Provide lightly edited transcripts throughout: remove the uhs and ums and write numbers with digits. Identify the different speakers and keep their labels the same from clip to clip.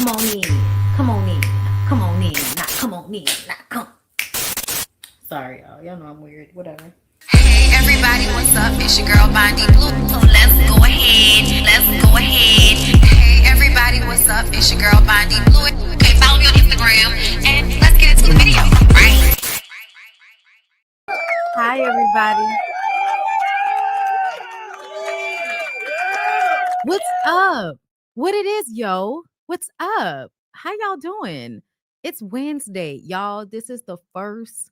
Speaker 1: Come on in. Come on in. Come on in. Now come on in. Now come. Sorry, y'all. Y'all know I'm weird. Whatever.
Speaker 2: Hey everybody, what's up? It's your girl BondyBlue. So let's go ahead. Let's go ahead. Hey everybody, what's up? It's your girl BondyBlue. Okay, follow me on Instagram and let's get into the video. Right?
Speaker 1: Hi, everybody. What's up? What it is, yo? What's up? How y'all doing? It's Wednesday, y'all. This is the first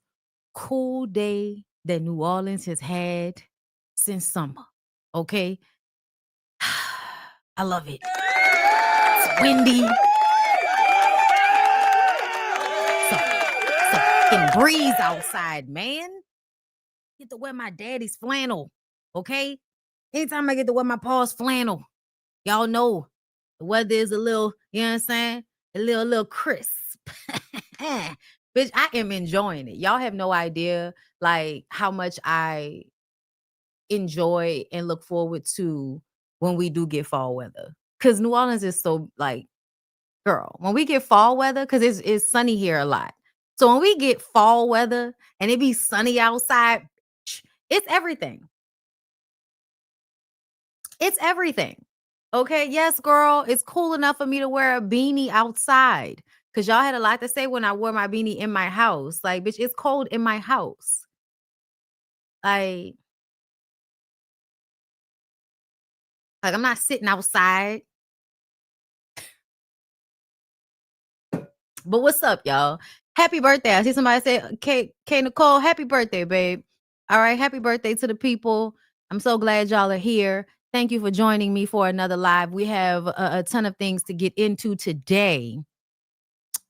Speaker 1: cool day that New Orleans has had since summer. Okay? I love it. It's windy. It's a fucking breeze outside, man. Get to wear my daddy's flannel. Okay? Anytime I get to wear my pa's flannel, y'all know the weather is a little, you know what I'm saying? A little crisp. Bitch, I am enjoying it. Y'all have no idea like how much I enjoy and look forward to when we do get fall weather. Cause New Orleans is so like, girl, when we get fall weather, cause it's sunny here a lot. So when we get fall weather and it be sunny outside, it's everything. It's everything. Okay. Yes, girl. It's cool enough for me to wear a beanie outside. Cause y'all had a lot to say when I wore my beanie in my house. Like, bitch, it's cold in my house. Like I'm not sitting outside. But what's up, y'all? Happy birthday. I see somebody say, K Nicole, happy birthday, babe. All right. Happy birthday to the people. I'm so glad y'all are here. Thank you for joining me for another live. We have a ton of things to get into today.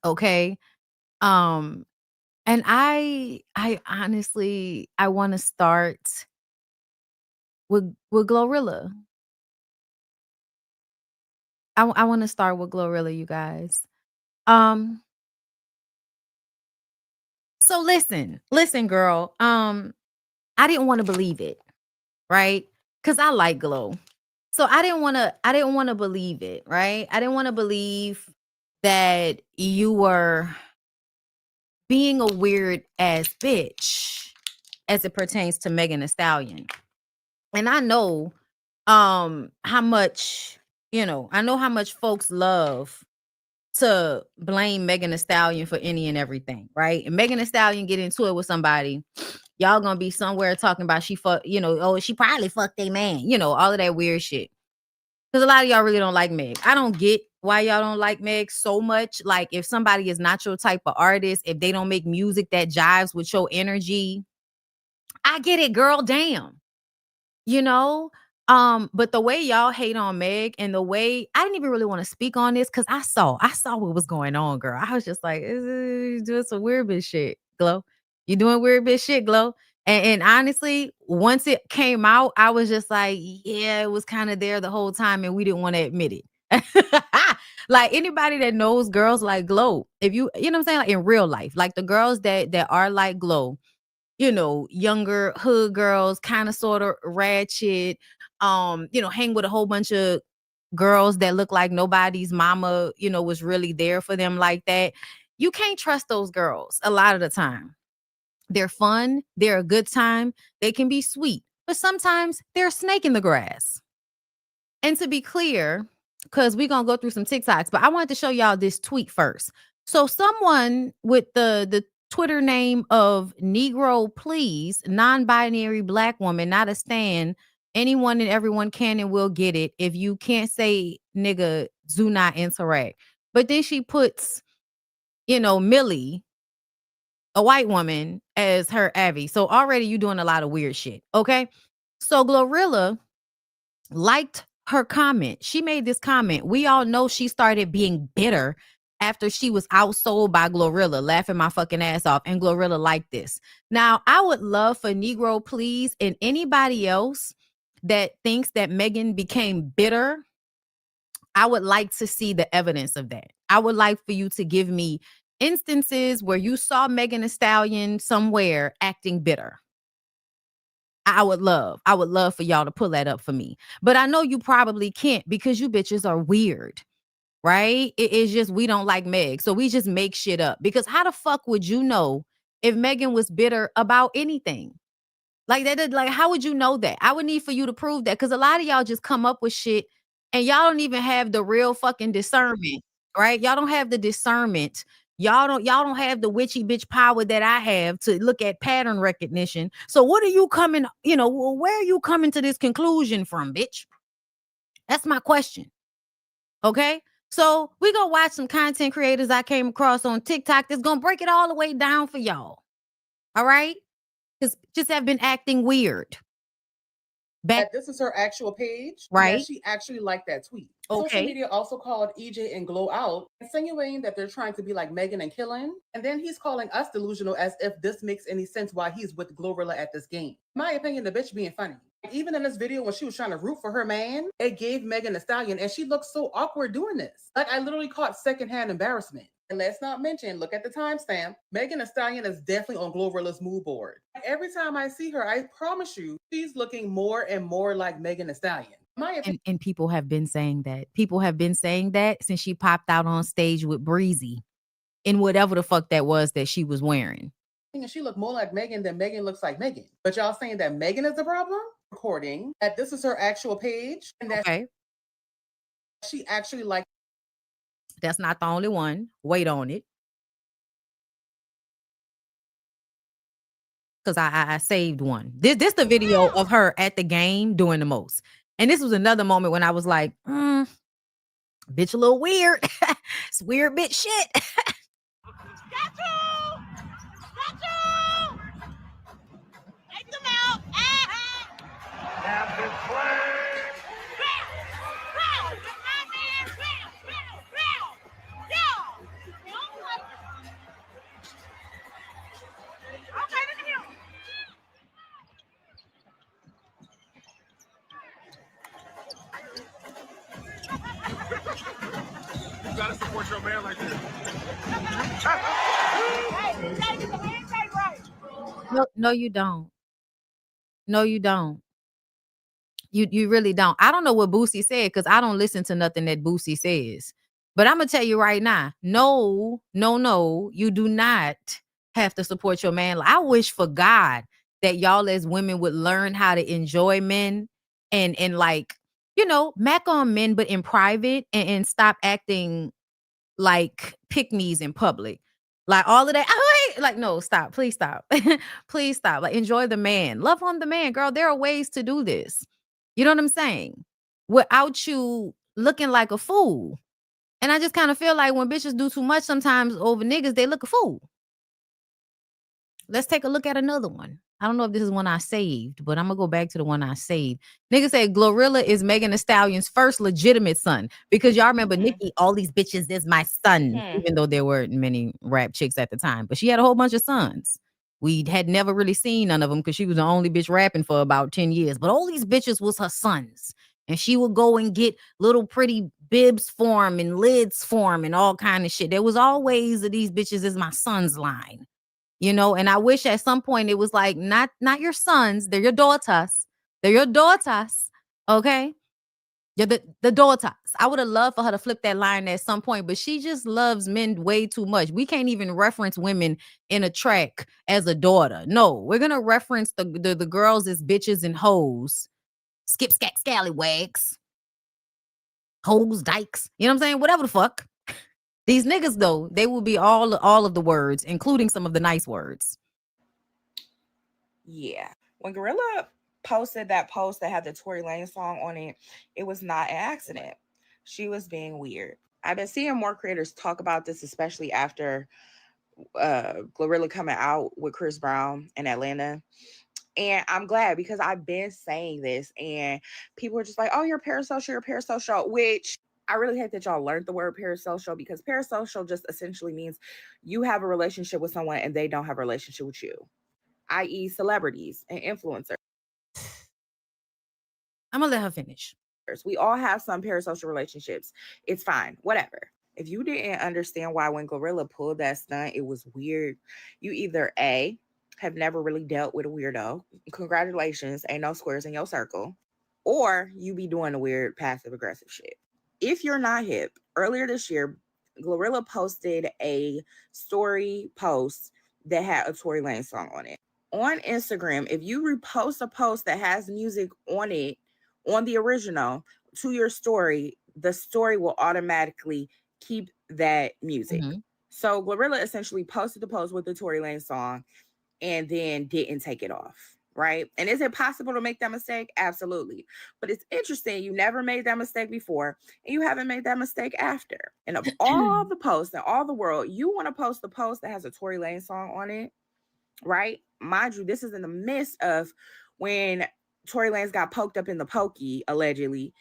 Speaker 1: Okay. And I honestly I want to start with Glorilla. I want to start with Glorilla, you guys. So listen, girl. I didn't want to believe it, right? Because I like Glow. So I didn't want to believe it, right? I didn't want to believe that you were being a weird ass bitch as it pertains to Megan Thee Stallion. And I know how much, I know how much folks love to blame Megan Thee Stallion for any and everything, right? And Megan Thee Stallion get into it with somebody, y'all gonna be somewhere talking about she she probably fucked a man, all of that weird shit. Because a lot of y'all really don't like Meg. I don't get why y'all don't like Meg so much. Like, if somebody is not your type of artist, if they don't make music that jives with your energy, I get it, girl. Damn. You know? But the way y'all hate on Meg and the way I didn't even really want to speak on this because I saw what was going on, girl. I was just like, you doing some weird bitch shit, Glow. You doing weird bitch shit, Glow. And honestly, once it came out, I was just like, yeah, it was kind of there the whole time, and we didn't want to admit it. Like, anybody that knows girls like Glow, if you know what I'm saying, like in real life, like the girls that are like Glow, younger hood girls, kind of sort of ratchet, hang with a whole bunch of girls that look like nobody's mama, was really there for them like that. You can't trust those girls a lot of the time. They're fun, they're a good time, they can be sweet, but sometimes they're a snake in the grass. And to be clear, because we're gonna go through some TikToks, but I wanted to show y'all this tweet first. So someone with the Twitter name of Negro Please, non-binary black woman, not a stan. Anyone and everyone can and will get it. If you can't say nigga, do not interact. But then she puts, Millie, a white woman, as her Abby. So already you doing a lot of weird shit. Okay. So Glorilla liked her comment. She made this comment. We all know she started being bitter after she was outsold by Glorilla, laughing my fucking ass off. And Glorilla liked this. Now, I would love for Negro Please and anybody else that thinks that Megan became bitter, I would like to see the evidence of that. I would like for you to give me instances where you saw Megan Thee Stallion somewhere acting bitter. I would love for y'all to pull that up for me. But I know you probably can't because you bitches are weird. right? It is just we don't like Meg. So we just make shit up. Because how the fuck would you know if Megan was bitter about anything? Like that, like how would you know that? I would need for you to prove that, because a lot of y'all just come up with shit and y'all don't even have the real fucking discernment, right? Y'all don't have the discernment. Y'all don't have the witchy bitch power that I have to look at pattern recognition. So what are you coming, where are you coming to this conclusion from, bitch? That's my question. Okay? So we go watch some content creators I came across on TikTok that's gonna break it all the way down for y'all. All right? Because just have been acting weird. Back,
Speaker 3: That this is her actual page, and
Speaker 1: right?
Speaker 3: that she actually liked that tweet.
Speaker 1: Okay.
Speaker 3: Social media also called EJ and Glow out, insinuating that they're trying to be like Megan and Killen. And then he's calling us delusional, as if this makes any sense why he's with Glorilla at this game. In my opinion, the bitch being funny. Even in this video when she was trying to root for her man, it gave Megan Thee Stallion, and she looked so awkward doing this. Like, I literally caught secondhand embarrassment. And let's not mention, look at the timestamp, Megan Thee Stallion is definitely on Glorilla's mood board. Every time I see her, I promise you, she's looking more and more like Megan Thee Stallion.
Speaker 1: And people have been saying that. People have been saying that since she popped out on stage with Breezy in whatever the fuck that was that she was wearing.
Speaker 3: And she looked more like Megan than Megan looks like Megan. But y'all saying that Megan is the problem? Recording that this is her actual page, and that
Speaker 1: Okay.
Speaker 3: she actually liked.
Speaker 1: That's not the only one. Wait on it. Because I saved one. This the video of her at the game doing the most. And this was another moment when I was like, bitch, a little weird. It's weird bitch shit.
Speaker 4: Got you! Got you! Take them out!
Speaker 5: Captain Flag! You gotta support your man like this.
Speaker 4: Hey, you gotta get the handshake right.
Speaker 1: No, you don't. No, you don't. You really don't. I don't know what Boosie said because I don't listen to nothing that Boosie says. But I'm gonna tell you right now, no, you do not have to support your man. I wish for God that y'all as women would learn how to enjoy men and like, mac on men, but in private and stop acting like pick-me's in public. Like all of that. Oh, wait. Like, no, stop. Please stop. Please stop. Like, enjoy the man. Love on the man, girl. There are ways to do this. You know what I'm saying? Without you looking like a fool. And I just kind of feel like when bitches do too much sometimes over niggas, they look a fool. Let's take a look at another one. I don't know if this is one I saved, but I'm gonna go back to the one I saved. Nigga said Glorilla is Megan Thee Stallion's first legitimate son. Because y'all remember Nicki, all these bitches is my son, even though there weren't many rap chicks at the time. But she had a whole bunch of sons. We had never really seen none of them because she was the only bitch rapping for about 10 years. But all these bitches was her sons. And she would go and get little pretty bibs for him and lids for him and all kind of shit. There was always these bitches is my son's line. And I wish at some point it was like, not your sons, they're your daughters. They're your daughters. Okay? You're the daughters. I would have loved for her to flip that line at some point, but she just loves men way too much. We can't even reference women in a track as a daughter. No, we're gonna reference the girls as bitches and hoes. Skip scat scallywags. Hoes, dykes. You know what I'm saying? Whatever the fuck. These niggas, though, they will be all of the words, including some of the nice words.
Speaker 6: Yeah. When Gorilla posted that post that had the Tory Lanez song on it, it was not an accident. She was being weird. I've been seeing more creators talk about this, especially after Gorilla coming out with Chris Brown in Atlanta. And I'm glad because I've been saying this and people are just like, oh, you're parasocial, which I really hate that y'all learned the word parasocial because parasocial just essentially means you have a relationship with someone and they don't have a relationship with you, i.e. celebrities and influencers.
Speaker 1: I'm going to let her finish.
Speaker 6: We all have some parasocial relationships. It's fine. Whatever. If you didn't understand why when Gorilla pulled that stunt, it was weird, you either A, have never really dealt with a weirdo. Congratulations. Ain't no squares in your circle. Or you be doing the weird passive aggressive shit. if you're not hip, earlier this year, Glorilla posted a story post that had a Tory Lanez song on it. On Instagram, if you repost a post that has music on it, on the original, to your story, the story will automatically keep that music.
Speaker 1: Mm-hmm.
Speaker 6: So Glorilla essentially posted the post with the Tory Lanez song and then didn't take it off, right? And is it possible to make that mistake? Absolutely. But it's interesting, you never made that mistake before, and you haven't made that mistake after. And of all the posts in all the world, you want to post the post that has a Tory Lanez song on it, right? Mind you, this is in the midst of when Tory Lanez got poked up in the pokey, allegedly,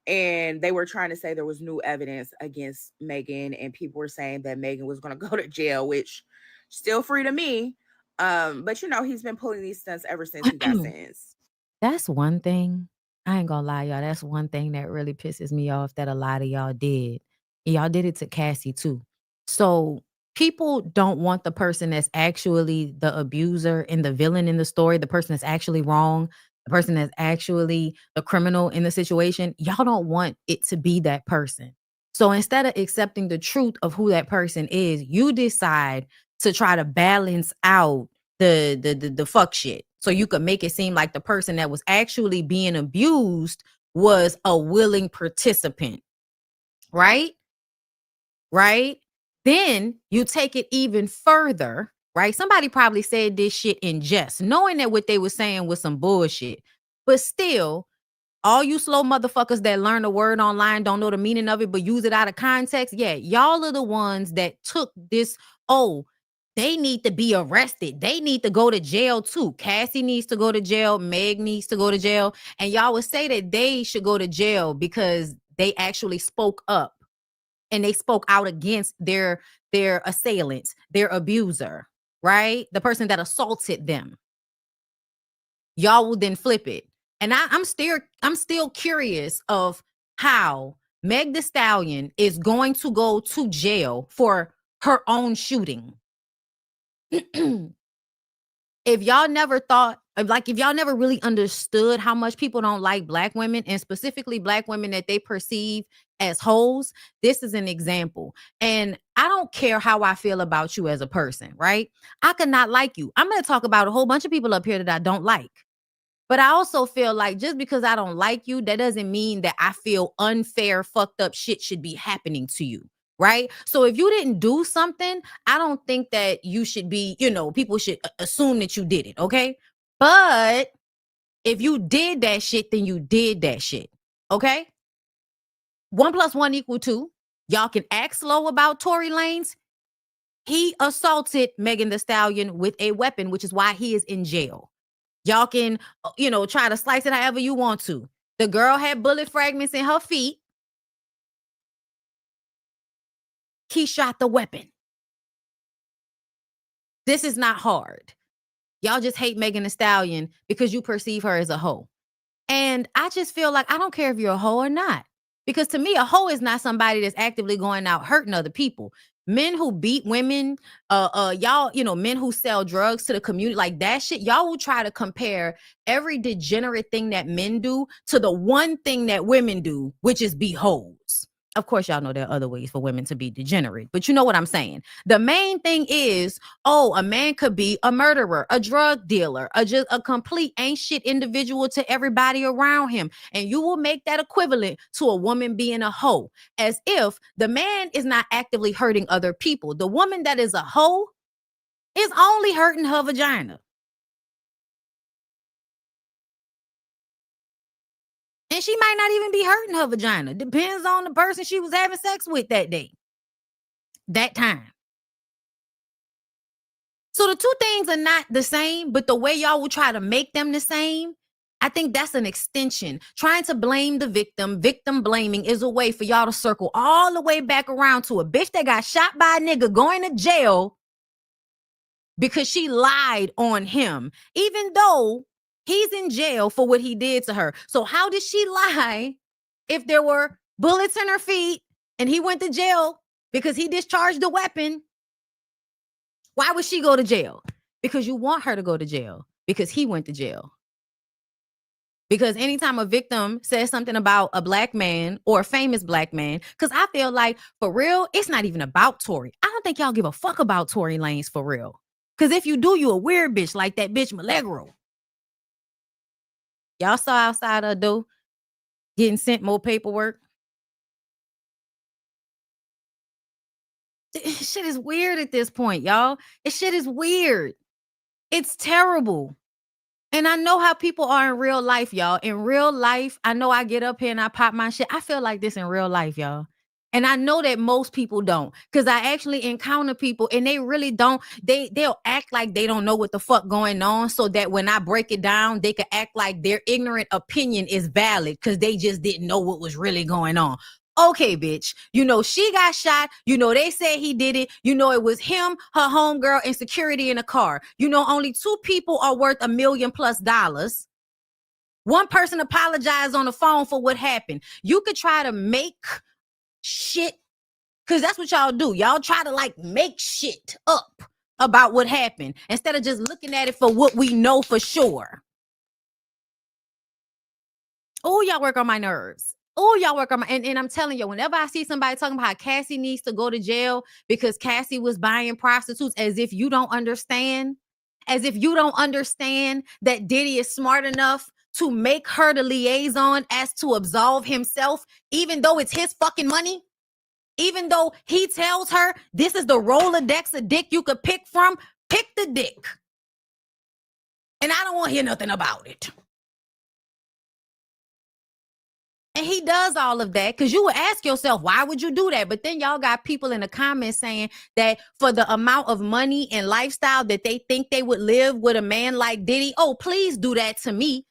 Speaker 6: and they were trying to say there was new evidence against Megan, and people were saying that Megan was going to go to jail, which still free to me. But you know, he's been pulling these stunts ever since he got sentenced.
Speaker 1: That's one thing. I ain't gonna lie, y'all. That's one thing that really pisses me off that a lot of y'all did. Y'all did it to Cassie too. So people don't want the person that's actually the abuser and the villain in the story, the person that's actually wrong, the person that's actually the criminal in the situation. Y'all don't want it to be that person. So instead of accepting the truth of who that person is, you decide to try to balance out the fuck shit. So you could make it seem like the person that was actually being abused was a willing participant. Right? Right? Then you take it even further, right? Somebody probably said this shit in jest, knowing that what they were saying was some bullshit. But still, all you slow motherfuckers that learn a word online don't know the meaning of it, but use it out of context. Yeah, y'all are the ones that took this. Oh, they need to be arrested. They need to go to jail too. Cassie needs to go to jail. Meg needs to go to jail. And y'all would say that they should go to jail because they actually spoke up and they spoke out against their assailants, their abuser, right? The person that assaulted them. Y'all will then flip it. And I'm still curious of how Meg Thee Stallion is going to go to jail for her own shooting. If y'all never thought, if y'all never really understood how much people don't like Black women, and specifically Black women that they perceive as hoes, this is an example. And I don't care how I feel about you as a person, right? I could not like you. I'm going to talk about a whole bunch of people up here that I don't like. But I also feel like just because I don't like you, that doesn't mean that I feel unfair, fucked up shit should be happening to you. Right. So if you didn't do something, I don't think that you should be, people should assume that you did it. Okay. But if you did that shit, then you did that shit. Okay. 1 + 1 = 2. Y'all can act slow about Tory Lanez. He assaulted Megan Thee Stallion with a weapon, which is why he is in jail. Y'all can, try to slice it however you want to. The girl had bullet fragments in her feet. He shot the weapon. This is not hard. Y'all just hate Megan Thee Stallion because you perceive her as a hoe. And I just feel like I don't care if you're a hoe or not. Because to me, a hoe is not somebody that's actively going out hurting other people. Men who beat women, y'all, men who sell drugs to the community, like that shit, y'all will try to compare every degenerate thing that men do to the one thing that women do, which is be hoes. Of course, y'all know there are other ways for women to be degenerate, but you know what I'm saying. The main thing is, a man could be a murderer, a drug dealer, just a complete ain't shit individual to everybody around him. And you will make that equivalent to a woman being a hoe, as if the man is not actively hurting other people. The woman that is a hoe is only hurting her vagina. And she might not even be hurting her vagina. Depends on the person she was having sex with that day, that time. So the two things are not the same, but the way y'all will try to make them the same, I think that's an extension. Trying to blame the victim blaming is a way for y'all to circle all the way back around to a bitch that got shot by a nigga going to jail because she lied on him, even though he's in jail for what he did to her. So how did she lie if there were bullets in her feet and he went to jail because he discharged the weapon? Why would she go to jail? Because you want her to go to jail because he went to jail. Because anytime a victim says something about a black man or a famous black man, because I feel like, for real, it's not even about Tory. I don't think y'all give a fuck about Tory Lanez for real. Because if you do, you a weird bitch like that bitch Milagro. Y'all saw outside her door getting sent more paperwork. Shit is weird at this point, y'all. This shit is weird. It's terrible. And I know how people are in real life, y'all. In real life, I know I get up here and I pop my shit. I feel like this in real life, y'all. And I know that most people don't, because I actually encounter people and they really don't. They'll act like they don't know what the fuck going on, so that when I break it down, they can act like their ignorant opinion is valid because they just didn't know what was really going on. Okay, bitch. You know, she got shot. You know, they said he did it. You know, it was him, her homegirl, and security in a car. You know, only 2 people are worth $1 million+. One person apologized on the phone for what happened. You could try to make shit, because that's what y'all do. Y'all try to like make shit up about what happened instead of just looking at it for what we know for sure. Oh, y'all work on my nerves. Oh, y'all work on my, and I'm telling you, whenever I see somebody talking about how Cassie needs to go to jail because Cassie was buying prostitutes, as if you don't understand that Diddy is smart enough to make her the liaison as to absolve himself, even though it's his fucking money, even though he tells her this is the Rolodex of dick you could pick from, pick the dick. And I don't want to hear nothing about it. And he does all of that because you would ask yourself, why would you do that? But then y'all got people in the comments saying that for the amount of money and lifestyle that they think they would live with a man like Diddy, oh, please do that to me.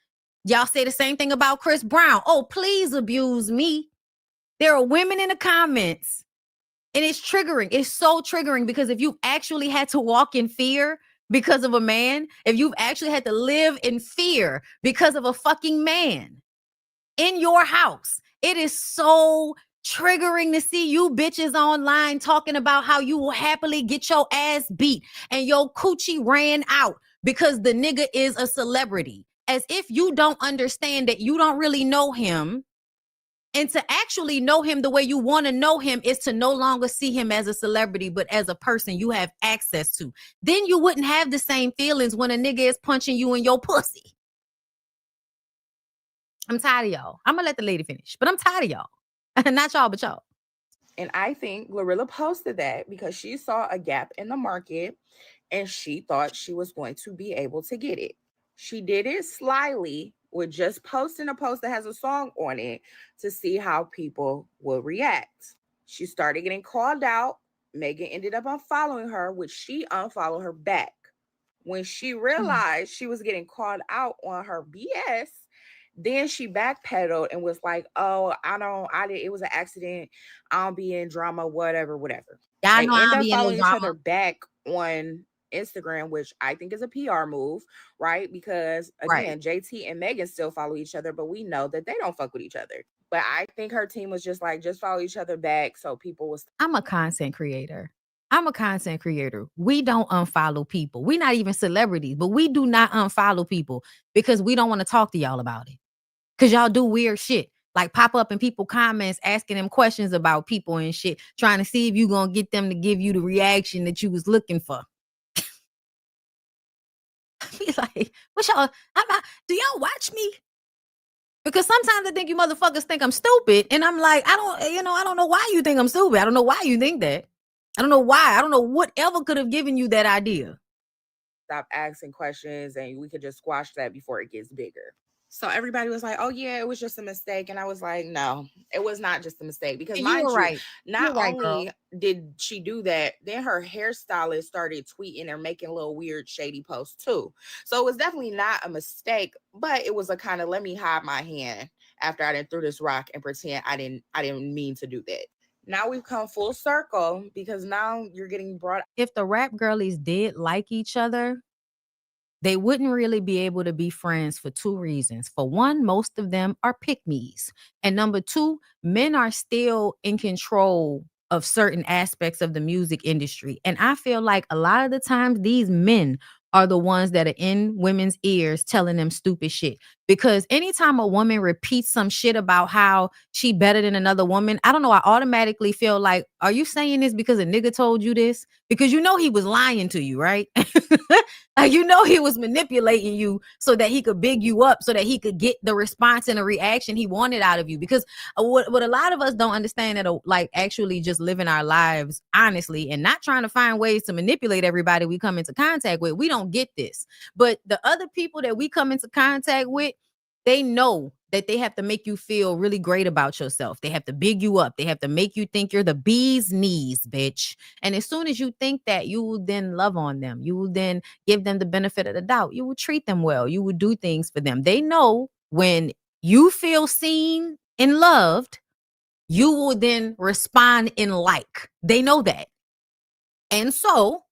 Speaker 1: Y'all say the same thing about Chris Brown. Oh, please abuse me. There are women in the comments. And it's triggering. It's so triggering because if you've actually had to walk in fear because of a man, if you've actually had to live in fear because of a fucking man in your house, it is so triggering to see you bitches online talking about how you will happily get your ass beat and your coochie ran out because the nigga is a celebrity. As if you don't understand that you don't really know him. And to actually know him the way you want to know him is to no longer see him as a celebrity, but as a person you have access to. Then you wouldn't have the same feelings when a nigga is punching you in your pussy. I'm tired of y'all. I'm going to let the lady finish, but I'm tired of y'all. Not y'all, but y'all.
Speaker 6: And I think Glorilla posted that because she saw a gap in the market and she thought she was going to be able to get it. She did it slyly with just posting a post that has a song on it to see how people will react. She started getting called out. Megan ended up unfollowing her, which she unfollowed her back. When she realized she was getting called out on her BS, then she backpedaled and was like, oh, it was an accident. I don't be in drama, whatever.
Speaker 1: Y'all
Speaker 6: They
Speaker 1: know I
Speaker 6: end
Speaker 1: don't
Speaker 6: up
Speaker 1: be in no
Speaker 6: following each
Speaker 1: drama.
Speaker 6: other back on Instagram, which I think is a PR move, right? Because again, JT and Megan still follow each other, but we know that they don't fuck with each other. But I think her team was just like, just follow each other back so people will.
Speaker 1: I'm a content creator. We don't unfollow people. We're not even celebrities, but we do not unfollow people because we don't want to talk to y'all about it. Because y'all do weird shit. Like pop up in people comments asking them questions about people and shit, trying to see if you gonna get them to give you the reaction that you was looking for. Be like, what y'all, do y'all watch me? Because sometimes I think you motherfuckers think I'm stupid. And I'm like, I don't know why you think I'm stupid. I don't know why you think that. I don't know why. I don't know whatever could have given you that idea.
Speaker 6: Stop asking questions and we could just squash that before it gets bigger. So everybody was like, oh yeah, it was just a mistake. And I was like, no, it was not just a mistake. Because mind you, not only did she do that, then her hairstylist started tweeting and making little weird shady posts too. So it was definitely not a mistake, but it was a kind of let me hide my hand after I didn't threw this rock and pretend I didn't mean to do that. Now we've come full circle because now you're getting brought.
Speaker 1: If the rap girlies did like each other, they wouldn't really be able to be friends for 2 reasons. For one, most of them are pick-me's. And number 2, men are still in control of certain aspects of the music industry. And I feel like a lot of the times these men are the ones that are in women's ears telling them stupid shit. Because anytime a woman repeats some shit about how she better than another woman, I don't know, I automatically feel like, are you saying this because a nigga told you this? Because you know he was lying to you, right? Like, you know he was manipulating you so that he could big you up, so that he could get the response and the reaction he wanted out of you. Because what a lot of us don't understand, that like actually just living our lives honestly and not trying to find ways to manipulate everybody we come into contact with, we don't get this. But the other people that we come into contact with, they know that they have to make you feel really great about yourself. They have to big you up. They have to make you think you're the bee's knees, bitch. And as soon as you think that, you will then love on them. You will then give them the benefit of the doubt. You will treat them well. You will do things for them. They know when you feel seen and loved, you will then respond in like. They know that. And so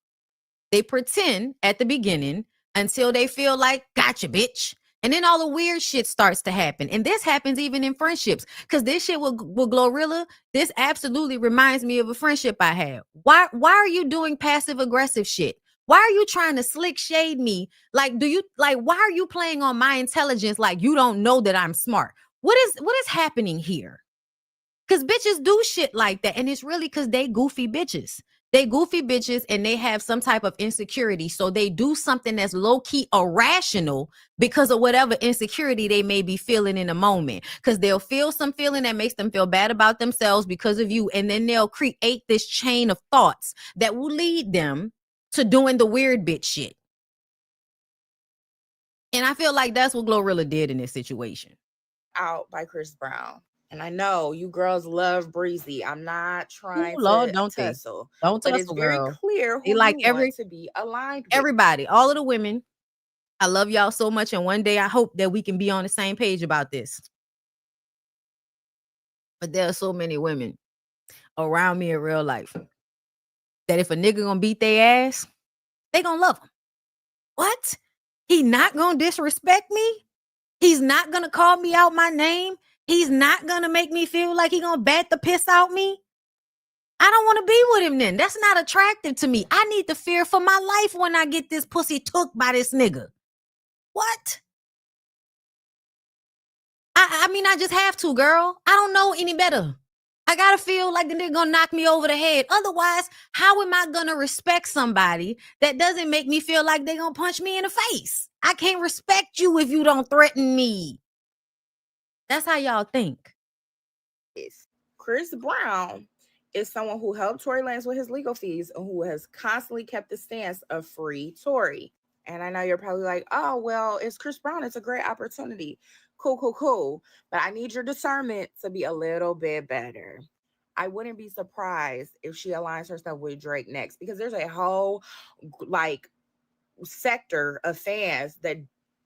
Speaker 1: they pretend at the beginning until they feel like, gotcha, bitch. And then all the weird shit starts to happen. And this happens even in friendships. Because this shit with Glorilla, this absolutely reminds me of a friendship I had. Why are you doing passive aggressive shit? Why are you trying to slick shade me? Like, why are you playing on my intelligence like you don't know that I'm smart? What is happening here? Because bitches do shit like that. And it's really because they goofy bitches. They goofy bitches and they have some type of insecurity. So they do something that's low-key irrational because of whatever insecurity they may be feeling in a moment. Because they'll feel some feeling that makes them feel bad about themselves because of you. And then they'll create this chain of thoughts that will lead them to doing the weird bitch shit. And I feel like that's what Glorilla did in this situation.
Speaker 6: Out by Chris Brown. And I know you girls love Breezy. I'm not trying
Speaker 1: Lord,
Speaker 6: to
Speaker 1: don't
Speaker 6: tussle.
Speaker 1: Don't
Speaker 6: but
Speaker 1: tussle,
Speaker 6: it's very
Speaker 1: girl.
Speaker 6: clear who
Speaker 1: They like
Speaker 6: you want to be aligned with.
Speaker 1: everybody, all of the women. I love y'all so much. And one day I hope that we can be on the same page about this. But there are so many women around me in real life that if a nigga gonna beat their ass, they gonna love him. What? He not gonna disrespect me? He's not gonna call me out my name? He's not gonna make me feel like he gonna bat the piss out me? I don't want to be with him then. That's not attractive to me. I need to fear for my life when I get this pussy took by this nigga. What? I mean, I just have to, girl. I don't know any better. I gotta feel like the nigga gonna knock me over the head. Otherwise, how am I gonna respect somebody that doesn't make me feel like they gonna punch me in the face? I can't respect you if you don't threaten me. That's how y'all think.
Speaker 6: Chris Brown is someone who helped Tory Lanez with his legal fees and who has constantly kept the stance of free Tory. And I know you're probably like, oh, well, it's Chris Brown. It's a great opportunity. Cool. But I need your discernment to be a little bit better. I wouldn't be surprised if she aligns herself with Drake next, because there's a whole like sector of fans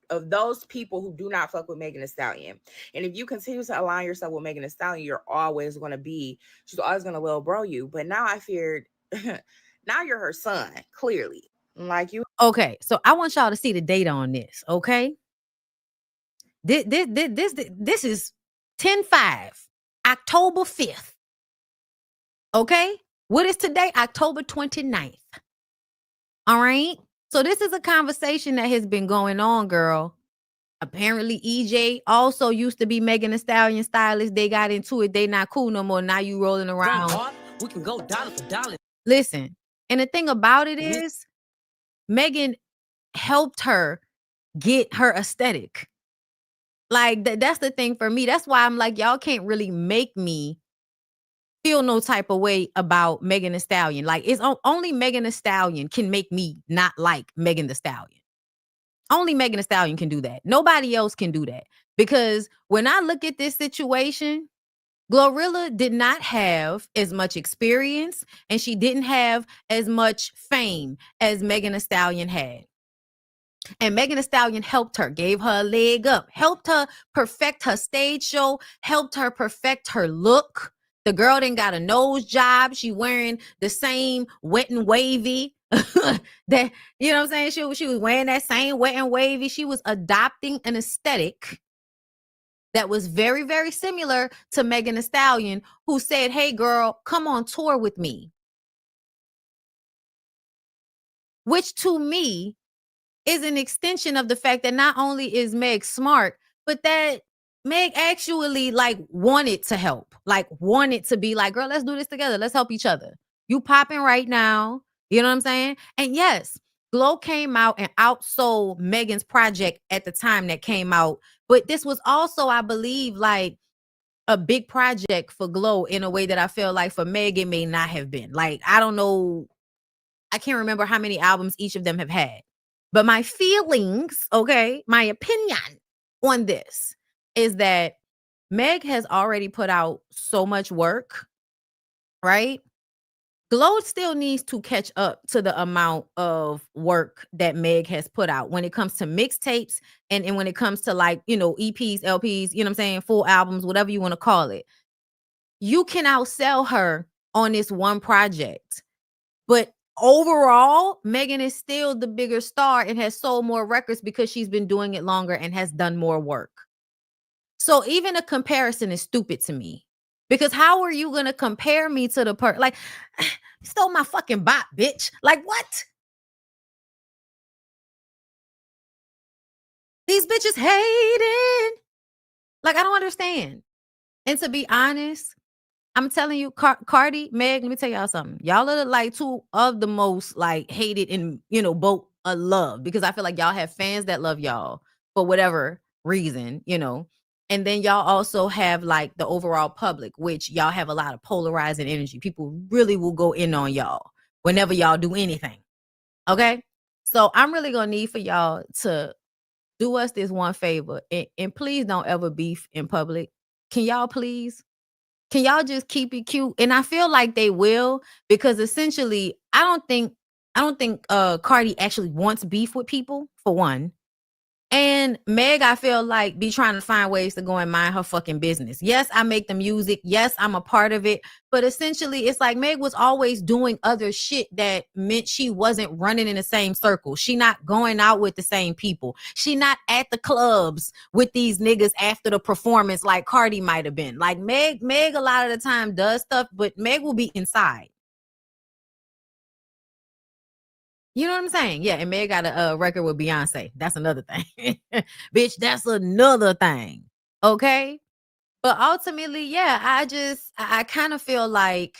Speaker 6: of those people who do not fuck with Megan Thee Stallion. And if you continue to align yourself with Megan Thee Stallion, she's always going to little bro you. But now I feared, now you're her son, clearly. Like you.
Speaker 1: Okay, so I want y'all to see the data on this, okay? This is 10/5, October 5th. Okay? What is today? October 29th. All right? So this is a conversation that has been going on, girl. Apparently, EJ also used to be Megan Thee Stallion stylist. They got into it. They not cool no more. Now you rolling around.
Speaker 7: We can go dollar for dollar.
Speaker 1: Listen, and the thing about it is, Megan helped her get her aesthetic. Like, that's the thing for me. That's why I'm like, y'all can't really make me feel no type of way about Megan Thee Stallion. Like, it's only Megan Thee Stallion can make me not like Megan Thee Stallion. Only Megan Thee Stallion can do that. Nobody else can do that. Because when I look at this situation, Glorilla did not have as much experience and she didn't have as much fame as Megan Thee Stallion had. And Megan Thee Stallion helped her, gave her a leg up, helped her perfect her stage show, helped her perfect her look. The girl didn't got a nose job. She wearing the same wet and wavy that, you know what I'm saying? She was wearing that same wet and wavy. She was adopting an aesthetic that was very, very similar to Megan Thee Stallion, who said, hey, girl, come on tour with me. Which to me is an extension of the fact that not only is Meg smart, but that Meg actually like wanted to help, like wanted to be like, girl, let's do this together. Let's help each other. You popping right now. You know what I'm saying? And yes, Glow came out and outsold Megan's project at the time that came out. But this was also, I believe, like a big project for Glow in a way that I feel like for Meg, it may not have been. Like, I don't know. I can't remember how many albums each of them have had. But my feelings, okay, my opinion on this is that Meg has already put out so much work, right? Glow still needs to catch up to the amount of work that Meg has put out when it comes to mixtapes and when it comes to like, you know, EPs, LPs, you know what I'm saying, full albums, whatever you want to call it. You can outsell her on this one project. But overall, Megan is still the bigger star and has sold more records because she's been doing it longer and has done more work. So even a comparison is stupid to me. Because how are you going to compare me to the person? Like, stole my fucking bot, bitch. Like, what? These bitches hating. Like, I don't understand. And to be honest, I'm telling you, Cardi, Meg, let me tell y'all something. Y'all are like two of the most like hated in, you know, both love, because I feel like y'all have fans that love y'all for whatever reason, you know. And then y'all also have like the overall public, which y'all have a lot of polarizing energy. People really will go in on y'all whenever y'all do anything. Okay. So I'm really going to need for y'all to do us this one favor and please don't ever beef in public. Can y'all please? Can y'all just keep it cute? And I feel like they will, because essentially I don't think Cardi actually wants beef with people, for one. And Meg, I feel like, be trying to find ways to go and mind her fucking business. Yes, I make the music. Yes, I'm a part of it. But essentially, it's like Meg was always doing other shit that meant she wasn't running in the same circle. She not going out with the same people. She not at the clubs with these niggas after the performance like Cardi might have been. Like Meg a lot of the time does stuff, but Meg will be inside. You know what I'm saying? Yeah, and Meg got a record with Beyonce. That's another thing. Bitch, that's another thing. Okay? But ultimately, yeah, I kind of feel like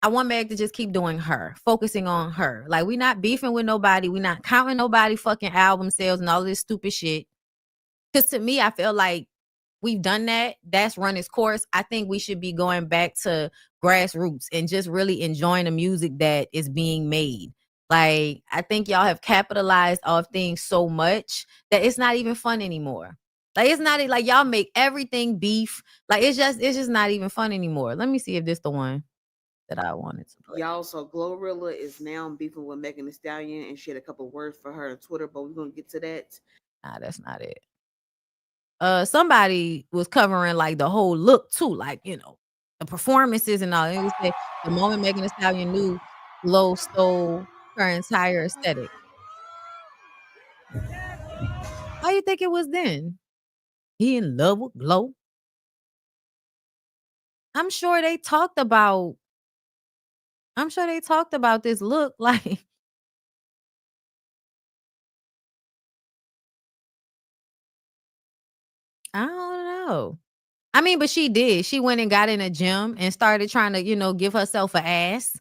Speaker 1: I want Meg to just keep doing her, focusing on her. Like, we not beefing with nobody. We not counting nobody fucking album sales and all this stupid shit. Because to me, I feel like we've done that. That's run its course. I think we should be going back to grassroots and just really enjoying the music that is being made. Like, I think y'all have capitalized off things so much that it's not even fun anymore. Like, it's not like y'all make everything beef. Like, it's just not even fun anymore. Let me see if this the one that I wanted to play.
Speaker 7: Y'all, so Glorilla is now beefing with Megan Thee Stallion, and she had a couple words for her on Twitter, but we're gonna get to that.
Speaker 1: Nah, that's not it. Somebody was covering like the whole look too, like, you know, the performances and all. It was like the moment Megan Thee Stallion knew Glow stole her entire aesthetic. How you think it was then? He in love with Glow? I'm sure they talked about this look. Like, I don't know. I mean, but she did. She went and got in a gym and started trying to, you know, give herself an ass.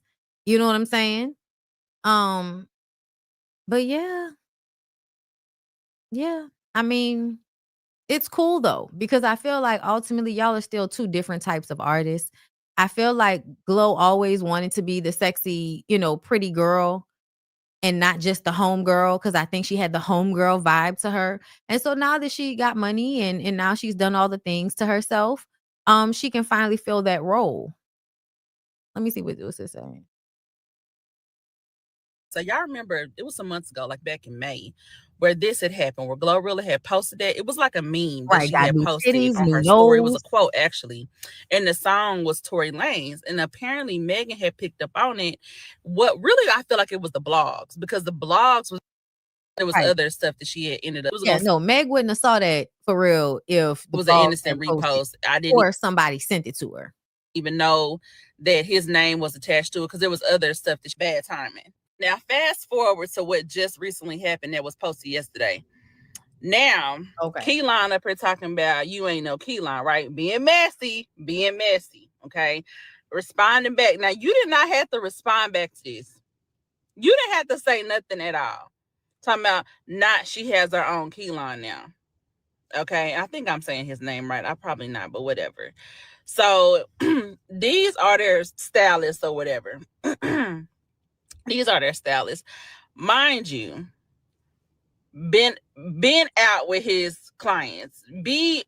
Speaker 1: You know what I'm saying? But yeah. Yeah. I mean, it's cool though, because I feel like ultimately y'all are still two different types of artists. I feel like Glow always wanted to be the sexy, you know, pretty girl and not just the homegirl, because I think she had the homegirl vibe to her. And so now that she got money and now she's done all the things to herself, she can finally fill that role. Let me see what this is saying.
Speaker 8: So y'all remember, it was some months ago, like back in May, where this had happened, where Glorilla had posted that. It was like a meme that
Speaker 1: Right,
Speaker 8: she
Speaker 1: got
Speaker 8: had
Speaker 1: new
Speaker 8: posted
Speaker 1: titties,
Speaker 8: on
Speaker 1: new
Speaker 8: her story. It was a
Speaker 1: nose.
Speaker 8: quote, actually. And the song was Tory Lanez. And apparently Megan had picked up on it. What really, I feel like it was the blogs, because the blogs was, there was
Speaker 1: Right.
Speaker 8: other stuff that she had ended up.
Speaker 1: Yeah, no, Meg wouldn't have saw that for real if the
Speaker 8: It was an
Speaker 1: blogs
Speaker 8: innocent
Speaker 1: had posted,
Speaker 8: repost. I didn't
Speaker 1: or somebody sent it to her.
Speaker 8: even know that his name was attached to it, because there was other stuff that's bad timing. Now, fast forward to what just recently happened that was posted yesterday. Now,
Speaker 1: Okay.
Speaker 8: Keelan up here talking about you ain't no Keelan, right? Being messy, okay? Responding back. Now, you did not have to respond back to this. You didn't have to say nothing at all. Talking about not she has her own Keelan now. Okay, I think I'm saying his name right. I probably not, but whatever. So these are their stylists or whatever. These are their stylists. Mind you, been out with his clients. Be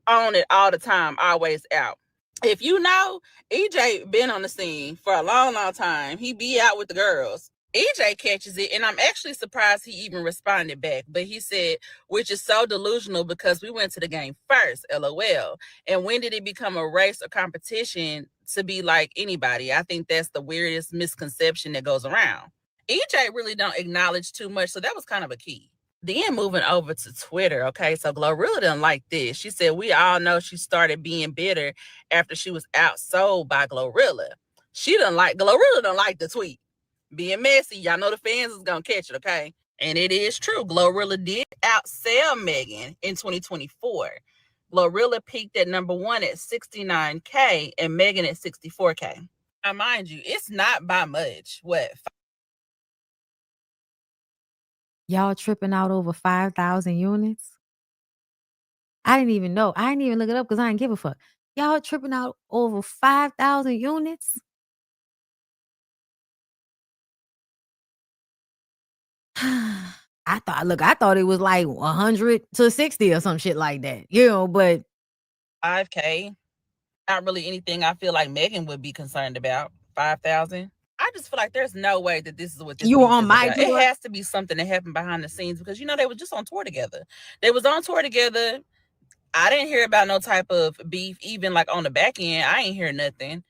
Speaker 8: on it all the time, always out. If you know, EJ been on the scene for a long, long time. He be out with the girls. EJ catches it, and I'm actually surprised he even responded back. But he said, which is so delusional because we went to the game first, LOL. And when did it become a race or competition to be like anybody? I think that's the weirdest misconception that goes around. EJ really don't acknowledge too much, so that was kind of a key. Then moving over to Twitter, okay, so Glorilla didn't like this. She said, we all know she started being bitter after she was outsold by Glorilla. Glorilla don't like the tweet. Being messy, y'all know the fans is gonna catch it, okay? And it is true. Glorilla did outsell Megan in 2024. Glorilla peaked at number 1 at 69K and Megan at 64K. Now, mind you, it's not by much. What?
Speaker 1: Y'all tripping out over 5,000 units? I didn't even know. I didn't even look it up because I didn't give a fuck. Y'all tripping out over 5,000 units? I thought it was like 100 to 60 or some shit like that, but
Speaker 8: 5K. Not really anything I feel like Megan would be concerned about. 5,000. I just feel like there's no way that this is what this
Speaker 1: you were
Speaker 8: beef
Speaker 1: on
Speaker 8: is
Speaker 1: my
Speaker 8: about. It
Speaker 1: tour.
Speaker 8: has to be something that happened behind the scenes because they were just on tour together. They was on tour together. I didn't hear about no type of beef, even like on the back end. I ain't hear nothing.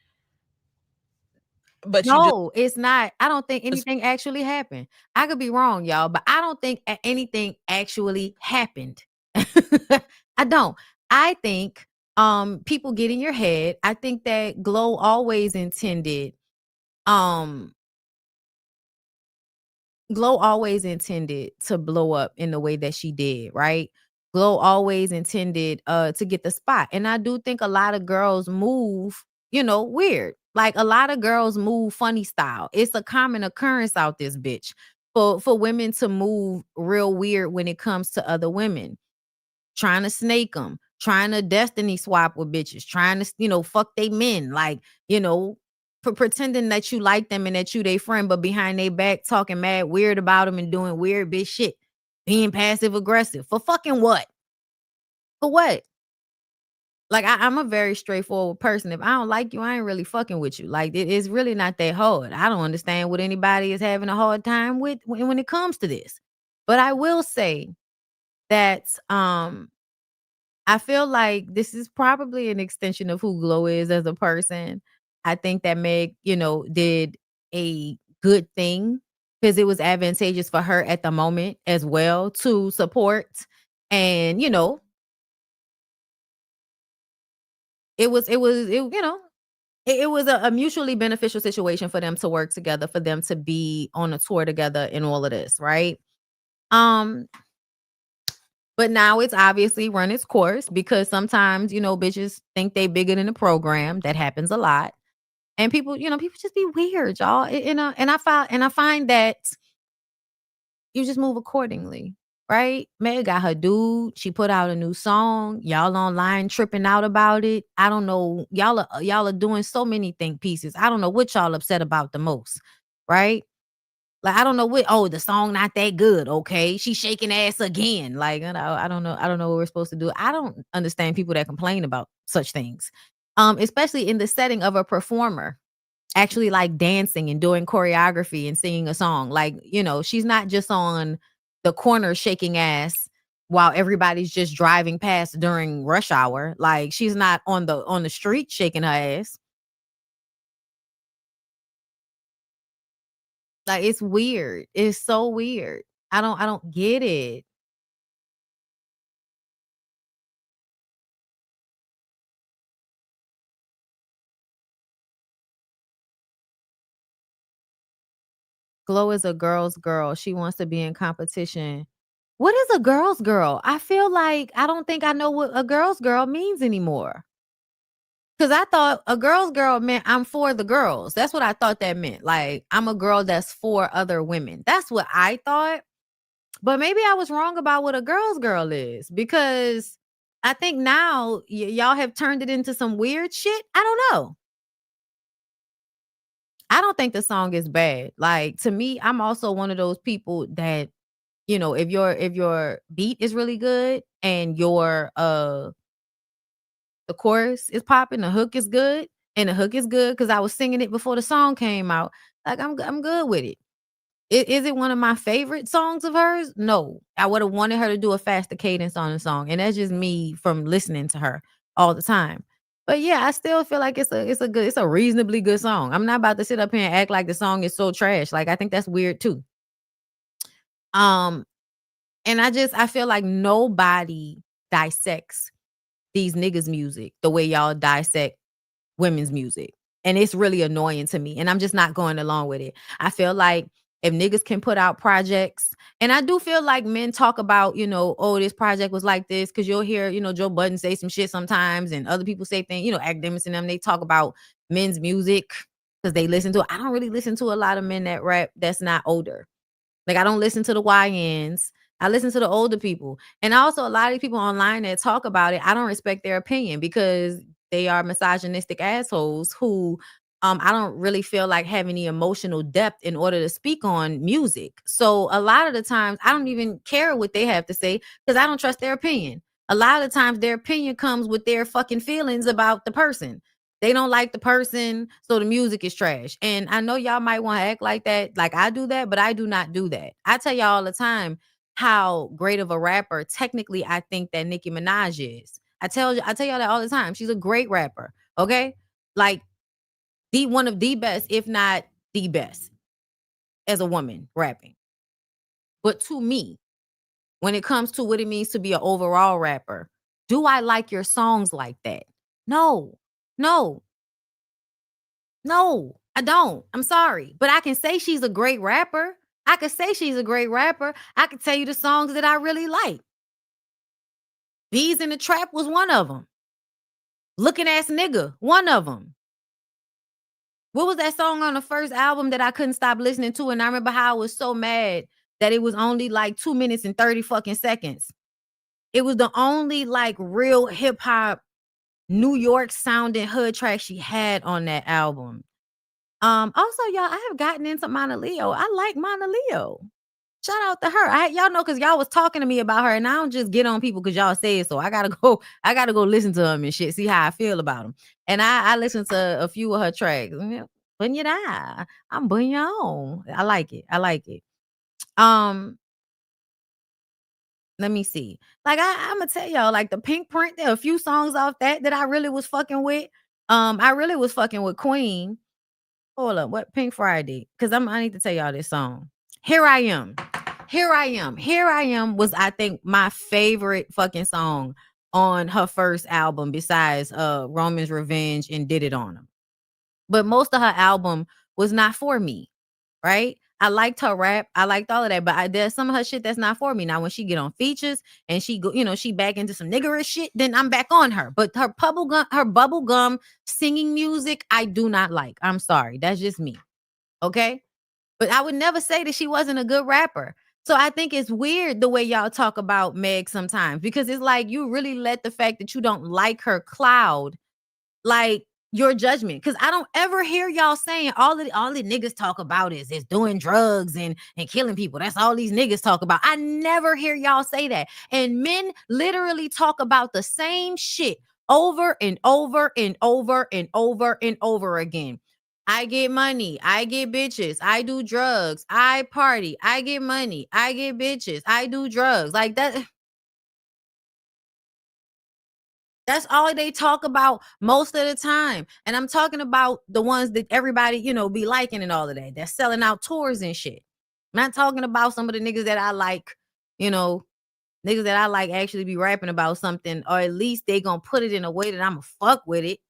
Speaker 8: But
Speaker 1: No, it's not. I don't think anything actually happened. I could be wrong, y'all, but I don't think anything actually happened. I don't. I think people get in your head. I think that Glow always intended to blow up in the way that she did, right? Glow always intended to get the spot. And I do think a lot of girls move, weird. Like a lot of girls move funny style. It's a common occurrence out this bitch for women to move real weird when it comes to other women. Trying to snake them, trying to destiny swap with bitches, trying to, fuck they men, like, pretending that you like them and that you they friend, but behind their back talking mad weird about them and doing weird bitch shit, being passive aggressive for fucking what? For what? Like I'm a very straightforward person. If I don't like you, I ain't really fucking with you. Like it's really not that hard. I don't understand what anybody is having a hard time with when it comes to this. But I will say that I feel like this is probably an extension of who Glow is as a person. I think that Meg, did a good thing because it was advantageous for her at the moment as well to support. And, it was a mutually beneficial situation for them to work together, for them to be on a tour together and all of this, right? But now it's obviously run its course because sometimes, bitches think they bigger than the program. That happens a lot. And people just be weird, y'all. And I find that you just move accordingly, right? Meg got her dude. She put out a new song. Y'all online tripping out about it. I don't know. Y'all are doing so many think pieces. I don't know what y'all upset about the most, right? Like, I don't know the song not that good, okay? She shaking ass again. Like, I don't know. I don't know what we're supposed to do. I don't understand people that complain about such things. Especially in the setting of a performer actually like dancing and doing choreography and singing a song. Like, she's not just on the corner shaking ass while everybody's just driving past during rush hour. Like, she's not on the street shaking her ass. Like, it's weird. It's so weird. I don't get it. Glow is a girl's girl. She wants to be in competition. What is a girl's girl? I feel like I don't think I know what a girl's girl means anymore. Because I thought a girl's girl meant I'm for the girls. That's what I thought that meant. Like, I'm a girl that's for other women. That's what I thought. But maybe I was wrong about what a girl's girl is, because I think now y'all have turned it into some weird shit. I don't know. I don't think the song is bad. Like, to me, I'm also one of those people that, if your beat is really good and the chorus is popping, the hook is good, and the hook is good because I was singing it before the song came out. Like, I'm good with it. Is it one of my favorite songs of hers? No. I would have wanted her to do a faster cadence on the song, and that's just me from listening to her all the time. But yeah, I still feel like it's a reasonably good song. I'm not about to sit up here and act like the song is so trash. Like, I think that's weird too. And I feel like nobody dissects these niggas' music the way y'all dissect women's music. And it's really annoying to me. And I'm just not going along with it. I feel like if niggas can put out projects, and I do feel like men talk about, oh, this project was like this, because you'll hear, Joe Budden say some shit sometimes, and other people say things, academics and them, they talk about men's music because they listen to it. I don't really listen to a lot of men that rap that's not older. Like, I don't listen to the YNs. I listen to the older people. And also, a lot of people online that talk about it, I don't respect their opinion because they are misogynistic assholes who I don't really feel like have any emotional depth in order to speak on music. So a lot of the times I don't even care what they have to say because I don't trust their opinion. A lot of the times their opinion comes with their fucking feelings about the person. They don't like the person, so the music is trash. And I know y'all might want to act like that, like I do that, but I do not do that. I tell y'all all the time how great of a rapper technically I think that Nicki Minaj is. I tell y'all that all the time. She's a great rapper. Okay. Like, one of the best, if not the best, as a woman rapping. But to me, when it comes to what it means to be an overall rapper, do I like your songs like that? No, no, no, I don't. I'm sorry. But I can say she's a great rapper. I could say she's a great rapper. I could tell you the songs that I really like. Bees in the Trap was one of them. Looking Ass Nigga, one of them. What was that song on the first album that I couldn't stop listening to? And I remember how I was so mad that it was only like 2 minutes and 30 fucking seconds. It was the only like real hip hop, New York sounding hood track she had on that album. Also, y'all, I have gotten into Mana Leo. I like Mana Leo. Shout out to her. Y'all know, because y'all was talking to me about her, and I don't just get on people because y'all say it. So I gotta go listen to them and shit, see how I feel about them. And I listened to a few of her tracks. Bunya, I'm bunya. I like it. I like it. Let me see. Like, I'm gonna tell y'all, like, the Pink Print, there are a few songs off that I really was fucking with. I really was fucking with Queen. Hold up, what Pink Friday? Because I need to tell y'all this song. Here I Am. Here I Am. Here I Am was, I think, my favorite fucking song on her first album besides Roman's Revenge and Did It On Him. But most of her album was not for me, right? I liked her rap. I liked all of that, but there's some of her shit that's not for me. Now, when she get on features and she go, she back into some niggerish shit, then I'm back on her. But her bubblegum singing music, I do not like. I'm sorry. That's just me. Okay? But I would never say that she wasn't a good rapper. So I think it's weird the way y'all talk about Meg sometimes, because it's like you really let the fact that you don't like her cloud like your judgment. Because I don't ever hear y'all saying all the niggas talk about is doing drugs and killing people. That's all these niggas talk about. I never hear y'all say that. And men literally talk about the same shit over and over and over and over and over again. I get money. I get bitches. I do drugs. I party. I get money. I get bitches. I do drugs. Like that. That's all they talk about most of the time. And I'm talking about the ones that everybody, be liking and all of that. They're selling out tours and shit. I'm not talking about some of the niggas that I like, niggas that I like actually be rapping about something, or at least they gonna put it in a way that I'ma fuck with it.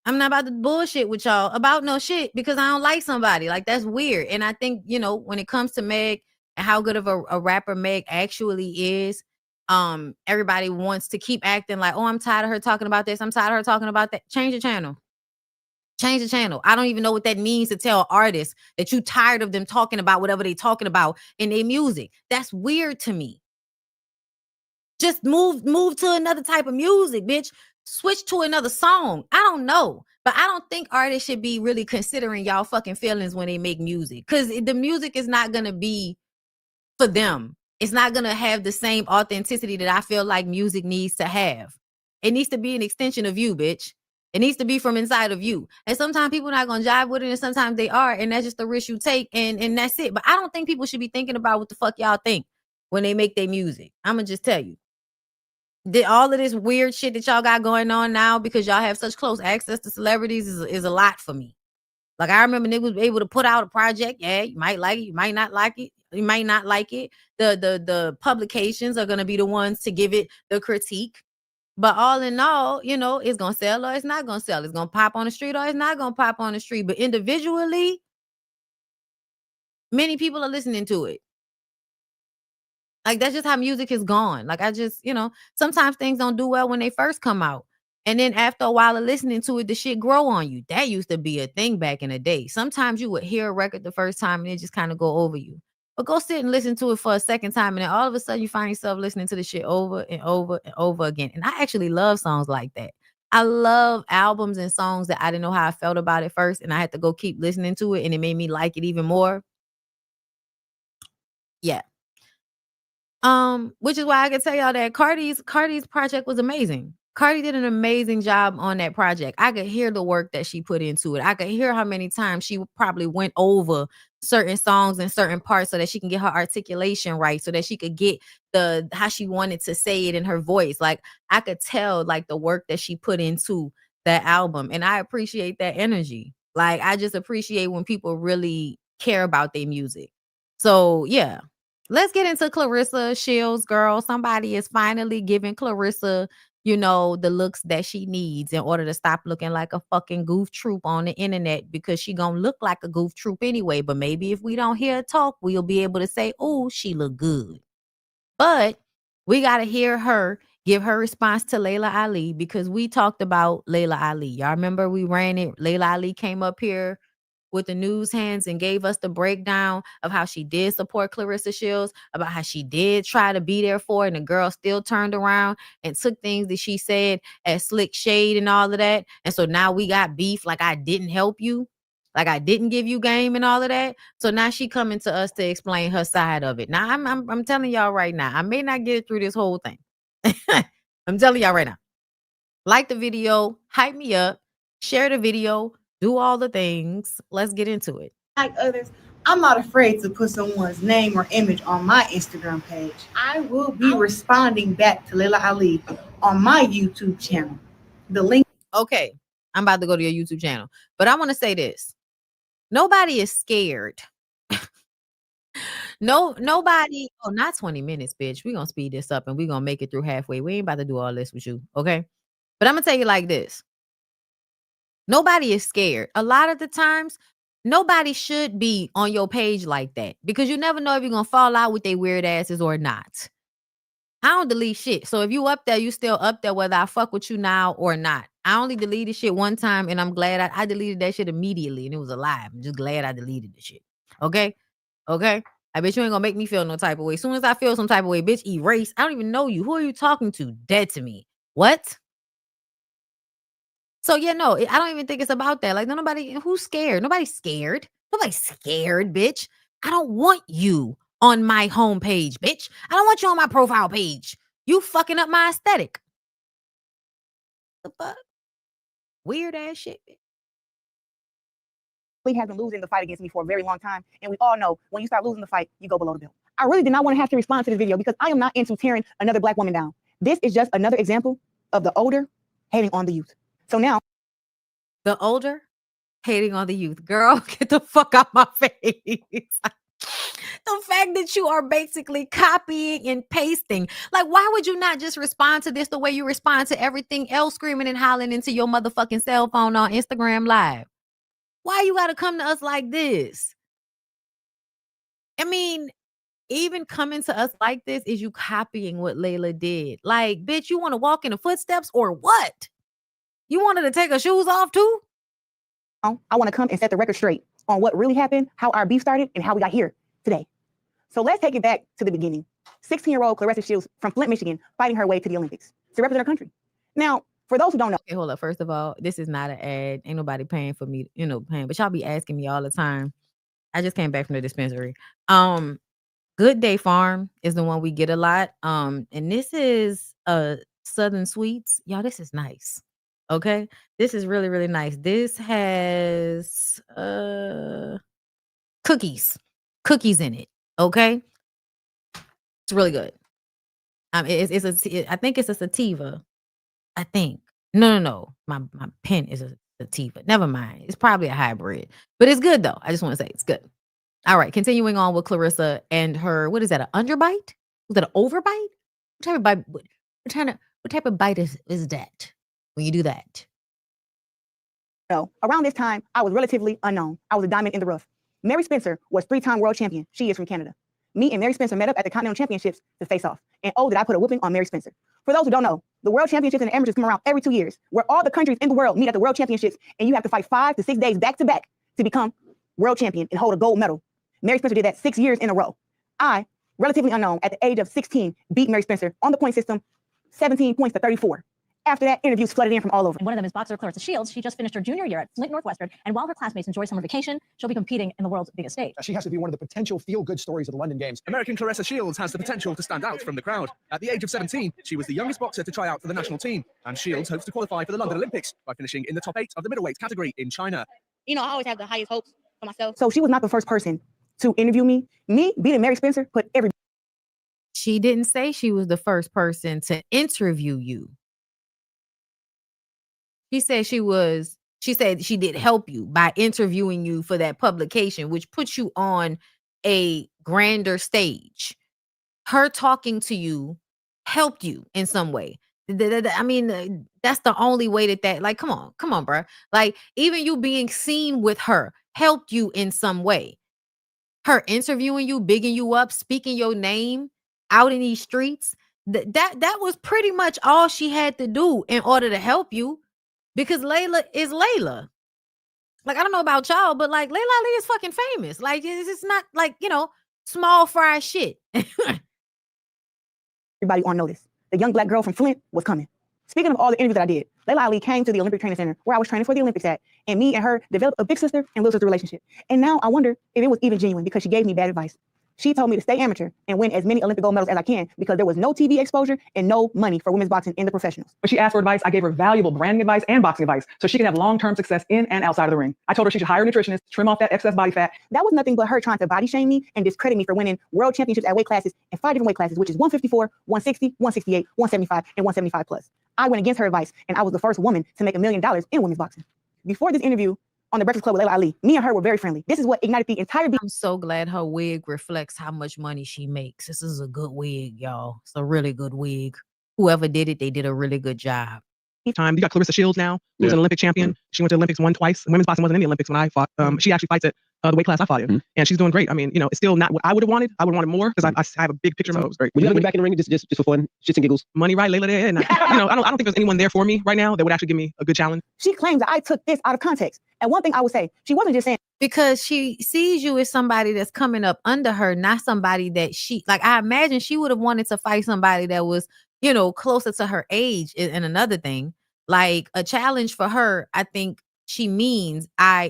Speaker 1: I'm not about to bullshit with y'all about no shit because I don't like somebody. Like, that's weird. And I think, you know, when it comes to Meg and how good of a rapper Meg actually is, everybody wants to keep acting like, oh, I'm tired of her talking about this. I'm tired of her talking about that. Change the channel. Change the channel. I don't even know what that means to tell artists that you tired of them talking about whatever they talking about in their music. That's weird to me. Just move to another type of music, bitch. Switch to another song. I don't know. But I don't think artists should be really considering y'all fucking feelings when they make music. Because the music is not going to be for them. It's not going to have the same authenticity that I feel like music needs to have. It needs to be an extension of you, bitch. It needs to be from inside of you. And sometimes people are not going to jive with it, and sometimes they are. And that's just the risk you take, and that's it. But I don't think people should be thinking about what the fuck y'all think when they make their music. I'm going to just tell you. All of this weird shit that y'all got going on now because y'all have such close access to celebrities is a lot for me. Like, I remember niggas was able to put out a project. Yeah, you might like it, you might not like it, you might not like it. The publications are gonna be the ones to give it the critique. But all in all, you know, it's gonna sell or it's not gonna sell. It's gonna pop on the street or it's not gonna pop on the street. But individually, many people are listening to it. Like, that's just how music is gone. Like, I just, you know, sometimes things don't do well when they first come out. And then after a while of listening to it, the shit grow on you. That used to be a thing back in the day. Sometimes you would hear a record the first time and it just kind of go over you. But go sit and listen to it for a second time. And then all of a sudden you find yourself listening to the shit over and over and over again. And I actually love songs like that. I love albums and songs that I didn't know how I felt about it first. And I had to go keep listening to it. And it made me like it even more. Yeah. Which is why I can tell y'all that Cardi's project was amazing. Cardi did an amazing job on that project. I could hear the work that she put into it. I could hear how many times she probably went over certain songs and certain parts so that she can get her articulation right, so that she could get how she wanted to say it in her voice. Like, I could tell like the work that she put into that album, and I appreciate that energy. Like, I just appreciate when people really care about their music. So yeah. Let's get into Clarissa Shields, girl. Somebody is finally giving Clarissa, you know, the looks that she needs in order to stop looking like a fucking goof troop on the internet, because she gonna look like a goof troop anyway. But maybe if we don't hear her talk, we'll be able to say, oh, she look good. But we got to hear her give her response to Layla Ali, because we talked about Layla Ali. Y'all remember we ran it. Layla Ali came up here with the news hands and gave us the breakdown of how she did support Clarissa Shields, about how she did try to be there for her, and the girl still turned around and took things that she said as slick shade and all of that. And so now we got beef, like I didn't help you, like I didn't give you game and all of that. So now she coming to us to explain her side of it. Now I'm telling y'all right now, I may not get it through this whole thing. I'm telling y'all right now. Like the video, hype me up, share the video, do all the things. Let's get into it.
Speaker 9: Like others, I'm not afraid to put someone's name or image on my Instagram page. I will be responding back to Layla Ali on my YouTube channel. The link.
Speaker 1: Okay, I'm about to go to your YouTube channel, but I want to say this. Nobody is scared. Nobody. Oh, not 20 minutes, bitch. We're going to speed this up and we're going to make it through halfway. We ain't about to do all this with you, okay? But I'm going to tell you like this. Nobody is scared. A lot of the times, nobody should be on your page like that, because you never know if you're going to fall out with their weird asses or not. I don't delete shit. So if you up there, you still up there, whether I fuck with you now or not. I only deleted shit one time, and I'm glad I deleted that shit immediately, and it was alive. I'm just glad I deleted the shit. Okay? Okay? I bet you ain't gonna make me feel no type of way. As soon as I feel some type of way, bitch, erase. I don't even know you. Who are you talking to? Dead to me. What? So yeah, no, I don't even think it's about that. Like, nobody, who's scared? Nobody's scared. Nobody's scared, bitch. I don't want you on my homepage, bitch. I don't want you on my profile page. You fucking up my aesthetic. The fuck? Weird ass shit.
Speaker 9: Lee has been losing the fight against me for a very long time, and we all know when you start losing the fight, you go below the belt. I really did not want to have to respond to this video because I am not into tearing another Black woman down. This is just another example of the older hating on the youth. So now,
Speaker 1: the older hating on the youth. Girl, get the fuck out my face. The the fact that you are basically copying and pasting. Like, why would you not just respond to this the way you respond to everything else, screaming and hollering into your motherfucking cell phone on Instagram Live? Why you gotta come to us like this? I mean, even coming to us like this is you copying what Layla did. Like, bitch, you want to walk in the footsteps or what? You wanted to take her shoes off too?
Speaker 9: I want to come and set the record straight on what really happened, how our beef started, and how we got here today. So let's take it back to the beginning. 16-year-old Clarissa Shields from Flint, Michigan, fighting her way to the Olympics to represent her country. Now, for those who don't know.
Speaker 1: Okay, hold up. First of all, this is not an ad. Ain't nobody paying for me, paying. But y'all be asking me all the time. I just came back from the dispensary. Good Day Farm is the one we get a lot. And this is Southern Sweets. Y'all, this is nice. Okay. This is really, really nice. This has cookies in it. Okay. It's really good. I think it's a sativa. I think. No. My pen is a sativa. Never mind. It's probably a hybrid. But it's good though. I just want to say it's good. All right, continuing on with Clarissa and her, what is that, an underbite? Was that an overbite? What type of bite? What type of bite is that when you do that?
Speaker 9: No, around this time, I was relatively unknown. I was a diamond in the rough. Mary Spencer was 3-time world champion. She is from Canada. Me and Mary Spencer met up at the Continental Championships to face off. And oh, did I put a whooping on Mary Spencer. For those who don't know, the World Championships and the amateurs come around every 2 years, where all the countries in the world meet at the World Championships, and you have to fight 5 to 6 days back to back to become world champion and hold a gold medal. Mary Spencer did that 6 years in a row. I, relatively unknown, at the age of 16, beat Mary Spencer on the point system, 17 points to 34. After that, interviews flooded in from all over.
Speaker 10: And one of them is boxer Clarissa Shields. She just finished her junior year at Flint Northwestern, and while her classmates enjoy summer vacation, she'll be competing in the world's biggest stage.
Speaker 11: She has to be one of the potential feel-good stories of the London Games. American Clarissa Shields has the potential to stand out from the crowd. At the age of 17, she was the youngest boxer to try out for the national team, and Shields hopes to qualify for the London Olympics by finishing in the top 8 of the middleweight category in China.
Speaker 10: You know, I always have the highest hopes for myself.
Speaker 9: So she was not the first person to interview me. Me beating Mary Spencer put everybody.
Speaker 1: She didn't say she was the first person to interview you. She said she did help you by interviewing you for that publication, which puts you on a grander stage. Her talking to you helped you in some way. I mean, that's the only way that like, come on, bro. Like, even you being seen with her helped you in some way. Her interviewing you, bigging you up, speaking your name out in these streets, that was pretty much all she had to do in order to help you. Because Layla is Layla. Like, I don't know about y'all, but like Layla Ali is fucking famous. Like, it's not like, small fry shit.
Speaker 9: Everybody on notice. The young black girl from Flint was coming. Speaking of all the interviews that I did, Layla Ali came to the Olympic Training Center where I was training for the Olympics at, and me and her developed a big sister and little sister relationship. And now I wonder if it was even genuine because she gave me bad advice. She told me to stay amateur and win as many Olympic gold medals as I can because there was no TV exposure and no money for women's boxing in the professionals.
Speaker 12: When she asked for advice, I gave her valuable branding advice and boxing advice so she can have long-term success in and outside of the ring. I told her she should hire a nutritionist, trim off that excess body fat.
Speaker 9: That was nothing but her trying to body shame me and discredit me for winning world championships at weight classes in 5 different weight classes, which is 154, 160, 168, 175, and 175 plus. I went against her advice, and I was the first woman to make $1 million in women's boxing. Before this interview on the Breakfast Club with Layla Ali, me and her were very friendly. This is what ignited the entire beef.
Speaker 1: I'm so glad her wig reflects how much money she makes. This is a good wig, y'all. It's a really good wig. Whoever did it, they did a really good job.
Speaker 12: Time. You got Clarissa Shields now, who's an Olympic champion. She went to the Olympics, won twice. Women's boxing wasn't in the Olympics when I fought. She actually fights at the weight class I fought in, and she's doing great. I mean, it's still not what I would have wanted. I would have wanted more because I have a big picture. So it was great.
Speaker 11: Would you back in the ring just for fun, shits and giggles?
Speaker 12: Money, right, Layla? And I don't think there's anyone there for me right now that would actually give me a good challenge.
Speaker 9: She claims that I took this out of context. And one thing I would say, she wasn't just saying
Speaker 1: because she sees you as somebody that's coming up under her, not somebody that I imagine she would have wanted to fight somebody that was, closer to her age. And another thing, like a challenge for her, I think she means I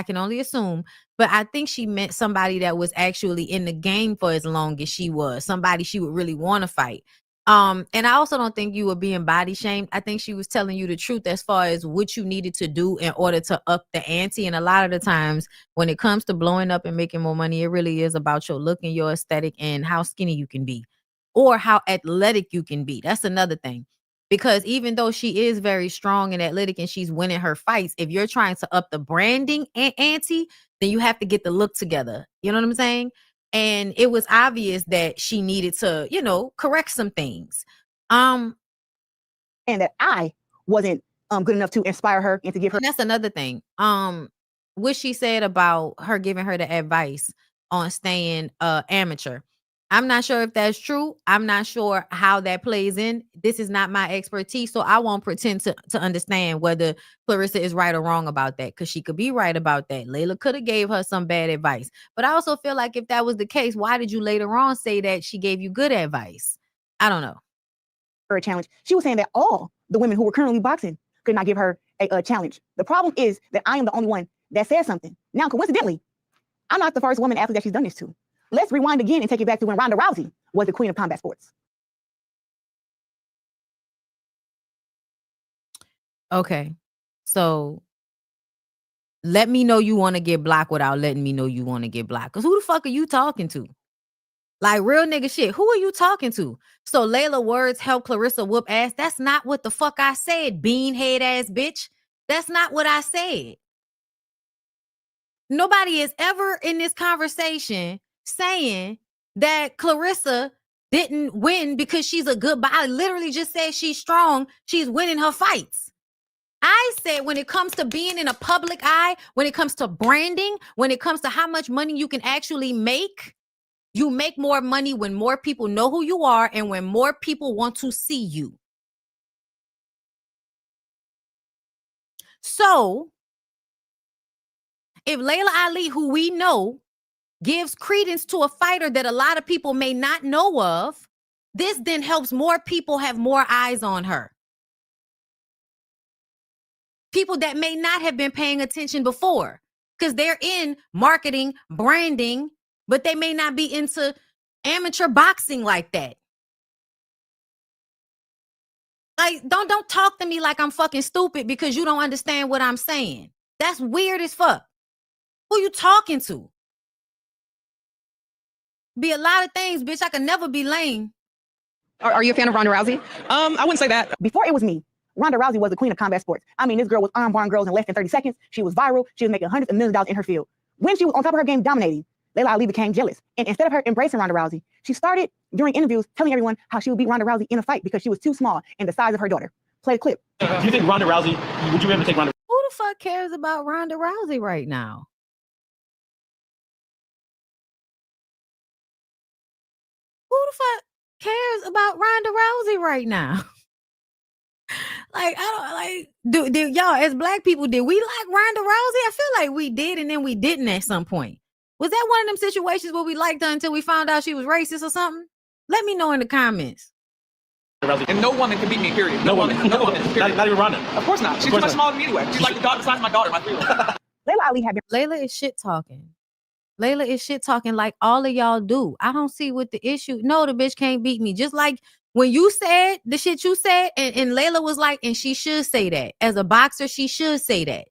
Speaker 1: can only assume, but I think she meant somebody that was actually in the game for as long as she was, somebody she would really want to fight. And I also don't think you were being body shamed. I think she was telling you the truth as far as what you needed to do in order to up the ante. And a lot of the times when it comes to blowing up and making more money, it really is about your look and your aesthetic and how skinny you can be or how athletic you can be. That's another thing. Because even though she is very strong and athletic and she's winning her fights, if you're trying to up the branding ante, then you have to get the look together. You know what I'm saying? And it was obvious that she needed to, you know, correct some things.
Speaker 9: And that I wasn't good enough to inspire her and to give her.
Speaker 1: And that's another thing. What she said about her giving her the advice on staying amateur. I'm not sure if that's true. I'm not sure how that plays in. This is not my expertise, so I won't pretend to understand whether Clarissa is right or wrong about that, because she could be right about that. Layla could have gave her some bad advice. But I also feel like if that was the case, why did you later on say that she gave you good advice? I don't know.
Speaker 9: A challenge. She was saying that all the women who were currently boxing could not give her a challenge. The problem is that I am the only one that said something. Now, coincidentally, I'm not the first woman athlete that she's done this to. Let's rewind again and take it back to when Ronda Rousey was the queen of combat sports.
Speaker 1: Okay. So let me know you want to get blocked without letting me know you want to get blocked. Because who the fuck are you talking to? Like, real nigga shit. Who are you talking to? So Layla words help Clarissa whoop ass. That's not what the fuck I said, beanhead ass bitch. That's not what I said. Nobody is ever in this conversation saying that Clarissa didn't win because she's a good I literally just said she's strong. She's winning her fights. I said when it comes to being in a public eye, when it comes to branding, when it comes to how much money you can actually make, you make more money when more people know who you are and when more people want to see you. So if Layla Ali, who we know, gives credence to a fighter that a lot of people may not know of, this then helps more people have more eyes on her. People that may not have been paying attention before because they're in marketing, branding, but they may not be into amateur boxing like that. Like, don't talk to me like I'm fucking stupid because you don't understand what I'm saying. That's weird as fuck. Who you talking to? Be a lot of things, bitch. I can never be lame.
Speaker 9: Are you a fan of Ronda Rousey?
Speaker 12: I wouldn't say that.
Speaker 9: Before it was me, Ronda Rousey was the queen of combat sports. I mean, this girl was armbarring girls in less than 30 seconds. She was viral. She was making hundreds of millions of dollars in her field. When she was on top of her game dominating, Layla Ali became jealous. And instead of her embracing Ronda Rousey, she started during interviews telling everyone how she would beat Ronda Rousey in a fight because she was too small and the size of her daughter. Play the clip.
Speaker 13: Do you think Ronda Rousey, would you ever take Ronda?
Speaker 1: Who the fuck cares about Ronda Rousey right now? Who the fuck cares about Ronda Rousey right now? Like, I don't like, do y'all as black people, did we like Ronda Rousey? I feel like we did and then we didn't at some point. Was that one of them situations where we liked her until we found out she was racist or something? Let me know in the comments.
Speaker 12: And no woman can beat me, period.
Speaker 13: No woman.
Speaker 12: Period.
Speaker 13: Not even Ronda.
Speaker 12: Of course not. She's too much smaller than me anyway. She's like the size of my daughter, my 3-year-old.
Speaker 9: Layla Ali had been.
Speaker 1: Layla is shit talking. Layla is shit talking like all of y'all do. I don't see what the issue. No, the bitch can't beat me. Just like when you said the shit you said, and Layla was like, and she should say that. As a boxer, she should say that.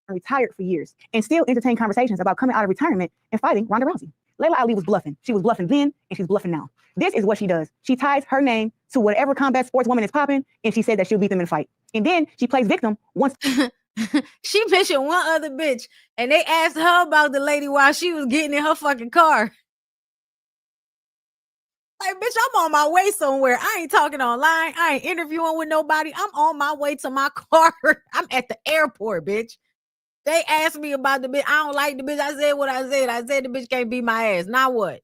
Speaker 9: Retired for years and still entertain conversations about coming out of retirement and fighting Ronda Rousey. Layla Ali was bluffing. She was bluffing then and she's bluffing now. This is what she does. She ties her name to whatever combat sports woman is popping and she said that she'll beat them in a fight. And then she plays victim once.
Speaker 1: She mentioned one other bitch and they asked her about the lady while she was getting in her fucking car. Like, bitch, I'm on my way somewhere. I ain't talking online. I ain't interviewing with nobody. I'm on my way to my car. I'm at the airport, bitch. They asked me about the bitch. I don't like the bitch. I said what I said. I said the bitch can't beat my ass. Now what?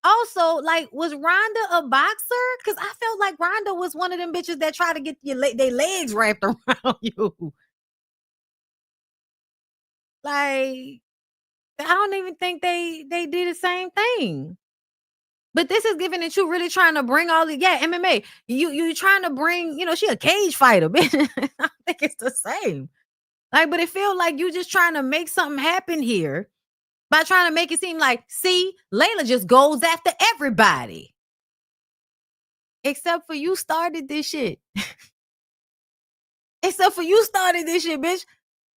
Speaker 1: Also, like, was Ronda a boxer? Because I felt like Ronda was one of them bitches that try to get their legs wrapped around you. Like, I don't even think they did the same thing. But this is giving that you really trying to bring all the MMA. You trying to bring, she a cage fighter, bitch. I think it's the same. Like, but it feels like you just trying to make something happen here by trying to make it seem like, see, Layla just goes after everybody. Except for you started this shit. Except for you started this shit, bitch.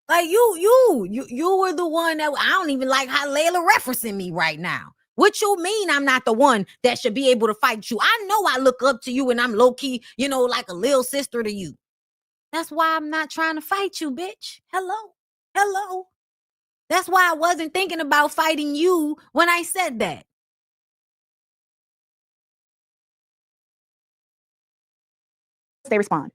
Speaker 1: Like, you were the one that I don't even like how Layla referencing me right now. What you mean I'm not the one that should be able to fight you? I know I look up to you and I'm low-key, like a little sister to you. That's why I'm not trying to fight you, bitch. Hello. That's why I wasn't thinking about fighting you when I said that.
Speaker 9: They respond.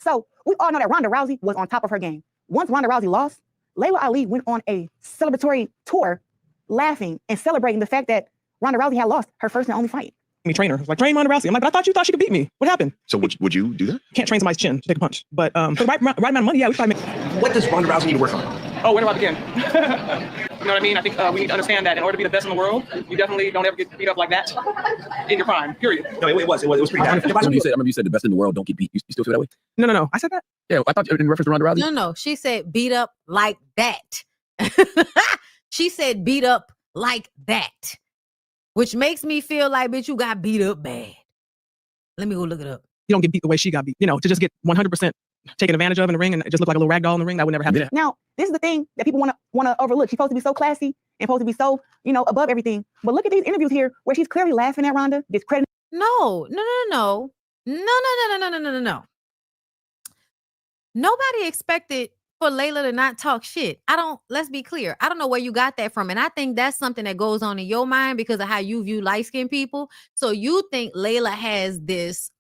Speaker 9: So we all know that Ronda Rousey was on top of her game. Once Ronda Rousey lost, Layla Ali went on a celebratory tour laughing and celebrating the fact that Ronda Rousey had lost her first and only fight.
Speaker 12: Me trainer was like, train Ronda Rousey. I'm like, but I thought you thought she could beat me. What happened?
Speaker 11: So would you do that?
Speaker 12: Can't train somebody's chin to take a punch. But for the right amount of money, yeah, we probably make.
Speaker 11: What does Ronda Rousey need to work on?
Speaker 12: Oh, where do I begin? You know what I mean? I think we need to understand that in order to be the best in the world, you definitely don't ever get beat up like that in your prime, period.
Speaker 11: No, it was pretty bad. I remember you said the best in the world don't get beat. You still feel that way?
Speaker 12: No. I said that?
Speaker 11: Yeah, I thought in reference to Ronda Rousey.
Speaker 1: No. She said beat up like that. She said beat up like that. Which makes me feel like, bitch, you got beat up bad. Let me go look it up.
Speaker 12: You don't get beat the way she got beat. You know, to just get 100% taken advantage of in the ring and just look like a little rag doll in the ring, that would never happen.
Speaker 11: Yeah.
Speaker 9: Now, this is the thing that people want to overlook. She's supposed to be so classy and supposed to be so, above everything. But look at these interviews here where she's clearly laughing at Ronda, discrediting.
Speaker 1: No. Nobody expected for Layla to not talk shit. Let's be clear. I don't know where you got that from. And I think that's something that goes on in your mind because of how you view light-skinned people. So you think Layla has this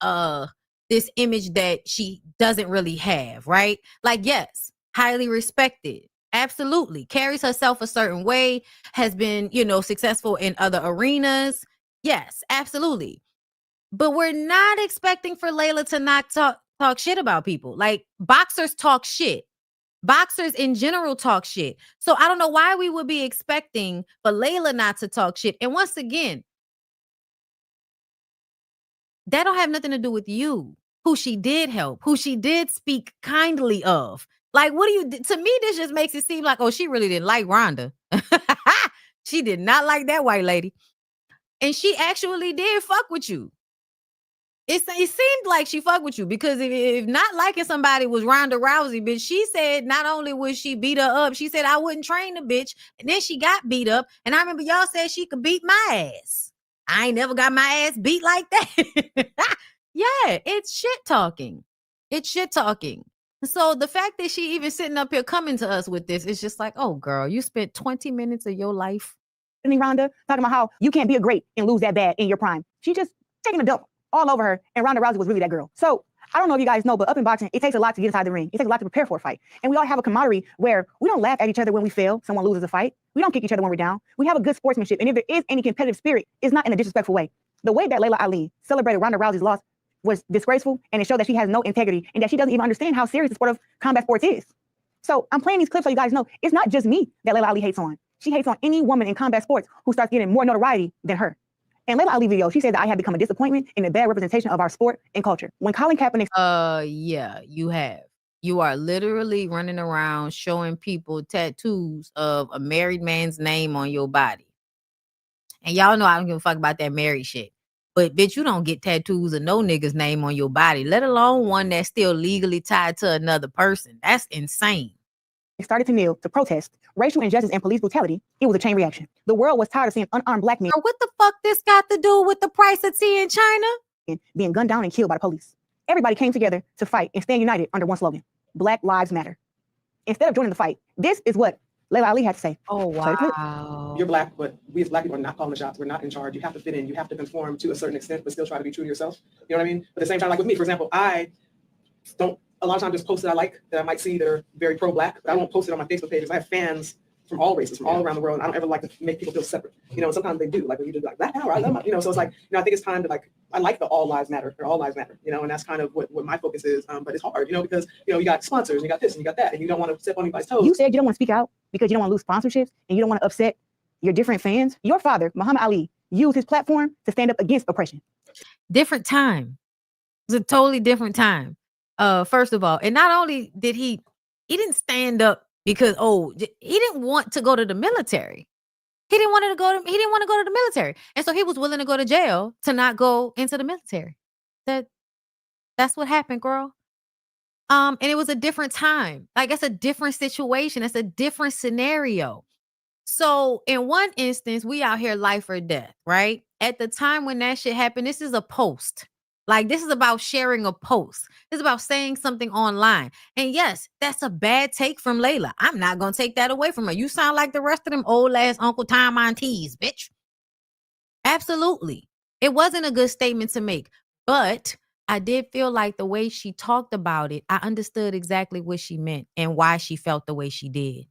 Speaker 1: image that she doesn't really have, right? Like, yes, highly respected. Absolutely. Carries herself a certain way, has been, successful in other arenas. Yes, absolutely. But we're not expecting for Layla to not talk shit about people. Like, boxers talk shit. Boxers in general talk shit. So I don't know why we would be expecting for Layla not to talk shit. And once again, that don't have nothing to do with you, who she did help, who she did speak kindly of. Like, to me, this just makes it seem like, oh, she really didn't like Ronda. She did not like that white lady. And she actually did fuck with you. It seemed like she fucked with you because if not liking somebody was Ronda Rousey, bitch, she said not only would she beat her up, she said I wouldn't train the bitch. And then she got beat up. And I remember y'all said she could beat my ass. I ain't never got my ass beat like that. Yeah, it's shit talking. It's shit talking. So the fact that she even sitting up here coming to us with this is just like, oh, girl, you spent 20 minutes of your life.
Speaker 9: Ronda talking about how you can't be a great and lose that bad in your prime. She just taking a dump all over her, and Ronda Rousey was really that girl. So I don't know if you guys know, but up in boxing, it takes a lot to get inside the ring. It takes a lot to prepare for a fight. And we all have a camaraderie where we don't laugh at each other when we fail, someone loses a fight. We don't kick each other when we're down. We have a good sportsmanship. And if there is any competitive spirit, it's not in a disrespectful way. The way that Layla Ali celebrated Ronda Rousey's loss was disgraceful, and it showed that she has no integrity and that she doesn't even understand how serious the sport of combat sports is. So I'm playing these clips so you guys know it's not just me that Layla Ali hates on. She hates on any woman in combat sports who starts getting more notoriety than her. And Layla Ali video, she said that I have become a disappointment and a bad representation of our sport and culture. When Colin Kaepernick...
Speaker 1: Yeah, you have. You are literally running around showing people tattoos of a married man's name on your body. And y'all know I don't give a fuck about that married shit. But bitch, you don't get tattoos of no nigga's name on your body, let alone one that's still legally tied to another person. That's insane.
Speaker 9: Started to kneel to protest racial injustice and police brutality. It was a chain reaction. The world was tired of seeing unarmed black men.
Speaker 1: What the fuck this got to do with the price of tea in China?
Speaker 9: Being gunned down and killed by the police. Everybody came together to fight and stand united under one slogan: Black Lives Matter. Instead of joining the fight, this is what Layla Ali had to say.
Speaker 1: Oh, wow.
Speaker 12: You're black, but we as black people are not calling the shots. We're not in charge. You have to fit in. You have to conform to a certain extent, but still try to be true to yourself. You know what I mean? But at the same time, like with me, for example, I don't a lot of times just posts that I like that I might see that are very pro-black, but I won't post it on my Facebook pages. I have fans from all races, from all around the world. And I don't ever like to make people feel separate. You know, and sometimes they do. Like when you do like Black Power, I love my, you know, so it's like, you know, I think it's time to like, I like the all lives matter, or all lives matter, you know, and that's kind of what my focus is. But it's hard, you know, because, you know, you got sponsors, and you got this and you got that, and you don't want to step on anybody's toes.
Speaker 9: You said you don't want to speak out because you don't want to lose sponsorships and you don't want to upset your different fans. Your father, Muhammad Ali, used his platform to stand up against oppression.
Speaker 1: Different time. It's a totally different time. First of all, and not only did he didn't stand up because he didn't want to go to the military. He didn't want to go to the military. And so he was willing to go to jail to not go into the military. That's what happened, girl. And it was a different time. Like, it's a different situation. It's a different scenario. So in one instance, we out here life or death, right? At the time when that shit happened, this is a post. Like, this is about sharing a post. It's about saying something online. And yes, that's a bad take from Layla. I'm not going to take that away from her. You sound like the rest of them old ass Uncle Tom aunties, bitch. Absolutely. It wasn't a good statement to make, but I did feel like the way she talked about it, I understood exactly what she meant and why she felt the way she did.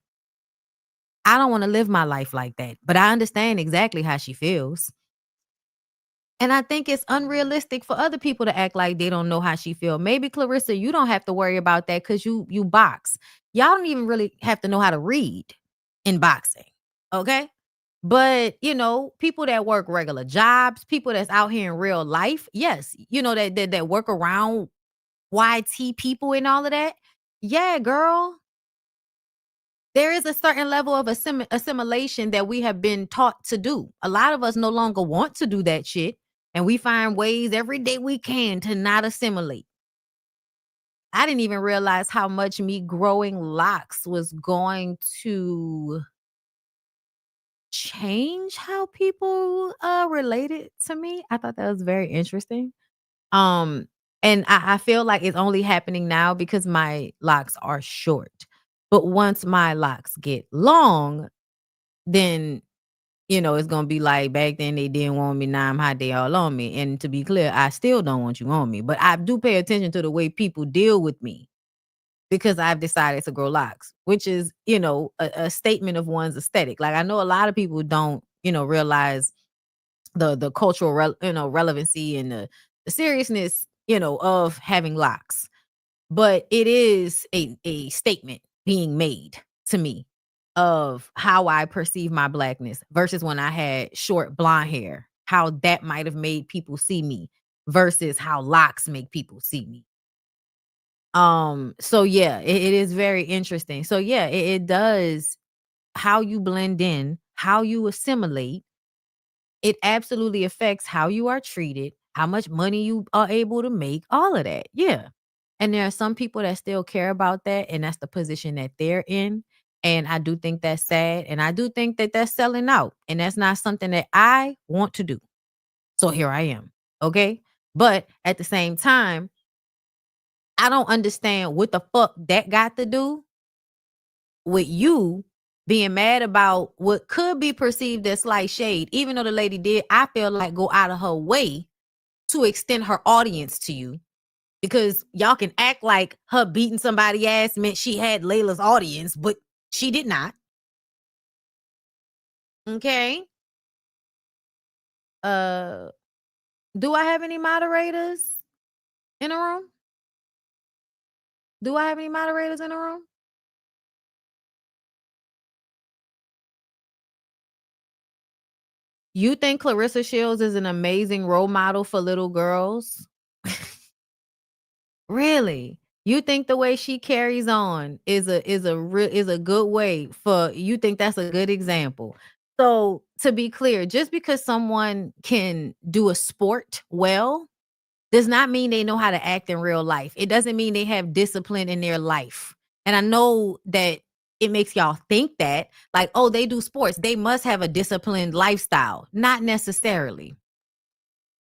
Speaker 1: I don't want to live my life like that, but I understand exactly how she feels. And I think it's unrealistic for other people to act like they don't know how she feel. Maybe Clarissa, you don't have to worry about that because you box. Y'all don't even really have to know how to read in boxing. Okay. But people that work regular jobs, people that's out here in real life, yes, that work around YT people and all of that. Yeah, girl. There is a certain level of assimilation that we have been taught to do. A lot of us no longer want to do that shit. And we find ways every day we can to not assimilate. I didn't even realize how much me growing locks was going to change how people related to me. I thought that was very interesting. And I feel like it's only happening now because my locks are short. But once my locks get long, then it's gonna be like back then they didn't want me, now I'm hot, they all on me. And to be clear, I still don't want you on me, but I do pay attention to the way people deal with me because I've decided to grow locks, which is, a statement of one's aesthetic. Like, I know a lot of people don't, realize the cultural relevancy and the seriousness, of having locks. But it is a statement being made to me of how I perceive my blackness versus when I had short blonde hair, how that might have made people see me versus how locks make people see me. So yeah, it is very interesting. So yeah, it does, how you blend in, how you assimilate. It absolutely affects how you are treated, how much money you are able to make, all of that. Yeah. And there are some people that still care about that, and that's the position that they're in. And I do think that's sad. And I do think that that's selling out. And that's not something that I want to do. So here I am. Okay. But at the same time, I don't understand what the fuck that got to do with you being mad about what could be perceived as slight shade. Even though the lady did, I feel like, go out of her way to extend her audience to you. Because y'all can act like her beating somebody ass meant she had Layla's audience, but she did not. Okay. Do I have any moderators in the room? Do I have any moderators in the room? You think Clarissa Shields is an amazing role model for little girls? Really? You think the way she carries on is a good way for, you think that's a good example? So to be clear, just because someone can do a sport well does not mean they know how to act in real life. It doesn't mean they have discipline in their life. And I know that it makes y'all think that, like, oh, they do sports, they must have a disciplined lifestyle. Not necessarily.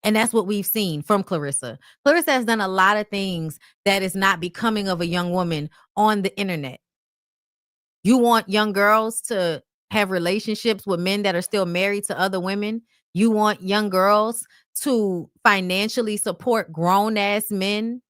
Speaker 1: And that's what we've seen from Clarissa. Clarissa has done a lot of things that is not becoming of a young woman on the internet. You want young girls to have relationships with men that are still married to other women. You want young girls to financially support grown-ass men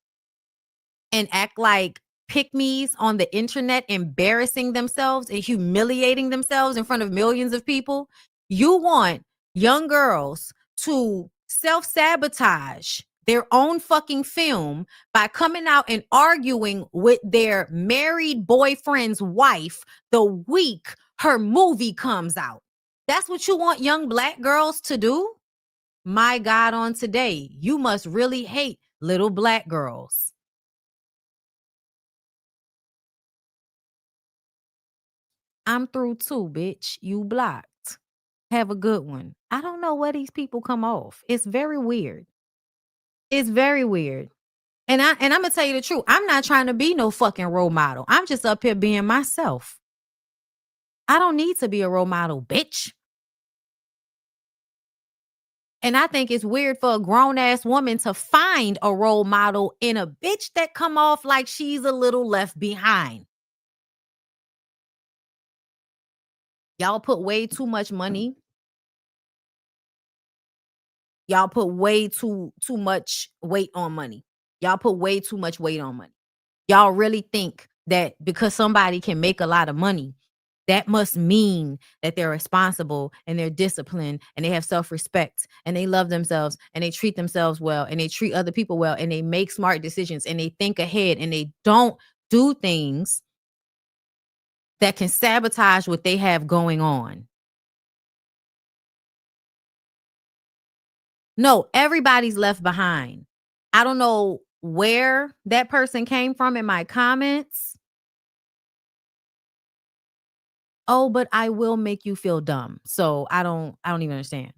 Speaker 1: and act like pick-me's on the internet, embarrassing themselves and humiliating themselves in front of millions of people. You want young girls to self-sabotage their own fucking film by coming out and arguing with their married boyfriend's wife the week her movie comes out. That's what you want young black girls to do? My God, on today, you must really hate little black girls. I'm through too, bitch. You blocked. Have a good one. I don't know where these people come off. It's very weird. It's very weird. And I'm gonna tell you the truth. I'm not trying to be no fucking role model. I'm just up here being myself. I don't need to be a role model, bitch. And I think it's weird for a grown-ass woman to find a role model in a bitch that come off like she's a little left behind. Y'all put way too much money. Y'all put way too much weight on money. Y'all put way too much weight on money. Y'all really think that because somebody can make a lot of money, that must mean that they're responsible and they're disciplined and they have self-respect and they love themselves and they treat themselves well and they treat other people well and they make smart decisions and they think ahead and they don't do things that can sabotage what they have going on. No, everybody's left behind. I don't know where that person came from in my comments. Oh, but I will make you feel dumb. So I don't even understand.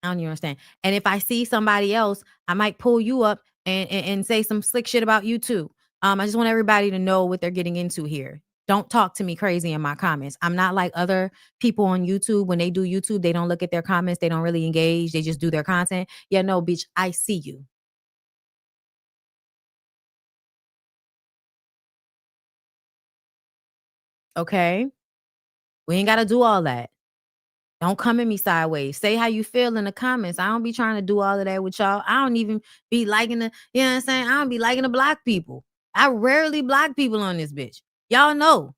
Speaker 1: I don't even understand. And if I see somebody else, I might pull you up and say some slick shit about you too. I just want everybody to know what they're getting into here. Don't talk to me crazy in my comments. I'm not like other people on YouTube. When they do YouTube, they don't look at their comments. They don't really engage. They just do their content. Yeah, no, bitch, I see you. Okay? We ain't got to do all that. Don't come at me sideways. Say how you feel in the comments. I don't be trying to do all of that with y'all. I don't even be liking the, you know what I'm saying? I don't be liking to block people. I rarely block people on this bitch. Y'all know.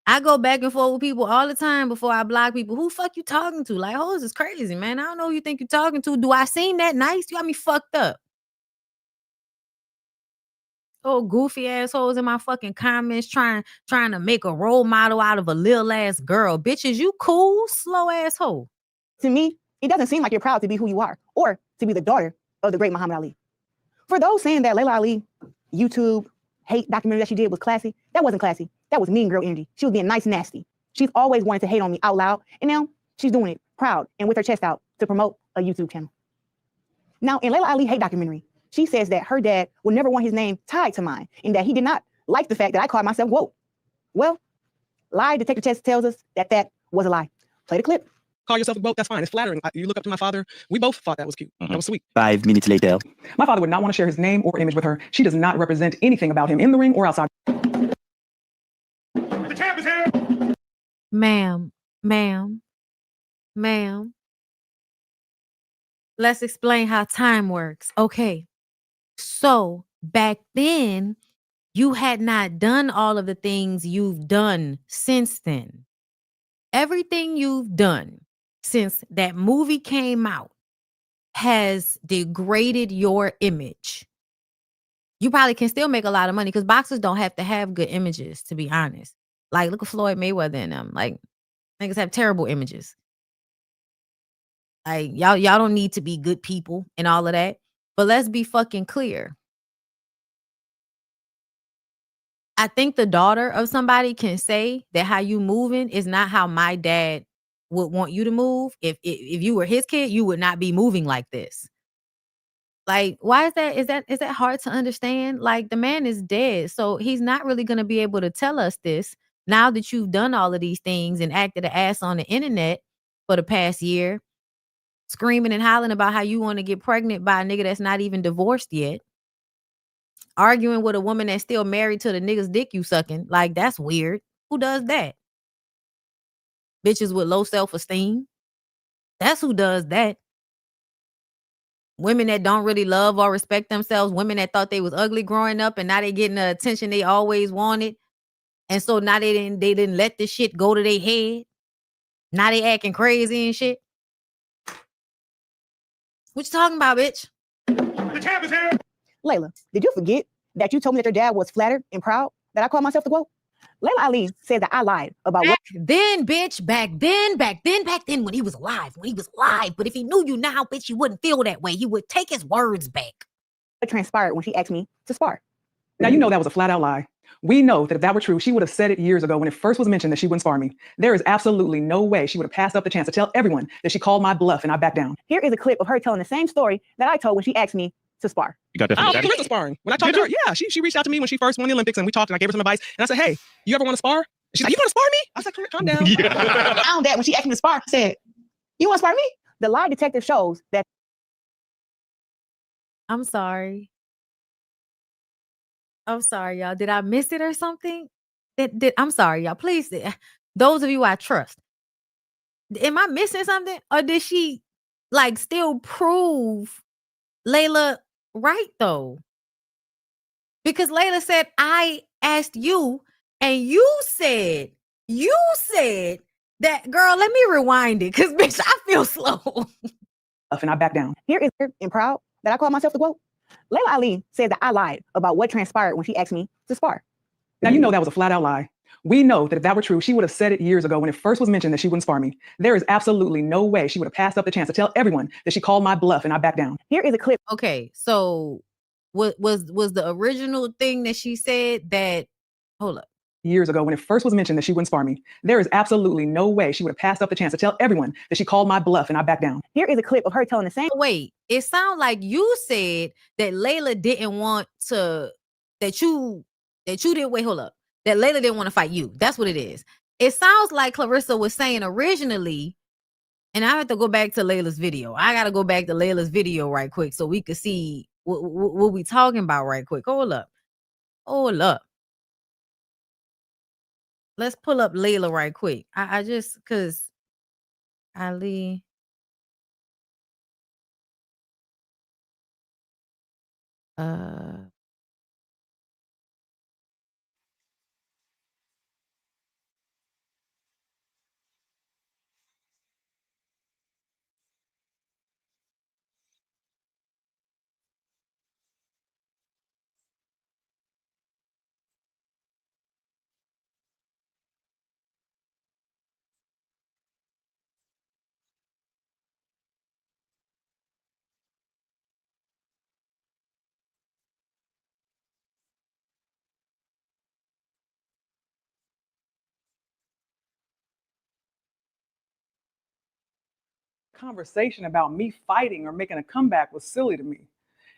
Speaker 1: I go back and forth with people all the time before I block people. Who fuck you talking to? Like, hoes is crazy, man. I don't know who you think you're talking to. Do I seem that nice? You got me fucked up. Oh, goofy assholes in my fucking comments trying to make a role model out of a little ass girl. Bitches, you cool, slow asshole.
Speaker 9: To me, it doesn't seem like you're proud to be who you are or to be the daughter of the great Muhammad Ali. For those saying that Layla Ali YouTube hate documentary that she did was classy, that wasn't classy. That was mean girl energy. She was being nice and nasty. She's always wanted to hate on me out loud, and now she's doing it proud and with her chest out to promote a YouTube channel. Now, in Layla Ali hate documentary, she says that her dad would never want his name tied to mine and that he did not like the fact that I called myself woke. Well, lie detector test tells us that that was a lie. Play the clip.
Speaker 12: Call yourself a woke, that's fine. It's flattering. You look up to my father. We both thought that was cute. That was sweet.
Speaker 14: 5 minutes later.
Speaker 12: My father would not want to share his name or image with her. She does not represent anything about him in the ring or outside.
Speaker 5: The champ is here.
Speaker 1: Ma'am. Let's explain how time works. Okay. So back then, you had not done all of the things you've done since then. Everything you've done since that movie came out has degraded your image. You probably can still make a lot of money because boxers don't have to have good images, to be honest. Like, look at Floyd Mayweather and them. Like, niggas have terrible images. Like, y'all don't need to be good people and all of that. But let's be fucking clear. I think the daughter of somebody can say that how you moving is not how my dad would want you to move. If you were his kid, you would not be moving like this. Like, why is that? Is that hard to understand? Like, the man is dead, so he's not really going to be able to tell us this now that you've done all of these things and acted an ass on the internet for the past year, screaming and hollering about how you want to get pregnant by a nigga that's not even divorced yet, arguing with a woman that's still married to the nigga's dick you sucking. Like, that's weird. Who does that? Bitches with low self-esteem. That's who does that. Women that don't really love or respect themselves. Women that thought they was ugly growing up and now they getting the attention they always wanted. And so now they didn't let this shit go to their head. Now they acting crazy and shit. What you talking about, bitch?
Speaker 5: The champ is here.
Speaker 9: Layla, did you forget that you told me that your dad was flattered and proud that I called myself the woke? Layla Ali said that I lied about
Speaker 1: back then, bitch. Back then, when he was alive. But if he knew you now, bitch, he wouldn't feel that way. He would take his words back.
Speaker 9: What transpired when she asked me to spar.
Speaker 12: Now, you know that was a flat out lie. We know that if that were true, she would have said it years ago when it first was mentioned that she wouldn't spar me. There is absolutely no way she would have passed up the chance to tell everyone that she called my bluff and I backed down.
Speaker 9: Here is a clip of her telling the same story that I told when she asked me to spar.
Speaker 13: You got that from Daddy?
Speaker 12: Clarissa sparring. When I talked to her, yeah, she reached out to me when she first won the Olympics and we talked and I gave her some advice. And I said, hey, you ever want to spar? And she's like, you want to spar me? I said, calm down.
Speaker 9: I found that when she asked me to spar, I said, you want to spar me? The lie detector shows that.
Speaker 1: I'm sorry. I'm sorry, y'all. Did I miss it or something? I'm sorry, y'all. Please, those of you I trust. Am I missing something? Or did she like still prove Layla right though? Because Layla said, I asked you, and you said that, girl, let me rewind it. Cause bitch, I feel slow.
Speaker 9: And I back down. Here is and proud that I call myself the GOAT. Layla Ali said that I lied about what transpired when she asked me to spar.
Speaker 12: Now, you know that was a flat out lie. We know that if that were true, she would have said it years ago when it first was mentioned that she wouldn't spar me. There is absolutely no way she would have passed up the chance to tell everyone that she called my bluff and I backed down.
Speaker 9: Here is a clip.
Speaker 1: Okay, so what was the original thing that she said that, hold up.
Speaker 12: Years ago when it first was mentioned that she wouldn't spar me. There is absolutely no way she would have passed up the chance to tell everyone that she called my bluff and I backed down.
Speaker 9: Here is a clip of her telling the same.
Speaker 1: Wait, it sounds like you said that Layla didn't want to, that you didn't, wait, hold up. That Layla didn't want to fight you. That's what it is. It sounds like Clarissa was saying originally, and I have to go back to Layla's video. I got to go back to Layla's video right quick so we could see what we talking about right quick. Hold up. Let's pull up Layla right quick. I just, because Ali.
Speaker 12: Conversation about me fighting or making a comeback was silly to me,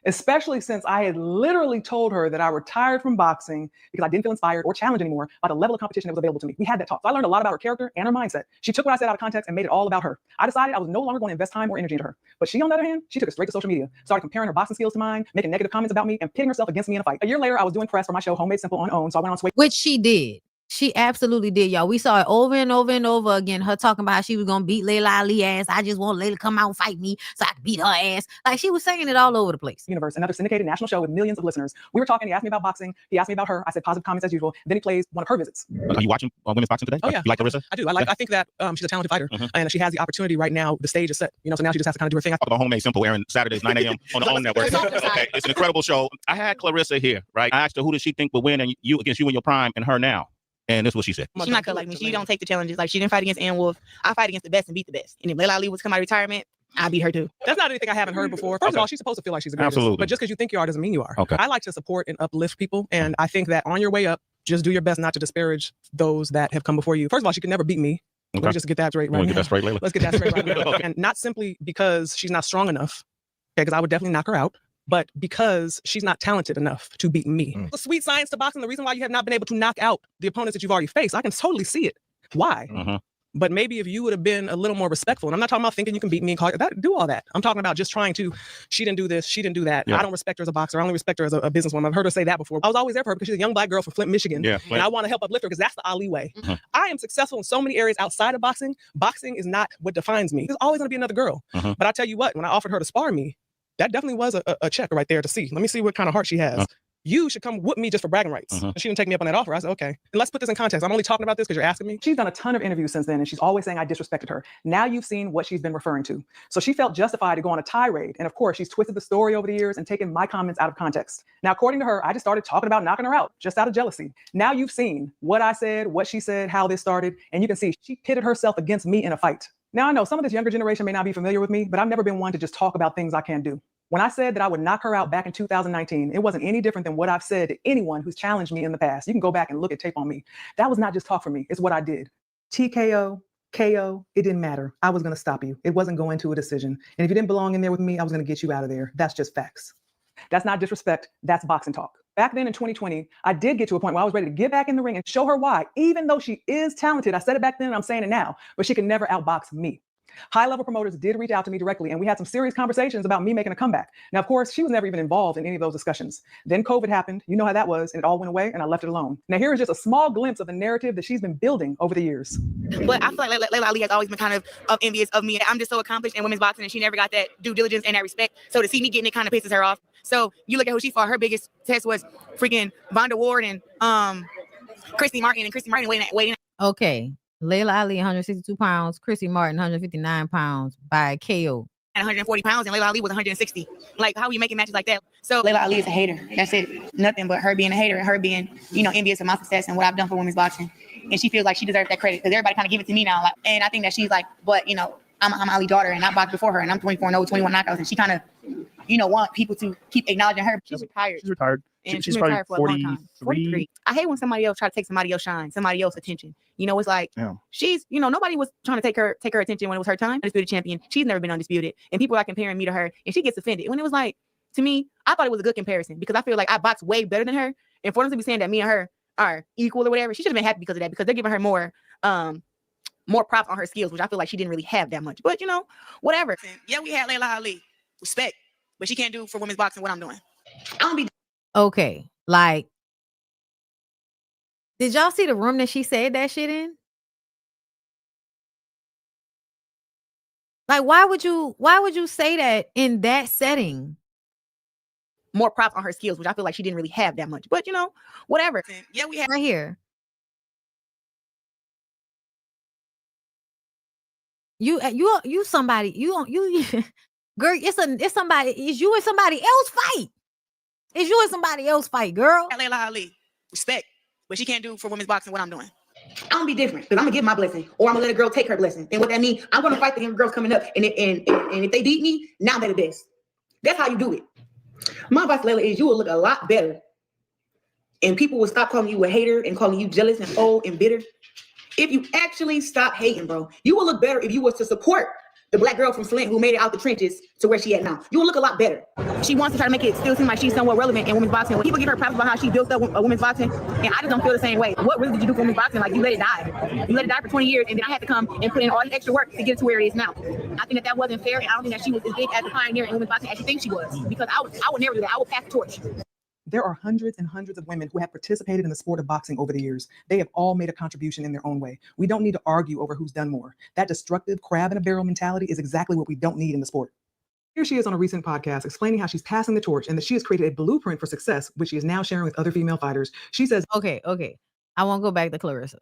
Speaker 12: especially since I had literally told her that I retired from boxing because I didn't feel inspired or challenged anymore by the level of competition that was available to me. We had that talk. So I learned a lot about her character and her mindset. She took what I said out of context and made it all about her. I decided I was no longer going to invest time or energy into her. But she, on the other hand, she took it straight to social media, started comparing her boxing skills to mine, making negative comments about me, and pitting herself against me in a fight. A year later, I was doing press for my show, Homemade Simple, on OWN, so I went on Sway.
Speaker 1: Which she did. She absolutely did, y'all. We saw it over and over and over again. Her talking about how she was gonna beat Layla Ali ass. I just want Layla to come out and fight me so I can beat her ass. Like, she was saying it all over the place.
Speaker 12: Universe, another syndicated national show with millions of listeners. We were talking. He asked me about boxing. He asked me about her. I said positive comments as usual. Then he plays one of her visits.
Speaker 13: Are you watching women's boxing today?
Speaker 12: Oh yeah,
Speaker 13: you like Clarissa?
Speaker 12: I do. I think that she's a talented fighter, and she has the opportunity right now. The stage is set. You know, so now she just has to kind of do her thing.
Speaker 13: Talk about Homemade Simple, airing Saturdays 9 a.m. on the OWN network. Okay, it's an incredible show. I had Clarissa here, right? I asked her who does she think would win, and you against you in your prime and her now. And this is what she said.
Speaker 14: She's not cut like me. She don't take the challenges. Like, she didn't fight against Ann Wolf. I fight against the best and beat the best. And if Layla Ali was to come out of retirement, I beat her too.
Speaker 12: That's not anything I haven't heard before. First of all, she's supposed to feel like she's the greatest.
Speaker 13: Absolutely.
Speaker 12: But just because you think you are doesn't mean you are.
Speaker 13: Okay.
Speaker 12: I like to support and uplift people. And I think that on your way up, just do your best not to disparage those that have come before you. First of all, she could never beat me.
Speaker 13: Okay.
Speaker 12: Let me just get that straight right now.
Speaker 13: Get that straight, Layla.
Speaker 12: Let's get that straight right now.
Speaker 13: Okay.
Speaker 12: And not simply because she's not strong enough, okay, because I would definitely knock her out, but because she's not talented enough to beat me. The sweet science to boxing, the reason why you have not been able to knock out the opponents that you've already faced, I can totally see it. Why? But maybe if you would have been a little more respectful, and I'm not talking about thinking you can beat me and call that, do all that. I'm talking about just trying to, she didn't do this, she didn't do that.
Speaker 13: Yeah.
Speaker 12: I don't respect her as a boxer. I only respect her as a businesswoman. I've heard her say that before. I was always there for her because she's a young black girl from Flint, Michigan.
Speaker 13: Yeah,
Speaker 12: and I want to help uplift her because that's the Ali way. I am successful in so many areas outside of boxing. Boxing is not what defines me. There's always going to be another girl. But I tell you what, when I offered her to spar me, that definitely was a check right there to see. Let me see what kind of heart she has. You should come whoop me just for bragging rights. And she didn't take me up on that offer. I said, okay. And let's put this in context. I'm only talking about this because you're asking me. She's done a ton of interviews since then, and she's always saying I disrespected her. Now you've seen what she's been referring to. So she felt justified to go on a tirade. And of course, she's twisted the story over the years and taken my comments out of context. Now, according to her, I just started talking about knocking her out just out of jealousy. Now you've seen what I said, what she said, how this started, and you can see she pitted herself against me in a fight. Now, I know some of this younger generation may not be familiar with me, but I've never been one to just talk about things I can't do. When I said that I would knock her out back in 2019, it wasn't any different than what I've said to anyone who's challenged me in the past. You can go back and look at tape on me. That was not just talk for me. It's what I did. TKO, KO, it didn't matter. I was going to stop you. It wasn't going to a decision. And if you didn't belong in there with me, I was going to get you out of there. That's just facts. That's not disrespect. That's boxing talk. Back then in 2020, I did get to a point where I was ready to get back in the ring and show her why. Even though she is talented, I said it back then and I'm saying it now, but she can never outbox me. High-level promoters did reach out to me directly, and we had some serious conversations about me making a comeback. Now, of course, she was never even involved in any of those discussions. Then COVID happened. You know how that was, and it all went away, and I left it alone. Now, here is just a small glimpse of the narrative that she's been building over the years.
Speaker 14: But I feel like Layla Ali has always been kind of envious of me. I'm just so accomplished in women's boxing, and she never got that due diligence and that respect. So to see me getting it kind of pisses her off. So you look at who she fought. Her biggest test was freaking Vonda Ward and Christy Martin, and Christy Martin waiting.
Speaker 1: Okay. Layla Ali, 162 pounds. Chrissy Martin, 159 pounds by KO.
Speaker 14: At 140 pounds, and Layla Ali was 160. Like, how are you making matches like that? So Layla Ali is a hater. That's it. Nothing but her being a hater and her being, envious of my success and what I've done for women's boxing. And she feels like she deserves that credit because everybody kind of give it to me now. Like, and I think that she's like, but I'm Ali's daughter and I boxed before her and I'm 24-0, 21 knockouts, and she kind of, want people to keep acknowledging her. She's retired.
Speaker 11: She's retired.
Speaker 14: And
Speaker 11: She's
Speaker 14: been
Speaker 11: probably
Speaker 14: retired for a long time.
Speaker 11: 43.
Speaker 14: I hate when somebody else try to take somebody else's shine, somebody else's attention. It's like she's, nobody was trying to take her attention when it was her time. Undisputed champion. She's never been undisputed. And people are comparing me to her, and she gets offended. When it was like, to me, I thought it was a good comparison because I feel like I box way better than her. And for them to be saying that me and her are equal or whatever, she should have been happy because of that, because they're giving her more props on her skills, which I feel like she didn't really have that much. But whatever. Yeah, we had Layla Ali. Respect. But she can't do for women's boxing what I'm doing. I don't be
Speaker 1: Okay. Like, did y'all see the room that she said that shit in? Like, why would you say that in that setting?
Speaker 14: More props on her skills, which I feel like she didn't really have that much. But whatever. Yeah, we had
Speaker 1: right here. You somebody, you girl, it's somebody, it's you and somebody else fight. It's you and somebody else fight, girl.
Speaker 14: Layla Ali. Respect. But she can't do for women's boxing what I'm doing. I'm gonna be different because I'm gonna give my blessing, or I'm gonna let a girl take her blessing. And what that means, I'm gonna fight the girls coming up, and if they beat me, now they're the best. That's how you do it. My advice, Layla, is you will look a lot better, and people will stop calling you a hater and calling you jealous and old and bitter. If you actually stop hating, bro, you will look better if you was to support the black girl from Flint who made it out the trenches to where she at now. You will look a lot better. She wants to try to make it still seem like she's somewhat relevant in women's boxing. When people give her props about how she built up women's boxing, and I just don't feel the same way. What really did you do for women's boxing? Like, you let it die. You let it die for 20 years, and then I had to come and put in all this extra work to get it to where it is now. I think that wasn't fair, and I don't think that she was as big as a pioneer in women's boxing as she thinks she was, because I would never do that. I would pass the torch.
Speaker 12: There are hundreds and hundreds of women who have participated in the sport of boxing over the years. They have all made a contribution in their own way. We don't need to argue over who's done more. That destructive crab in a barrel mentality is exactly what we don't need in the sport. Here she is on a recent podcast explaining how she's passing the torch and that she has created a blueprint for success, which she is now sharing with other female fighters. She says,
Speaker 1: okay. I won't go back to Clarissa.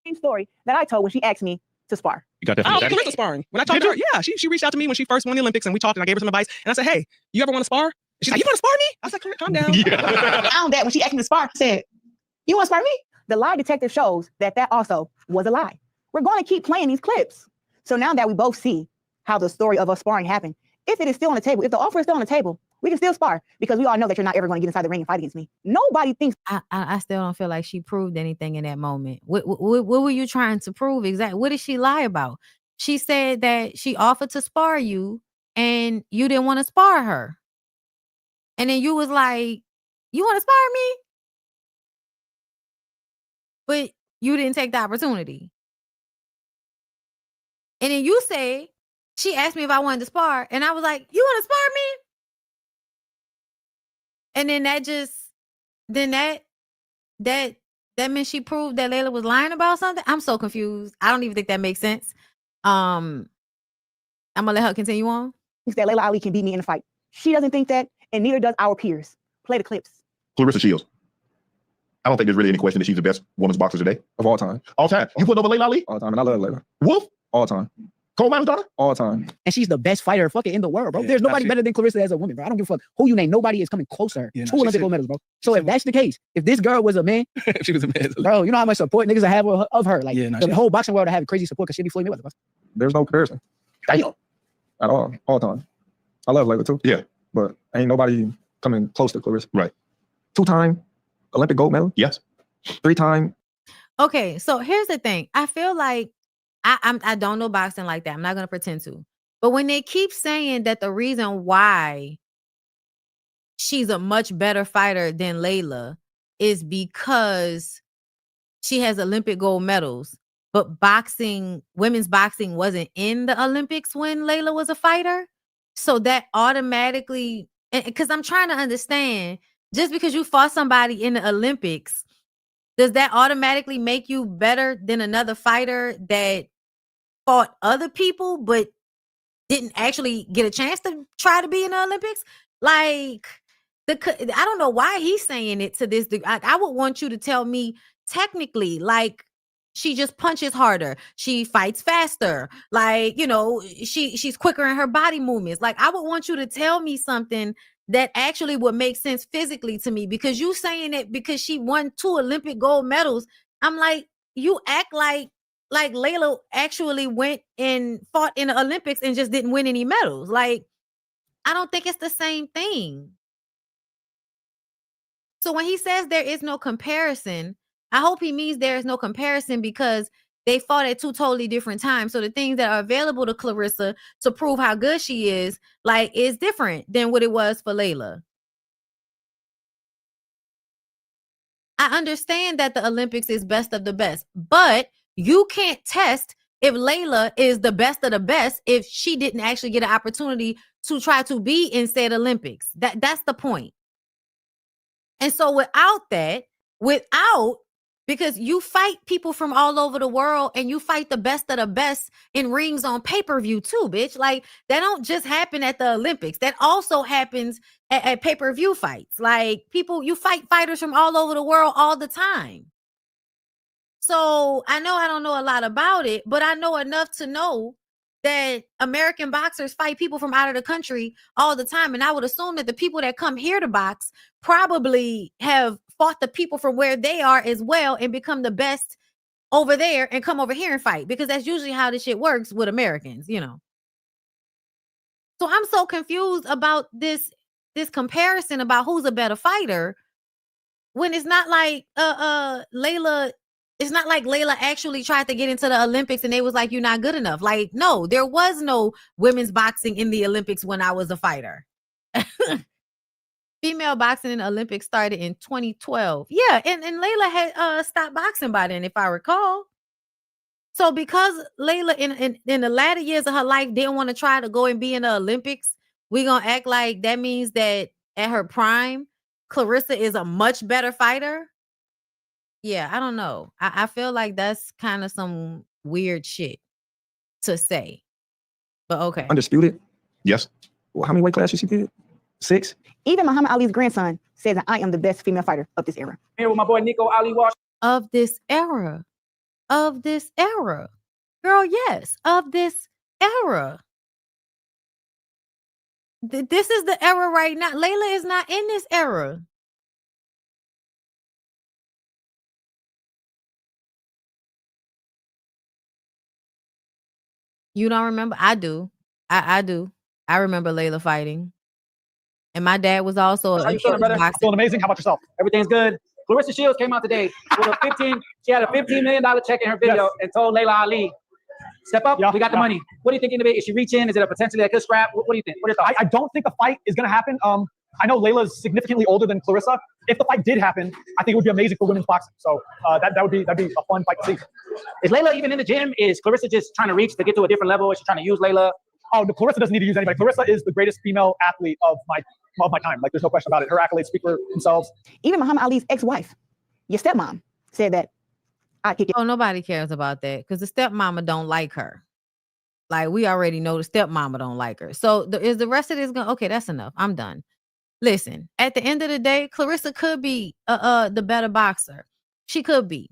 Speaker 9: Same story that I told when she asked me to spar.
Speaker 11: You got that
Speaker 12: "Oh,
Speaker 11: from
Speaker 12: Clarissa sparring." When I talked to her, yeah, she reached out to me when she first won the Olympics, and we talked, and I gave her some advice. And I said, "Hey, you ever want to spar?" She's like, "You want to spar me?" I was like, "Calm down."
Speaker 9: I found that when she asked me to spar, I said, "You want to spar me?" The lie detective shows that also was a lie. We're going to keep playing these clips. So now that we both see how the story of us sparring happened, if it is still on the table, if the offer is still on the table, we can still spar, because we all know that you're not ever going to get inside the ring and fight against me. Nobody thinks.
Speaker 1: I still don't feel like she proved anything in that moment. What were you trying to prove exactly? What did she lie about? She said that she offered to spar you and you didn't want to spar her. And then you was like, "You want to spar me?" But you didn't take the opportunity. And then you say, she asked me if I wanted to spar, and I was like, "You want to spar me?" And then that meant she proved that Layla was lying about something. I'm so confused. I don't even think that makes sense. I'm gonna let her continue on.
Speaker 9: That Layla Ali can beat me in a fight. She doesn't think that, and neither does our peers. Play the clips.
Speaker 15: Clarissa Shields. I don't think there's really any question that she's the best women's boxer today. Of all time. All time. You put over Layla Ali? All time, and I love Layla. Wolf? All time. Coal miner's daughter? All time.
Speaker 16: And she's the best fighter fucking in the world, bro.
Speaker 15: Yeah,
Speaker 16: There's nobody better than Clarissa as a woman, bro. I don't give a fuck who you name. Nobody is coming close to her. Yeah, 2 Olympic gold medals, bro. So if that's the case, if this girl was a man,
Speaker 11: she was a man,
Speaker 16: bro, you know how much support niggas have of her. Like, the whole boxing world have crazy support because she be Floyd Mayweather, bro.
Speaker 15: There's no comparison.
Speaker 16: Damn.
Speaker 15: At all time. I love Layla too. Yeah. But ain't nobody coming close to Clarissa. Right. 2-time Olympic gold medal. Yes. 3-time.
Speaker 1: Okay, so here's the thing. I feel like I don't know boxing like that. I'm not gonna pretend to. But when they keep saying that the reason why she's a much better fighter than Layla is because she has Olympic gold medals, but women's boxing wasn't in the Olympics when Layla was a fighter. So that automatically, because I'm trying to understand, just because you fought somebody in the Olympics, does that automatically make you better than another fighter that fought other people but didn't actually get a chance to try to be in the Olympics? Like, I don't know why he's saying it to this degree. I would want you to tell me technically, like, she just punches harder, she fights faster, like, you know, she's quicker in her body movements. Like, I would want you to tell me something that actually would make sense physically to me, because you saying it because she won 2 Olympic gold medals. I'm like, you act like Layla actually went and fought in the Olympics and just didn't win any medals. Like, I don't think it's the same thing. So when he says there is no comparison, I hope he means there is no comparison because they fought at 2 totally different times. So the things that are available to Clarissa to prove how good she is, like, is different than what it was for Layla. I understand that the Olympics is best of the best, but you can't test if Layla is the best of the best if she didn't actually get an opportunity to try to be in said Olympics. That's the point. And so because you fight people from all over the world and you fight the best of the best in rings on pay-per-view too, bitch. Like, that don't just happen at the Olympics. That also happens at pay-per-view fights. Like, you fight fighters from all over the world all the time. So I know I don't know a lot about it, but I know enough to know that American boxers fight people from out of the country all the time. And I would assume that the people that come here to box probably have fought the people from where they are as well and become the best over there and come over here and fight, because that's usually how this shit works with Americans, you know. So I'm so confused about this comparison about who's a better fighter when it's not like Layla. It's not like Layla actually tried to get into the Olympics and they was like, you're not good enough. Like, no, there was no women's boxing in the Olympics when I was a fighter. Female boxing in the Olympics started in 2012. Yeah, and Layla had stopped boxing by then, if I recall. So because Layla in the latter years of her life didn't want to try to go and be in the Olympics, we gonna act like that means that at her prime, Clarissa is a much better fighter. Yeah, I don't know. I feel like that's kind of some weird shit to say. But okay.
Speaker 15: Undisputed? Yes. Well, how many weight classes she did? 6?
Speaker 9: Even Muhammad Ali's grandson says that I am the best female fighter of this era.
Speaker 16: Here with my boy Nico Ali Wash.
Speaker 1: Of this era. Of this era. Girl, yes. Of this era. This is the era right now. Layla is not in this era. You don't remember? I do. I do. I remember Layla fighting. And my dad was also
Speaker 16: How you feeling, brother? I'm feeling amazing. How about yourself? Everything's good. Clarissa Shields came out today with she had a $15 million check in her video and told Layla Ali, step up, we got the money. What do you think in of it? Is she reaching? Is it a potentially a good scrap? What do you think? What are your thoughts?
Speaker 17: I don't think the fight is going to happen. I know Layla is significantly older than Clarissa. If the fight did happen, I think it would be amazing for women's boxing. So that'd be a fun fight to see.
Speaker 16: Is Layla even in the gym? Is Clarissa just trying to reach to get to a different level? Is she trying to use Layla?
Speaker 17: Oh, no, Clarissa doesn't need to use anybody. Clarissa is the greatest female athlete of my time. Like, there's no question about it. Her accolades speak for themselves.
Speaker 9: Even Muhammad Ali's ex-wife, your stepmom, said that I kick it.
Speaker 1: Oh, nobody cares about that because the stepmama don't like her. Like, we already know the stepmama don't like her. So is the rest of this going? Okay, that's enough. I'm done. Listen, at the end of the day, Clarissa could be the better boxer. She could be.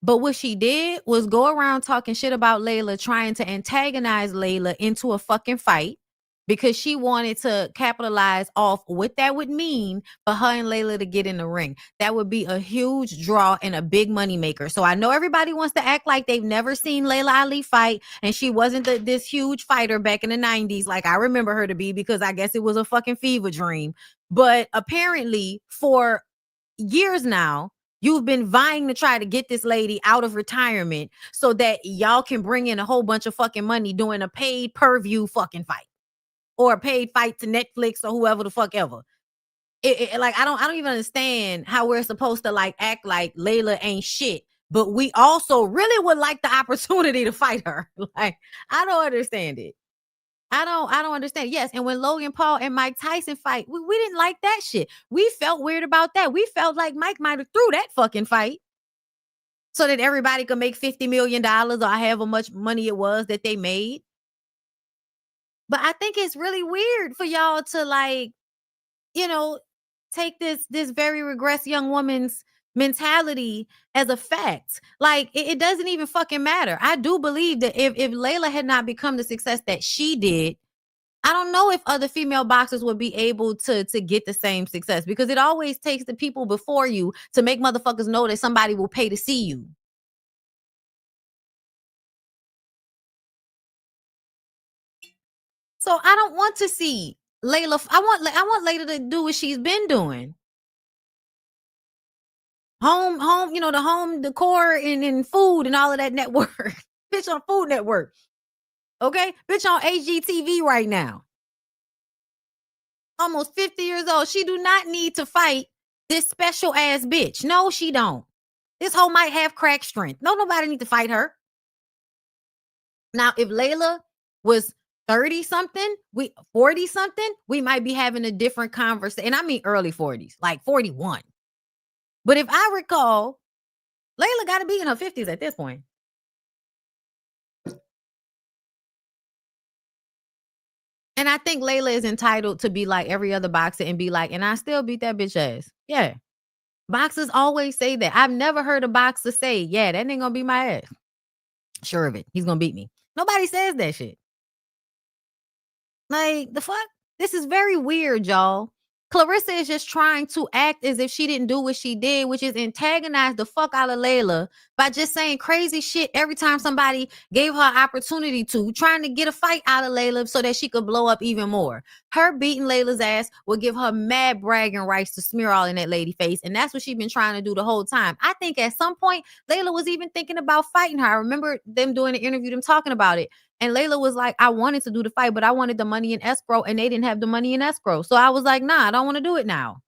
Speaker 1: But what she did was go around talking shit about Layla, trying to antagonize Layla into a fucking fight because she wanted to capitalize off what that would mean for her and Layla to get in the ring. That would be a huge draw and a big money maker. So I know everybody wants to act like they've never seen Layla Ali fight and she wasn't this huge fighter back in the 90s like I remember her to be, because I guess it was a fucking fever dream. But apparently for years now, you've been vying to try to get this lady out of retirement so that y'all can bring in a whole bunch of fucking money doing a paid per view fucking fight or a paid fight to Netflix or whoever the fuck ever. Like, I don't even understand how we're supposed to like act like Layla ain't shit but we also really would like the opportunity to fight her. Like, I don't understand it. I don't understand. Yes, and when Logan Paul and Mike Tyson fight, we didn't like that shit. We felt weird about that. We felt like Mike might have threw that fucking fight so that everybody could make $50 million or however much money it was that they made. But I think it's really weird for y'all to, like, you know, take this very regressed young woman's mentality as a fact. Like, it doesn't even fucking matter. I do believe that if Layla had not become the success that she did, I don't know if other female boxers would be able to get the same success, because it always takes the people before you to make motherfuckers know that somebody will pay to see you. So I don't want to see Layla. I want Layla to do what she's been doing. Home, you know, the home decor and food and all of that network. Bitch on Food Network. Okay? Bitch on HGTV right now. Almost 50 years old. She do not need to fight this special ass bitch. No, she don't. This hoe might have crack strength. No, nobody need to fight her. Now, if Layla was 30 something, 40 something, we might be having a different conversation. And I mean early 40s, like 41. But if I recall, Layla got to be in her 50s at this point. And I think Layla is entitled to be like every other boxer and be like, and I still beat that bitch ass. Yeah. Boxers always say that. I've never heard a boxer say, yeah, that ain't gonna beat my ass. Sure of it. He's gonna beat me. Nobody says that shit. Like, the fuck? This is very weird, y'all. Clarissa is just trying to act as if she didn't do what she did, which is antagonize the fuck out of Layla by just saying crazy shit every time somebody gave her an opportunity to, trying to get a fight out of Layla so that she could blow up even more. Her beating Layla's ass will give her mad bragging rights to smear all in that lady face, and that's what she's been trying to do the whole time. I think at some point, Layla was even thinking about fighting her. I remember them doing an interview, them talking about it. And Layla was like, I wanted to do the fight, but I wanted the money in escrow, and they didn't have the money in escrow. So I was like, nah, I don't want to do it now.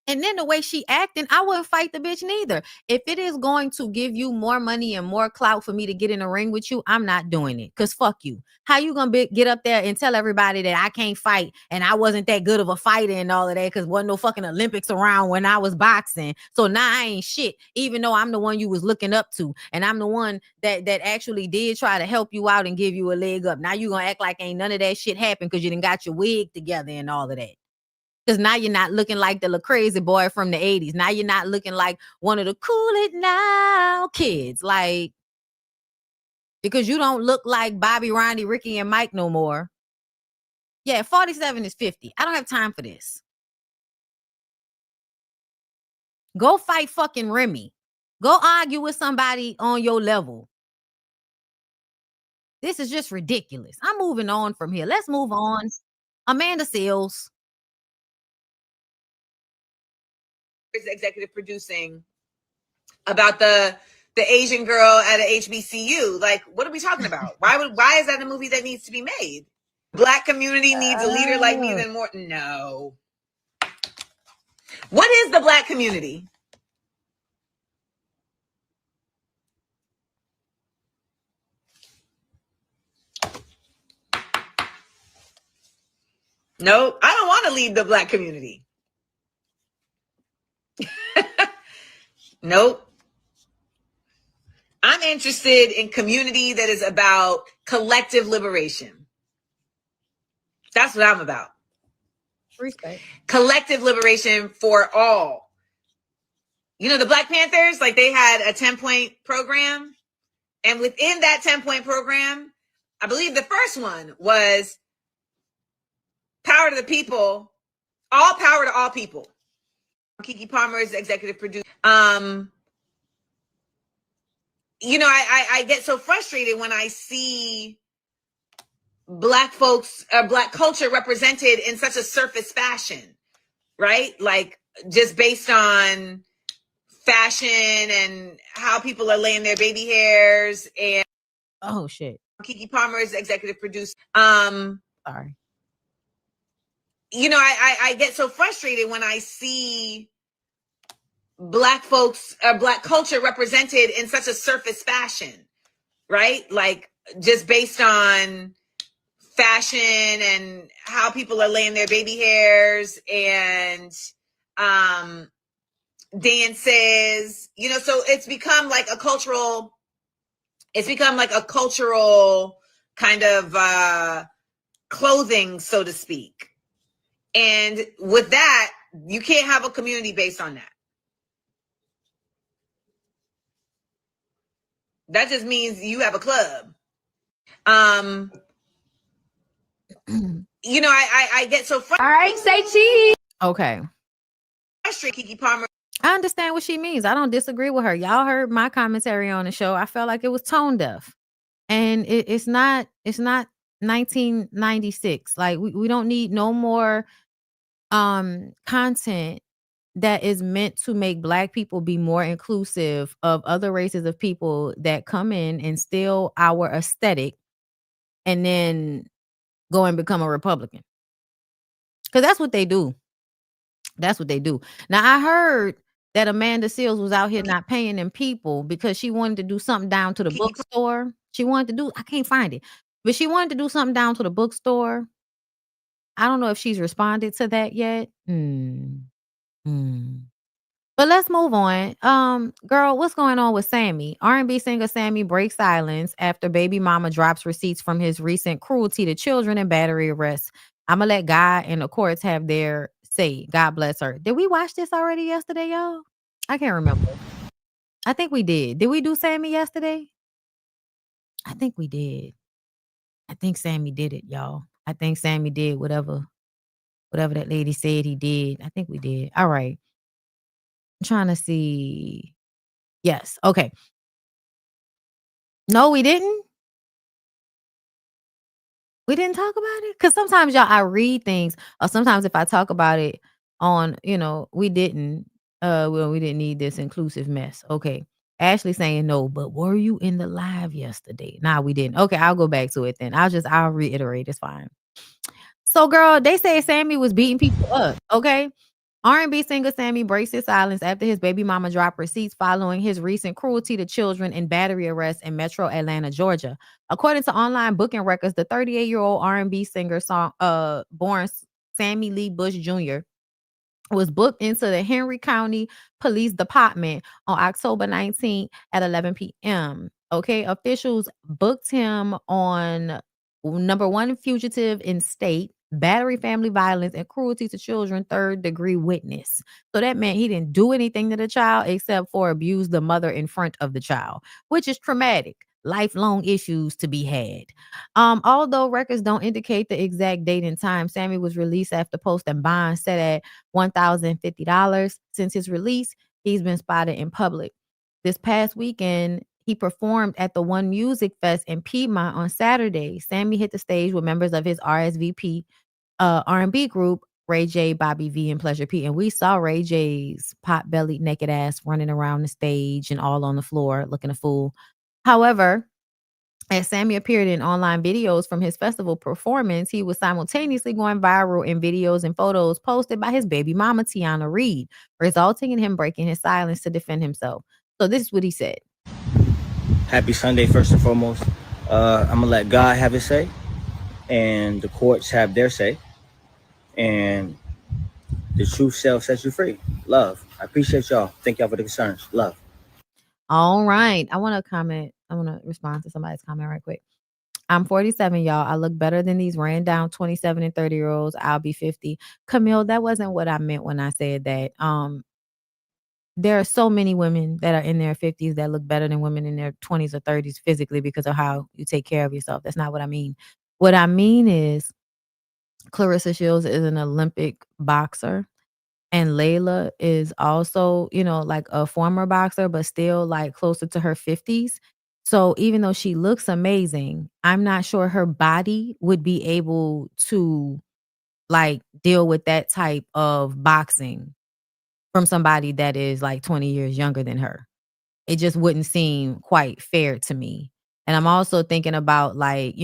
Speaker 1: And then the way she acting, I wouldn't fight the bitch neither. If it is going to give you more money and more clout for me to get in a ring with you, I'm not doing it. Because fuck you. How you going to get up there and tell everybody that I can't fight and I wasn't that good of a fighter and all of that because wasn't no fucking Olympics around when I was boxing. So now I ain't shit, even though I'm the one you was looking up to. And I'm the one that actually did try to help you out and give you a leg up. Now you going to act like ain't none of that shit happened because you done got your wig together and all of that. Because now you're not looking like the crazy boy from the 80s. Now you're not looking like one of the cool it now kids. Like, because you don't look like Bobby, Ronnie, Ricky, and Mike no more. Yeah, 47 is 50. I don't have time for this. Go fight fucking Remy. Go argue with somebody on your level. This is just ridiculous. I'm moving on from here. Let's move on. Amanda Seales.
Speaker 18: Executive producing about the Asian girl at a HBCU. Like, what are we talking about? Why is that a movie that needs to be made? Black community needs a leader like me than more. No. What is the Black community? Nope. I don't want to leave the Black community. Nope. I'm interested in community that is about collective liberation. That's what I'm about.
Speaker 1: Respect.
Speaker 18: Collective liberation for all. You know, the Black Panthers, like they had a 10-point program. And within that 10-point program, I believe the first one was power to the people, all power to all people. Keke Palmer is the executive producer. You know, I get so frustrated when I see Black folks, Black culture represented in such a surface fashion, right? Like just based on fashion and how people are laying their baby hairs. And
Speaker 1: oh shit,
Speaker 18: Keke Palmer is the executive producer.
Speaker 1: Sorry.
Speaker 18: You know, I get so frustrated when I see Black folks or Black culture represented in such a surface fashion, right? Like just based on fashion and how people are laying their baby hairs and dances, you know, so it's become like a cultural kind of clothing, so to speak. And with that, you can't have a community based on that. That just means you have a club. You know, I get so frustrated.
Speaker 1: All right, say cheese. Okay.
Speaker 18: Keke Palmer.
Speaker 1: I understand what she means. I don't disagree with her. Y'all heard my commentary on the show. I felt like it was tone deaf. And it's not 1996. Like we don't need no more content that is meant to make Black people be more inclusive of other races of people that come in and steal our aesthetic and then go and become a Republican. Because that's what they do. That's what they do. Now, I heard that Amanda Seals was out here not paying them people because she wanted to do something down to the bookstore. She wanted to do, I can't find it, but she wanted to do something down to the bookstore. I don't know if she's responded to that yet. But let's move on. Girl, what's going on with Sammy? R&B singer Sammy breaks silence after baby mama drops receipts from his recent cruelty to children and battery arrests. I'm gonna let God and the courts have their say. God bless her. Did we watch this already yesterday, y'all? I can't remember. I think we did. Did we do Sammy yesterday? I think we did. I think Sammy did it, y'all. I think Sammy did whatever that lady said he did. I think we did. All right. I'm trying to see. Yes. Okay. No, we didn't. We didn't talk about it? Because sometimes, y'all, I read things, or sometimes if I talk about it on, we didn't, well, we didn't need this inclusive mess. Okay. Ashley saying no, but were you in the live yesterday? Nah, we didn't. Okay, I'll go back to it then. I'll reiterate. It's fine. So, girl, they say Sammy was beating people up. Okay. R&B singer Sammy breaks his silence after his baby mama dropped receipts following his recent cruelty to children and battery arrests in Metro Atlanta, Georgia. According to online booking records, the 38-year-old R&B singer born Sammy Lee Bush Jr. was booked into the Henry County Police Department on October 19th at 11 p.m. Okay, officials booked him on number 1 fugitive in state, battery, family violence, and cruelty to children, 3rd-degree witness. So that meant he didn't do anything to the child except for abuse the mother in front of the child, which is traumatic. Lifelong issues to be had. Although records don't indicate the exact date and time, Sammy was released after posting bond set at $1,050. Since his release, he's been spotted in public. This past weekend, he performed at the One Music Fest in Piedmont on Saturday. Sammy hit the stage with members of his RSVP R&B group, Ray J, Bobby V, and Pleasure P. And we saw Ray J's pot-bellied naked ass running around the stage and all on the floor looking a fool. However, as Sammy appeared in online videos from his festival performance, he was simultaneously going viral in videos and photos posted by his baby mama, Tiana Reed, resulting in him breaking his silence to defend himself. So this is what he said.
Speaker 19: Happy Sunday, first and foremost. I'm going to let God have his say, and the courts have their say, and the truth shall set you free. Love. I appreciate y'all. Thank y'all for the concerns. Love.
Speaker 1: All right. I want to comment. I want to respond to somebody's comment right quick. I'm 47, y'all. I look better than these ran down 27 and 30-year-olds. I'll be 50. Camille, that wasn't what I meant when I said that. There are so many women that are in their 50s that look better than women in their 20s or 30s physically because of how you take care of yourself. That's not what I mean. What I mean is Clarissa Shields is an Olympic boxer. And Layla is also, like a former boxer, but still like closer to her 50s. So even though she looks amazing, I'm not sure her body would be able to like deal with that type of boxing from somebody that is like 20 years younger than her. It just wouldn't seem quite fair to me. And I'm also thinking about like,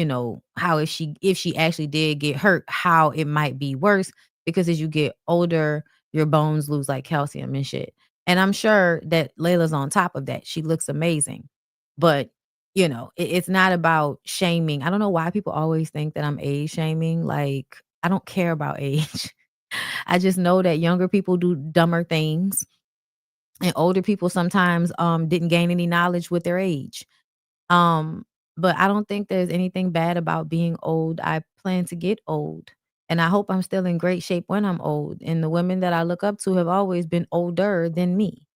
Speaker 1: how if she actually did get hurt, how it might be worse, because as you get older, your bones lose like calcium and shit. And I'm sure that Layla's on top of that. She looks amazing. But, you know, it's not about shaming. I don't know why people always think that I'm age shaming. Like, I don't care about age. I just know that younger people do dumber things and older people sometimes didn't gain any knowledge with their age. Um, but I don't think there's anything bad about being old. I plan to get old. And I hope I'm still in great shape when I'm old. And the women that I look up to have always been older than me.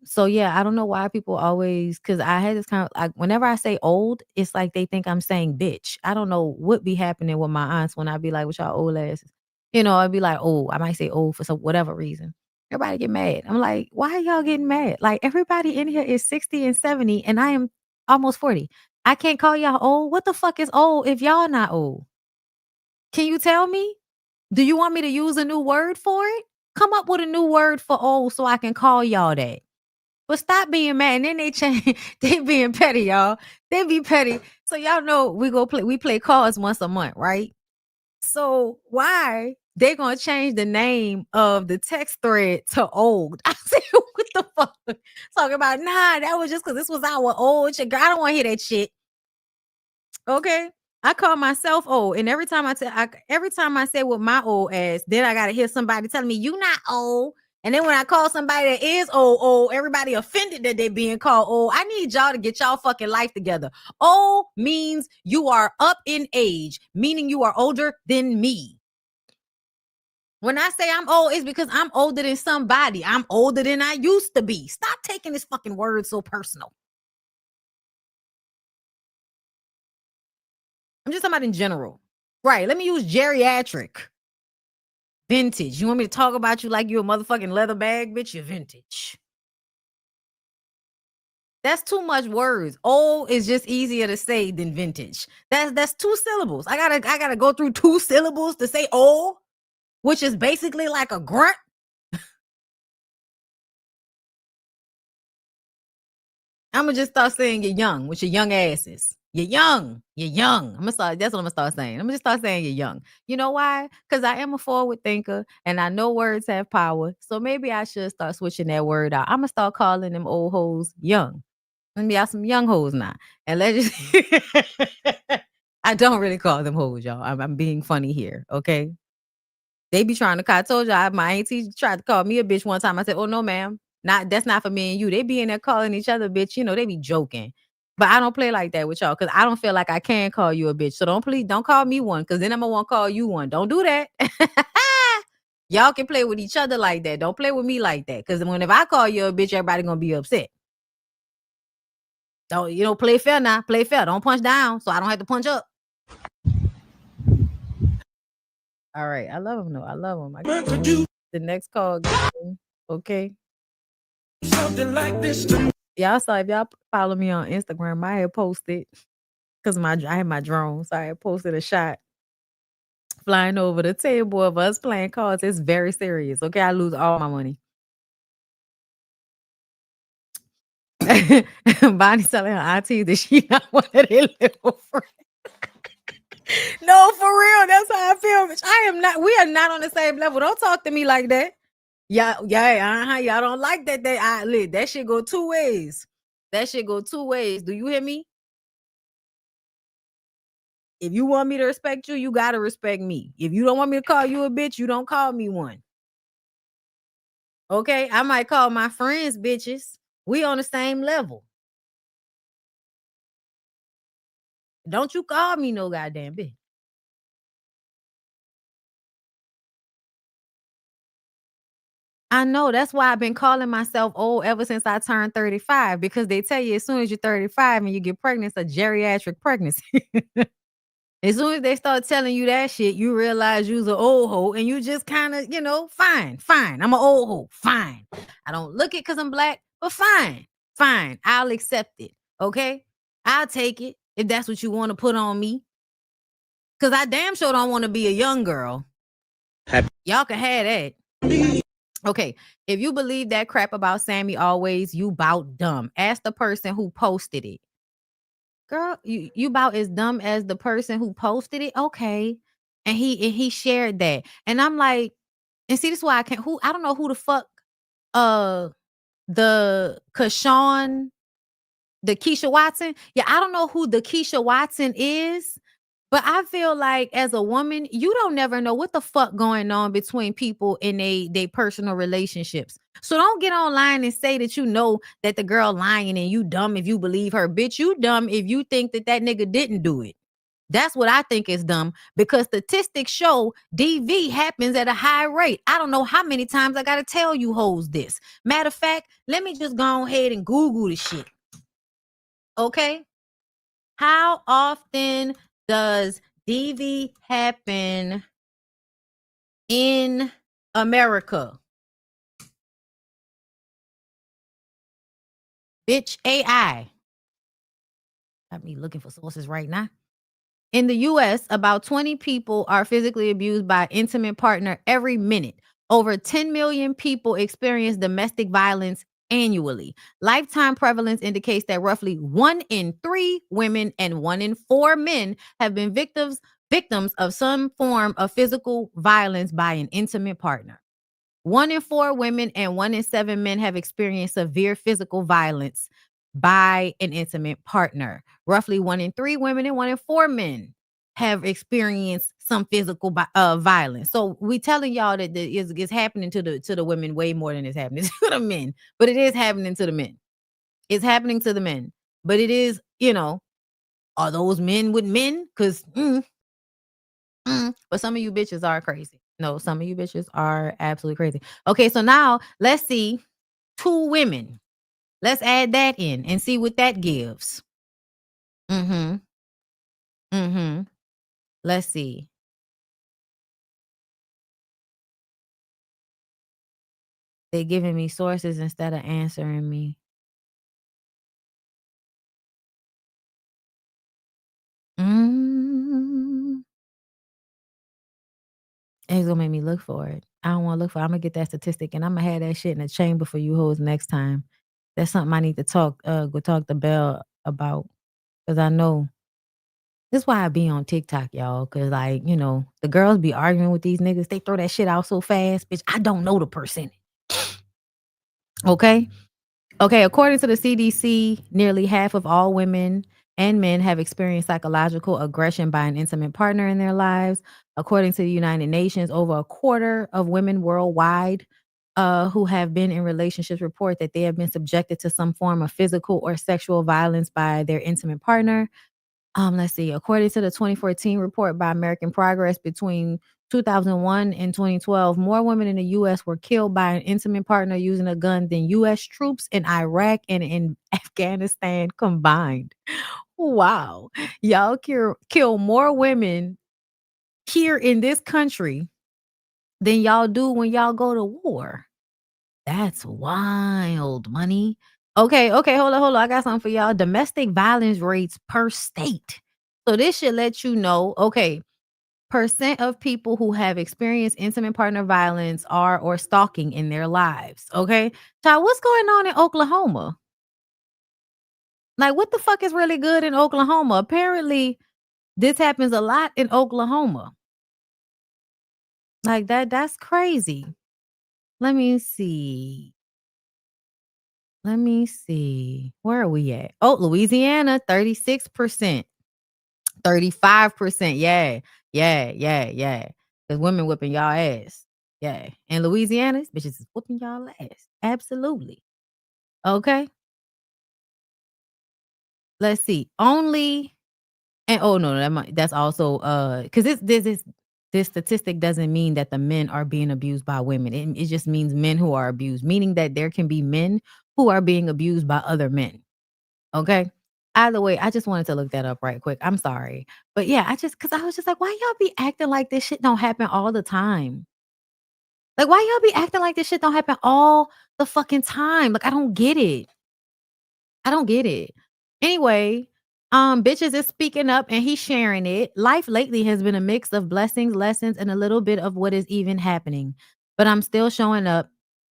Speaker 1: So yeah, I don't know why people always, because I had this kind of like whenever I say old, it's like they think I'm saying bitch. I don't know what be happening with my aunts when I be like, with y'all old asses. You know, I'd be like, oh, I might say old for some whatever reason. Everybody get mad. I'm like, why are y'all getting mad? Like everybody in here is 60 and 70, and I am almost 40. I can't call y'all old. What the fuck is old if y'all not old? Can you tell me? Do you want me to use a new word for it? Come up with a new word for old so I can call y'all that. But stop being mad. And then they change. They being petty, y'all. They be petty. So y'all know we play cards once a month, right? So why they gonna change the name of the text thread to old? I said, what the fuck? Talking about that was just because this was our old shit. Girl, I don't want to hear that shit. Okay. I call myself old, and every time I say with my old ass, then I gotta hear somebody telling me you not old. And then when I call somebody that is old, everybody offended that they being called old. I need y'all to get y'all fucking life together. Old means you are up in age, meaning you are older than me. When I say I'm old, it's because I'm older than somebody. I'm older than I used to be. Stop taking this fucking word so personal. I'm just talking about in general. Right. Let me use geriatric. Vintage. You want me to talk about you like you're a motherfucking leather bag, bitch? You're vintage. That's too much words. Old is just easier to say than vintage. That's 2 syllables. I gotta go through 2 syllables to say old, which is basically like a grunt. I'm gonna just start saying you're young with your young asses. You're young. You're young. That's what I'm gonna start saying. I'm gonna just start saying you're young. You know why? Because I am a forward thinker and I know words have power. So maybe I should start switching that word out. I'm gonna start calling them old hoes young. Let me have some young hoes now. And let's just I don't really call them hoes, y'all. I'm being funny here, okay? They be trying to I told y'all my auntie tried to call me a bitch one time. I said, oh no, ma'am. That's not for me and you. They be in there calling each other bitch. You know, they be joking. But I don't play like that with y'all because I don't feel like I can call you a bitch. So don't call me one because then I'm gonna want to call you one. Don't do that. Y'all can play with each other like that. Don't play with me like that. Because if I call you a bitch, everybody gonna be upset. Don't play fair now. Play fair. Don't punch down so I don't have to punch up. All right. I love him though. I love him. The next call. Okay. Something like this. Y'all saw if y'all follow me on Instagram, I had posted because I had my drone, so I had posted a shot flying over the table of us playing cards. It's very serious. Okay, I lose all my money. Bonnie's telling her auntie that she not one of their little friends. No, for real. That's how I feel. Bitch. We are not on the same level. Don't talk to me like that. Y'all don't like that. That shit go 2 ways. That shit go 2 ways. Do you hear me? If you want me to respect you, you gotta respect me. If you don't want me to call you a bitch, you don't call me one. Okay? I might call my friends bitches. We on the same level. Don't you call me no goddamn bitch. I know. That's why I've been calling myself old ever since I turned 35 because they tell you as soon as you're 35 and you get pregnant, it's a geriatric pregnancy. As soon as they start telling you that shit, you realize you's an old hoe and you just kind of, fine. I'm an old hoe. Fine. I don't look it because I'm black, but fine. I'll accept it. Okay? I'll take it if that's what you want to put on me. Because I damn sure don't want to be a young girl. Y'all can have that. Okay, if you believe that crap about Sammy always, you bout dumb. Ask the person who posted it. Girl, you about as dumb as the person who posted it. Okay. And he shared that. And I'm like, and see, this is why I don't know who the fuck the Keyshawn, the Keisha Watson. Yeah, I don't know who the Keisha Watson is, but I feel like as a woman, you don't never know what the fuck going on between people in they personal relationships. So don't get online and say that you know that the girl lying and you dumb if you believe her. Bitch, you dumb if you think that nigga didn't do it. That's what I think is dumb, because statistics show DV happens at a high rate. I don't know how many times I got to tell you hoes this. Matter of fact, let me just go ahead and Google the shit. Okay? How often does DV happen in America? Bitch, AI. Got me looking for sources right now. In the US, about 20 people are physically abused by an intimate partner every minute. Over 10 million people experience domestic violence annually. Lifetime prevalence indicates that roughly 1 in 3 women and 1 in 4 men have been victims of some form of physical violence by an intimate partner. 1 in 4 women and 1 in 7 men have experienced severe physical violence by an intimate partner. Roughly 1 in 3 women and 1 in 4 men have experienced some physical violence. So we telling y'all that it's happening to the women way more than it's happening to the men. But it is happening to the men. It's happening to the men. But it is, are those men with men? Because but some of you bitches are crazy. No, some of you bitches are absolutely crazy. Okay, so now let's see 2 women. Let's add that in and see what that gives. Let's see. They're giving me sources instead of answering me. It's gonna make me look for it. I don't want to look for it. I'm gonna get that statistic and I'm gonna have that shit in the chamber for you hoes next time. That's something I need to go talk to Belle about, because I know this is why I be on TikTok, y'all. Cause the girls be arguing with these niggas. They throw that shit out so fast, bitch. I don't know the percentage. Okay. According to the CDC, nearly half of all women and men have experienced psychological aggression by an intimate partner in their lives. According to the United Nations, over a quarter of women worldwide who have been in relationships report that they have been subjected to some form of physical or sexual violence by their intimate partner. Let's see. According to the 2014 report by American Progress, between 2001 and 2012, more women in the U.S. were killed by an intimate partner using a gun than U.S. troops in Iraq and in Afghanistan combined. Wow. Y'all kill more women here in this country than y'all do when y'all go to war. That's wild, money. Okay, hold on. I got something for y'all. Domestic violence rates per state. So this should let you know, percent of people who have experienced intimate partner violence are or stalking in their lives. Okay. Child, what's going on in Oklahoma? Like, what the fuck is really good in Oklahoma? Apparently, this happens a lot in Oklahoma. Like that's crazy. Let me see. Where are we at? Oh, Louisiana, 36%. 35%. Yeah. Because women whipping y'all ass. Yeah. In Louisiana, bitches is whooping y'all ass. Absolutely. Okay. Let's see. Only, and oh no, that's also because this statistic doesn't mean that the men are being abused by women. It just means men who are abused, meaning that there can be men who are being abused by other men. Okay. Either way, I just wanted to look that up right quick. I'm sorry. But yeah, because I was just like, why y'all be acting like this shit don't happen all the time? Like, why y'all be acting like this shit don't happen all the fucking time? Like, I don't get it. Anyway, bitches is speaking up and he's sharing it. Life lately has been a mix of blessings, lessons, and a little bit of what is even happening. But I'm still showing up,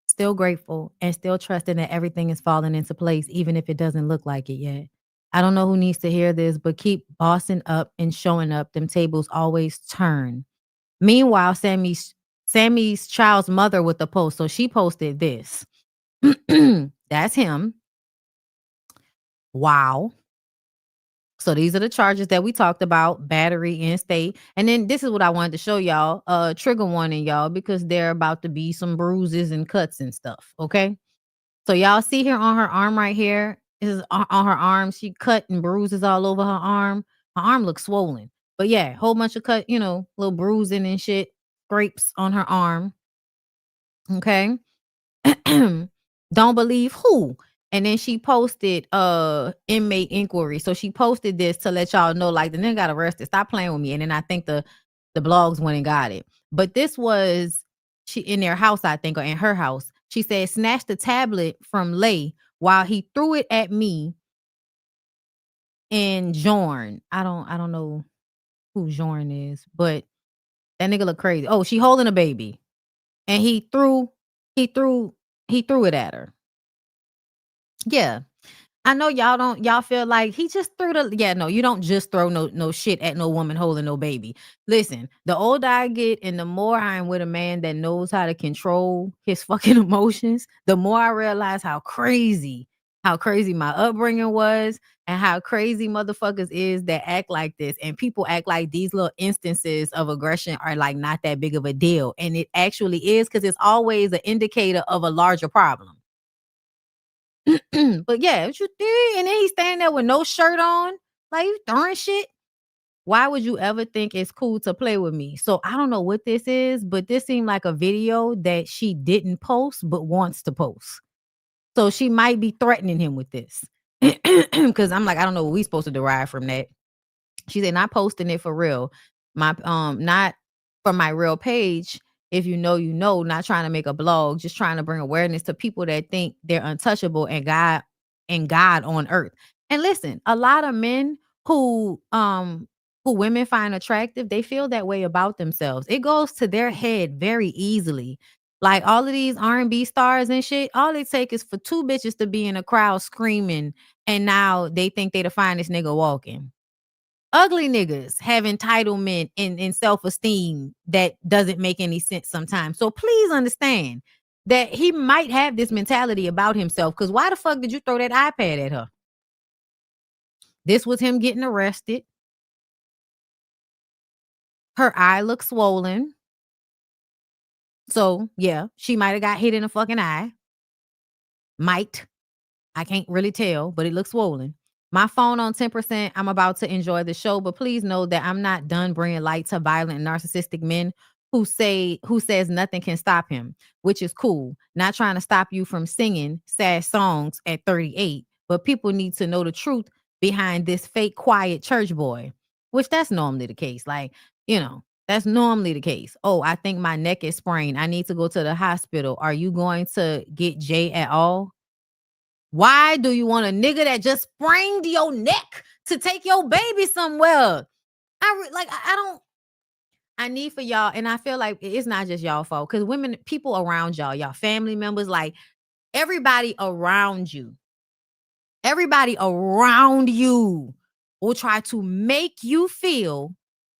Speaker 1: still grateful, and still trusting that everything is falling into place, even if it doesn't look like it yet. I don't know who needs to hear this, but keep bossing up and showing up. Them tables always turn. Meanwhile, Sammy's child's mother with the post. So she posted this. That's him. Wow. So these are the charges that we talked about: battery, in state. And then this is what I wanted to show y'all. Trigger warning, y'all, because there about to be some bruises and cuts and stuff. Okay. So y'all see here on her arm right here, is on her arm. She cut and bruises all over her arm. Her arm looks swollen. But yeah, whole bunch of cut, little bruising and shit, scrapes on her arm. Okay. Don't believe who? And then she posted inmate inquiry. So she posted this to let y'all know, like, the nigga got arrested. Stop playing with me. And then I think the blogs went and got it. But this was she in their house, I think, or in her house. She said, snatched the tablet from Lay while he threw it at me and Jorn. I don't know who Jorn is, but that nigga look crazy. Oh, she holding a baby. And he threw it at her. Yeah. I know y'all feel like he just threw no, you don't just throw no shit at no woman holding no baby. Listen, the older I get and the more I'm with a man that knows how to control his fucking emotions, the more I realize how crazy my upbringing was and how crazy motherfuckers is that act like this. And people act like these little instances of aggression are like not that big of a deal. And it actually is, because it's always an indicator of a larger problem. But yeah, what you did, and then he's standing there with no shirt on, like you throwing shit. Why would you ever think it's cool to play with me? So I don't know what this is, but this seemed like a video that she didn't post but wants to post. So she might be threatening him with this. Because I'm like, I don't know what we supposed to derive from that. She said, not posting it for real. My not from my real page. If you know, not trying to make a blog, just trying to bring awareness to people that think they're untouchable and God on earth. And listen, a lot of men who women find attractive, they feel that way about themselves. It goes to their head very easily. Like all of these R&B stars and shit, all they take is for two bitches to be in a crowd screaming, and now they think they the finest nigga walking. Ugly niggas have entitlement and self-esteem that doesn't make any sense sometimes. So please understand that he might have this mentality about himself, because why the fuck did you throw that iPad at her? This was him getting arrested. Her eye looks swollen. So yeah, she might have got hit in the fucking eye. Might. I can't really tell, but it looks swollen. My phone on 10%. I'm about to enjoy the show, but please know that I'm not done bringing light to violent and narcissistic men who says nothing can stop him, which is cool. Not trying to stop you from singing sad songs at 38, but people need to know the truth behind this fake quiet church boy, which that's normally the case. Like, that's normally the case. Oh, I think my neck is sprained. I need to go to the hospital. Are you going to get Jay at all? Why do you want a nigga that just sprained your neck to take your baby somewhere? I need for y'all, and I feel like it's not just y'all fault, because women, people around y'all family members, like everybody around you will try to make you feel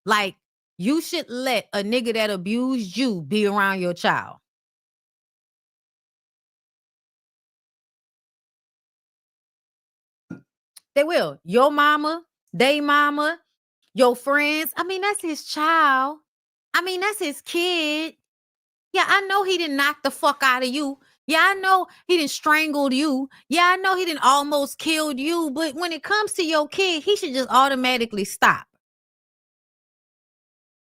Speaker 1: like you should let a nigga that abused you be around your child. They will. Your mama, they mama, your friends. I mean, that's his child. I mean, that's his kid. Yeah, I know he didn't knock the fuck out of you. Yeah, I know he didn't strangled you. Yeah, I know he didn't almost killed you. But when it comes to your kid, he should just automatically stop.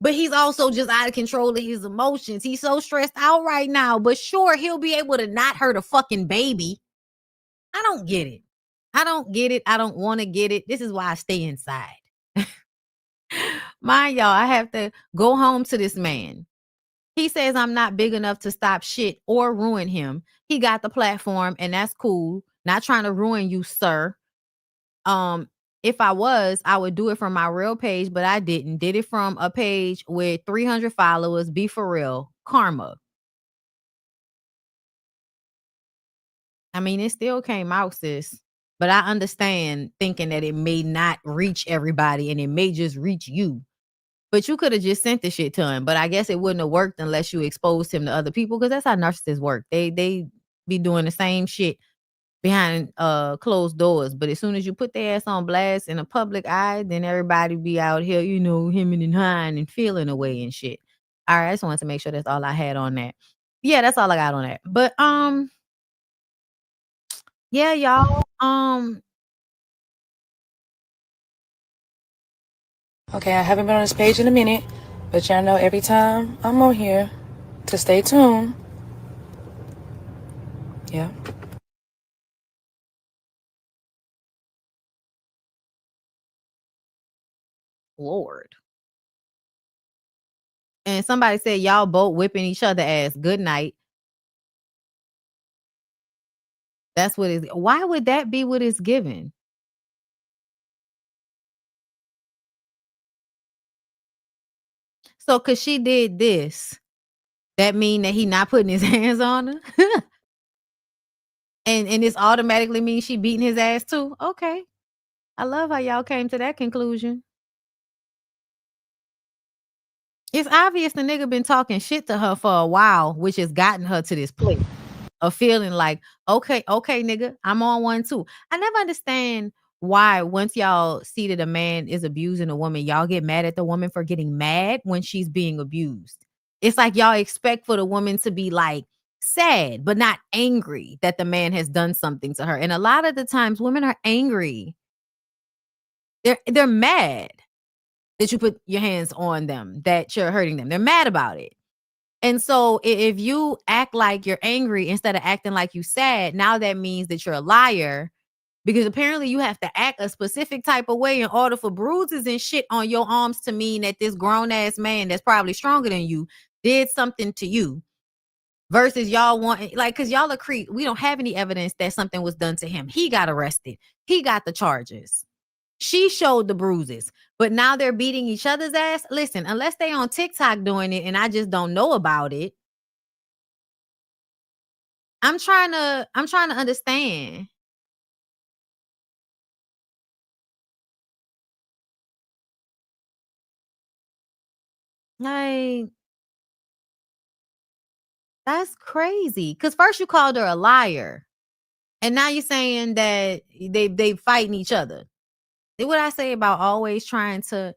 Speaker 1: But he's also just out of control of his emotions. He's so stressed out right now. But sure, he'll be able to not hurt a fucking baby. I don't get it. I don't want to get it. This is why I stay inside. Mind y'all, I have to go home to this man. He says I'm not big enough to stop shit or ruin him. He got the platform, and that's cool. Not trying to ruin you, sir. If I was, I would do it from my real page, but I didn't. Did it from a page with 300 followers. Be for real. Karma. I mean, it still came out, sis. But I understand thinking that it may not reach everybody and it may just reach you. But you could have just sent the shit to him. But I guess it wouldn't have worked unless you exposed him to other people, because that's how narcissists work. They be doing the same shit behind closed doors. But as soon as you put their ass on blast in a public eye, then everybody be out here, you know, hemming and hawing and feeling away and shit. All right, I just wanted to make sure that's all I had on that. Yeah, that's all I got on that. But yeah, y'all.
Speaker 6: Okay, I haven't been on this page in a minute, but y'all know every time I'm on here to stay tuned. Yeah.
Speaker 1: Lord. And somebody said y'all both whipping each other ass. Good night. That's what is. Why would that be what it's given? So, cause she did this, that mean that he not putting his hands on her, and this automatically means she beating his ass too. Okay, I love how y'all came to that conclusion. It's obvious the nigga been talking shit to her for a while, which has gotten her to this place of feeling like, okay, nigga, I'm on one too. I never understand why once y'all see that a man is abusing a woman, y'all get mad at the woman for getting mad when she's being abused. It's like y'all expect for the woman to be like sad, but not angry that the man has done something to her. And a lot of the times women are angry. They're mad that you put your hands on them, that you're hurting them. They're mad about it. And so if you act like you're angry instead of acting like you sad, now that means that you're a liar, because apparently you have to act a specific type of way in order for bruises and shit on your arms to mean that this grown ass man that's probably stronger than you did something to you. Versus y'all want, like, because y'all are creep. We don't have any evidence that something was done to him. He got arrested. He got the charges. She showed the bruises, but now they're beating each other's ass. Listen, unless they on TikTok doing it and I just don't know about it. I'm trying to understand. Like, that's crazy. Cause first you called her a liar. And now you're saying that they fighting each other. What I say about always trying to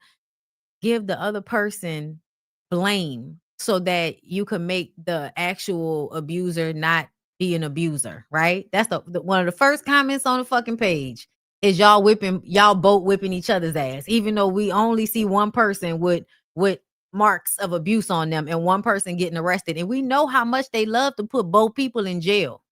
Speaker 1: give the other person blame so that you can make the actual abuser not be an abuser, right? That's the one of the first comments on the fucking page is y'all both whipping each other's ass, even though we only see one person with marks of abuse on them and one person getting arrested. And we know how much they love to put both people in jail.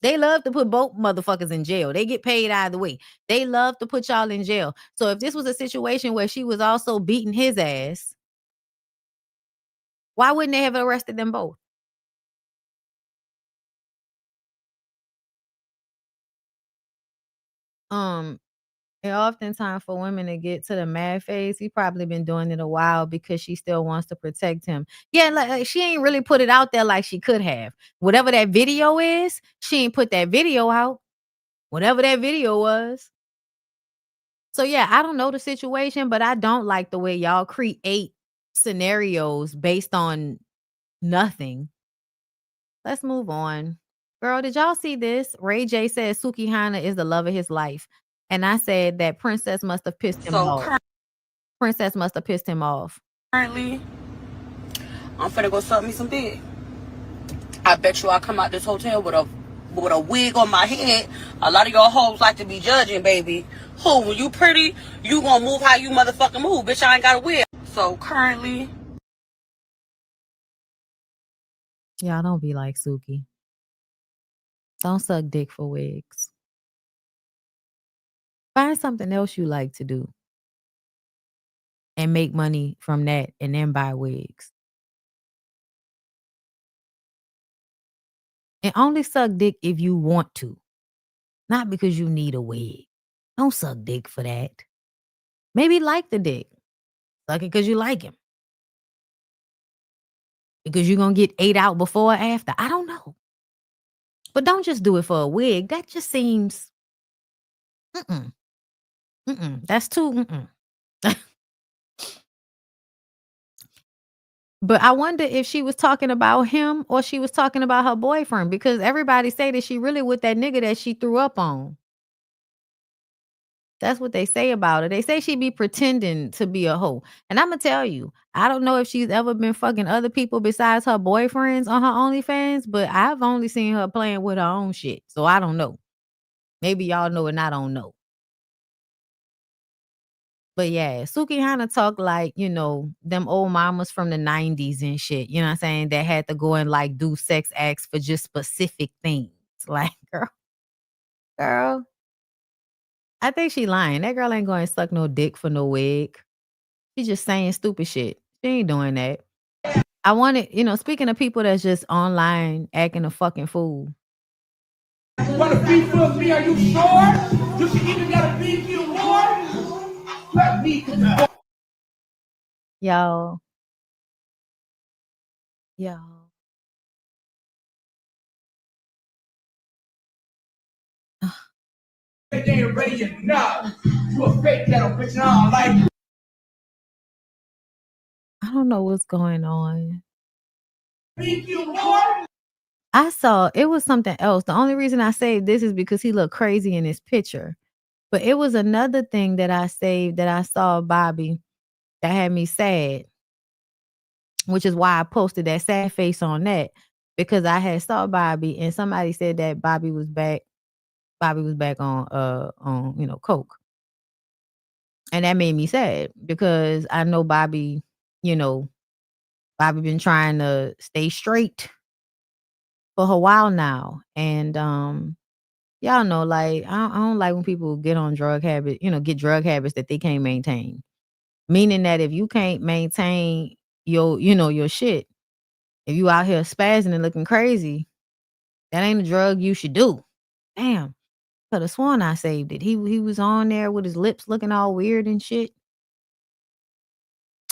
Speaker 1: They love to put both motherfuckers in jail. They get paid either way. They love to put y'all in jail. So if this was a situation where she was also beating his ass, why wouldn't they have arrested them both? And oftentimes for women to get to the mad phase, he probably been doing it a while because she still wants to protect him. Yeah, like she ain't really put it out there like she could have. Whatever that video is, she ain't put that video out. Whatever that video was. So yeah, I don't know the situation, but I don't like the way y'all create scenarios based on nothing. Let's move on. Girl, did y'all see this? Ray J says Suki Hana is the love of his life. And I said that Princess must have pissed him off. Princess must have pissed him off.
Speaker 6: Currently, I'm finna go suck me some dick. I bet you I come out this hotel with a wig on my head. A lot of y'all hoes like to be judging, baby. Who, when you pretty, you gonna move how you motherfucking move. Bitch, I ain't got a wig. So currently,
Speaker 1: Y'all don't be like Suki. Don't suck dick for wigs. Find something else you like to do. And make money from that and then buy wigs. And only suck dick if you want to. Not because you need a wig. Don't suck dick for that. Maybe like the dick. Suck it because you like him. Because you're going to get ate out before or after. I don't know. But don't just do it for a wig. That just seems... That's too... But I wonder if she was talking about him or she was talking about her boyfriend, because everybody say that she really with that nigga that she threw up on. That's what they say about her. They say she be pretending to be a hoe. And I'm going to tell you, I don't know if she's ever been fucking other people besides her boyfriends on her OnlyFans, but I've only seen her playing with her own shit. So I don't know. Maybe y'all know and I don't know. But yeah, Suki Hana talk like, you know, them old mamas from the 90s and shit, you know what I'm saying, that had to go and like do sex acts for just specific things. Like, girl, I think she lying. That girl ain't going to suck no dick for no wig. She just saying stupid shit. She ain't doing that. I wanted, you know, speaking of people that's just online acting a fucking fool.
Speaker 4: You want to beef with me? Are you sure? You should even got to beef you more. Let me.
Speaker 1: Y'all.
Speaker 4: They ain't ready enough. You a fake ghetto bitch, and I don't like you.
Speaker 1: I don't know what's going on.
Speaker 4: Beef you more?
Speaker 1: I saw it was something else. The only reason I saved this is because he looked crazy in his picture. But it was another thing that I saved that I saw Bobby that had me sad, which is why I posted that sad face on that, because I had saw Bobby and somebody said that Bobby was back on you know, coke. And that made me sad because I know Bobby, you know, Bobby been trying to stay straight for a while now. And y'all know, like, I don't like when people get on drug habit, you know, get drug habits that they can't maintain. Meaning that if you can't maintain your, you know, your shit, if you out here spazzing and looking crazy, that ain't a drug you should do. Damn. Could have sworn I saved it. He was on there with his lips looking all weird and shit.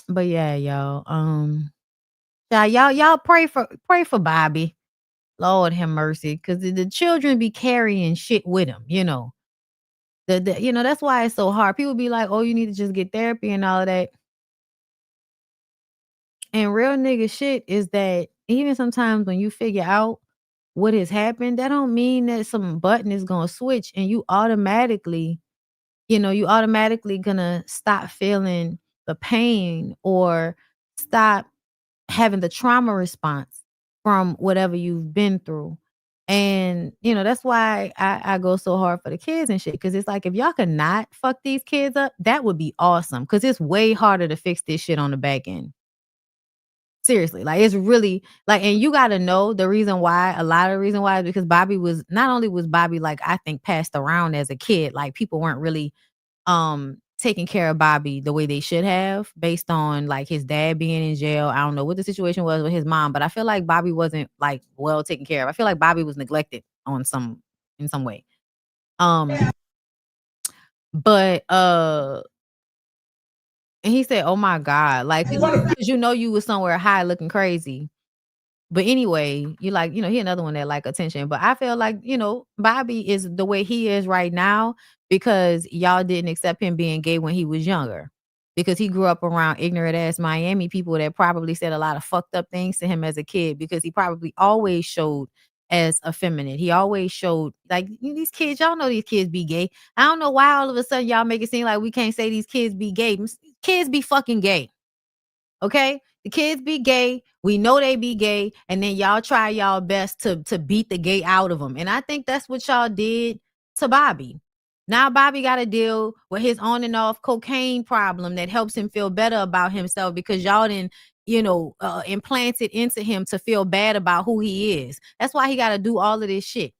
Speaker 1: But yeah, y'all. Y'all pray for Bobby. Lord have mercy, because the children be carrying shit with him, you know. The you know, that's why it's so hard. People be like, oh, you need to just get therapy and all of that. And real nigga shit is that even sometimes when you figure out what has happened, that don't mean that some button is gonna switch and you automatically, you know, you automatically gonna stop feeling the pain or stop having the trauma response from whatever you've been through. And, you know, that's why I go so hard for the kids and shit. Cause it's like, if y'all could not fuck these kids up, that would be awesome. Cause it's way harder to fix this shit on the back end. Seriously, like, it's really like, and you got to know the reason why. A lot of the reason why is because Bobby was, not only was Bobby, like, I think passed around as a kid, like people weren't really taking care of Bobby the way they should have, based on like his dad being in jail. I don't know what the situation was with his mom, but I feel like Bobby wasn't like well taken care of. I feel like Bobby was neglected in some way. But and he said, oh my God, like, because you know you was somewhere high looking crazy. But anyway, you like, you know, he another one that like attention. But I feel like, you know, Bobby is the way he is right now because y'all didn't accept him being gay when he was younger. Because he grew up around ignorant ass Miami people that probably said a lot of fucked up things to him as a kid, because he probably always showed as effeminate. He always showed like, these kids, y'all know these kids be gay. I don't know why all of a sudden y'all make it seem like we can't say these kids be gay. Kids be fucking gay. Okay? The kids be gay. We know they be gay. And then y'all try y'all best to beat the gay out of them. And I think that's what y'all did to Bobby. Now Bobby got to deal with his on and off cocaine problem that helps him feel better about himself, because y'all didn't, you know, implanted into him to feel bad about who he is. That's why he got to do all of this shit.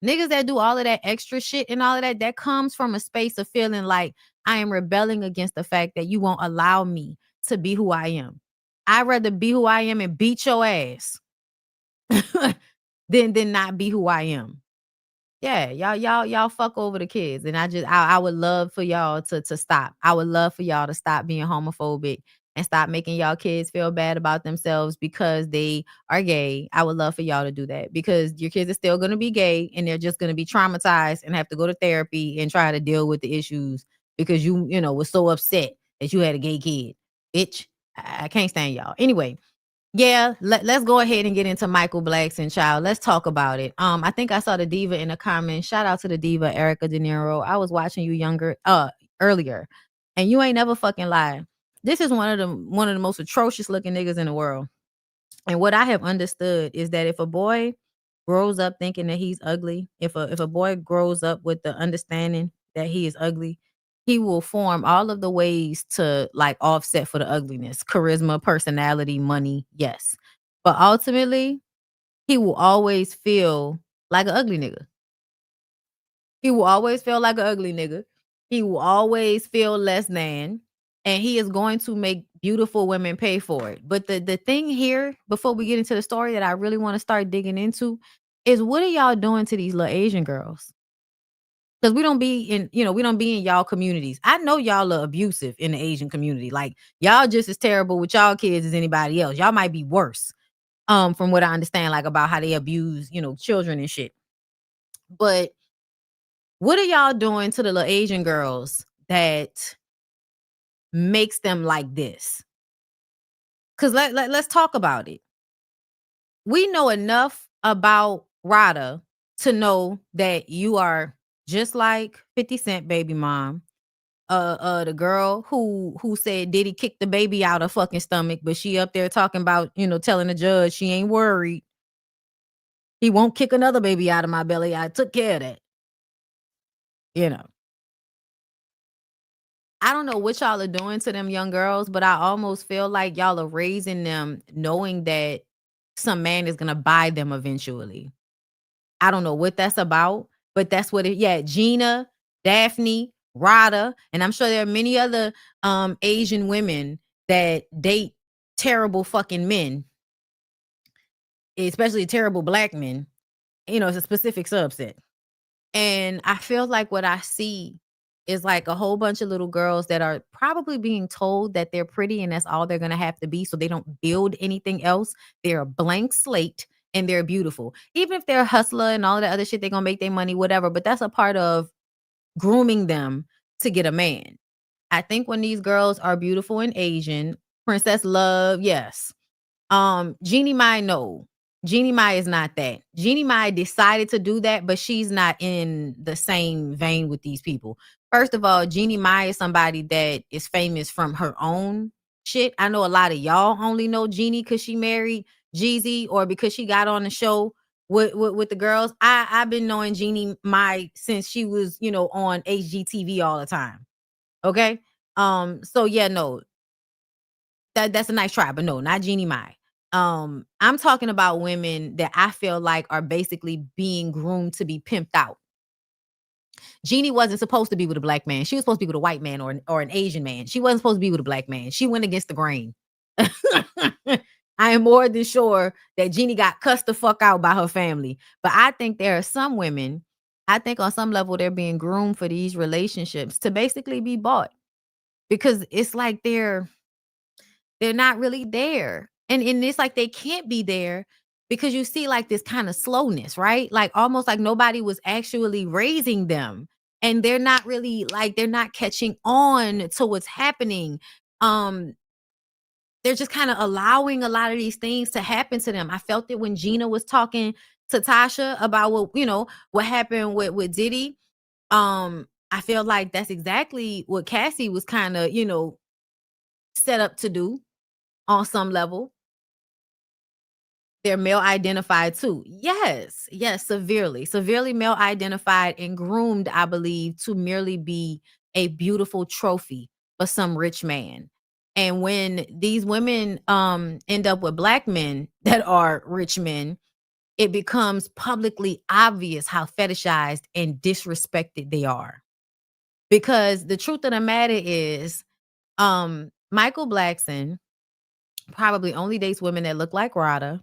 Speaker 1: Niggas that do all of that extra shit and all of that, that comes from a space of feeling like I am rebelling against the fact that you won't allow me to be who I am. I'd rather be who I am and beat your ass than not be who I am. Yeah, y'all fuck over the kids. And I would love for y'all to stop. I would love for y'all to stop being homophobic and stop making y'all kids feel bad about themselves because they are gay. I would love for y'all to do that, because your kids are still going to be gay and they're just going to be traumatized and have to go to therapy and try to deal with the issues because you know, was so upset that you had a gay kid. Bitch, I can't stand y'all. Anyway, Yeah, let's go ahead and get into Michael Blackson, child. Let's talk about it. I think I saw the diva in the comments. Shout out to the diva, Erica De Niro. I was watching you earlier, and you ain't never fucking lie. This is one of the most atrocious looking niggas in the world. And what I have understood is that if a boy grows up thinking that he's ugly, if a boy grows up with the understanding that he is ugly, he will form all of the ways to like offset for the ugliness, charisma, personality, money, yes. But ultimately, he will always feel like an ugly nigga. He will always feel like an ugly nigga. He will always feel less than, and he is going to make beautiful women pay for it. But the thing here, before we get into the story that I really want to start digging into, is what are y'all doing to these little Asian girls? Because we don't be in y'all communities. I know y'all are abusive in the Asian community. Like y'all just as terrible with y'all kids as anybody else. Y'all might be worse. From what I understand, like about how they abuse, children and shit. But what are y'all doing to the little Asian girls that makes them like this? Because let's talk about it. We know enough about Rada to know that you are just like 50 Cent baby mom. The girl who said Diddy kicked the baby out of fucking stomach, but she up there talking about, telling the judge she ain't worried. He won't kick another baby out of my belly. I took care of that. I don't know what y'all are doing to them young girls, but I almost feel like y'all are raising them knowing that some man is gonna buy them eventually. I don't know what that's about, but that's what it. Yeah, Gina, Daphne, Rada, and I'm sure there are many other Asian women that date terrible fucking men, especially terrible black men. It's a specific subset. And I feel like what I see is like a whole bunch of little girls that are probably being told that they're pretty and that's all they're going to have to be. So they don't build anything else. They're a blank slate and they're beautiful. Even if they're a hustler and all the other shit, they're going to make their money, whatever. But that's a part of grooming them to get a man. I think when these girls are beautiful and Asian, Princess Love, yes. Jeannie Mai, no. Jeannie Mai is not that. Jeannie Mai decided to do that, but she's not in the same vein with these people. First of all, Jeannie Mai is somebody that is famous from her own shit. I know a lot of y'all only know Jeannie because she married Jeezy or because she got on the show with the girls. I've been knowing Jeannie Mai since she was, on HGTV all the time. Okay. So yeah, no. That's a nice try, but no, not Jeannie Mai. I'm talking about women that I feel like are basically being groomed to be pimped out. Jeannie wasn't supposed to be with a black man. She was supposed to be with a white man or an Asian man. She wasn't supposed to be with a black man. She went against the grain. I am more than sure that Jeannie got cussed the fuck out by her family. But I think there are some women, I think on some level they're being groomed for these relationships to basically be bought. Because it's like they're not really there. And it's like they can't be there because you see like this kind of slowness, right? Like almost like nobody was actually raising them. And they're not really like, they're not catching on to what's happening. They're just kind of allowing a lot of these things to happen to them. I felt it when Gina was talking to Tasha about what happened with Diddy. I feel like that's exactly what Cassie was kind of, set up to do. On some level, they're male identified too. Yes, severely male identified and groomed, I believe, to merely be a beautiful trophy for some rich man. And when these women end up with black men that are rich men, it becomes publicly obvious how fetishized and disrespected they are. Because the truth of the matter is, Michael Blackson probably only dates women that look like Rada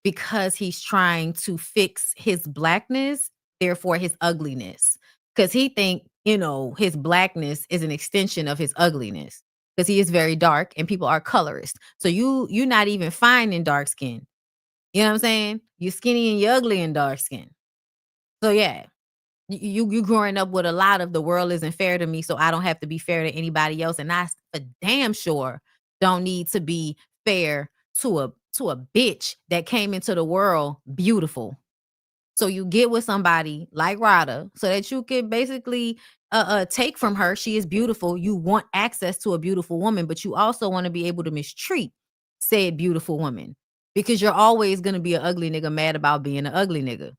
Speaker 1: because he's trying to fix his blackness, therefore his ugliness. Because he think, his blackness is an extension of his ugliness. Because he is very dark and people are colorist. So you're not even fine in dark skin. You know what I'm saying? You're skinny and you're ugly in dark skin. So yeah. You growing up with a lot of the world isn't fair to me, so I don't have to be fair to anybody else. And I for damn sure don't need to be fair to a bitch that came into the world beautiful. So you get with somebody like Rada so that you can basically take from her. She is beautiful. You want access to a beautiful woman, but you also want to be able to mistreat said beautiful woman because you're always going to be an ugly nigga mad about being an ugly nigga.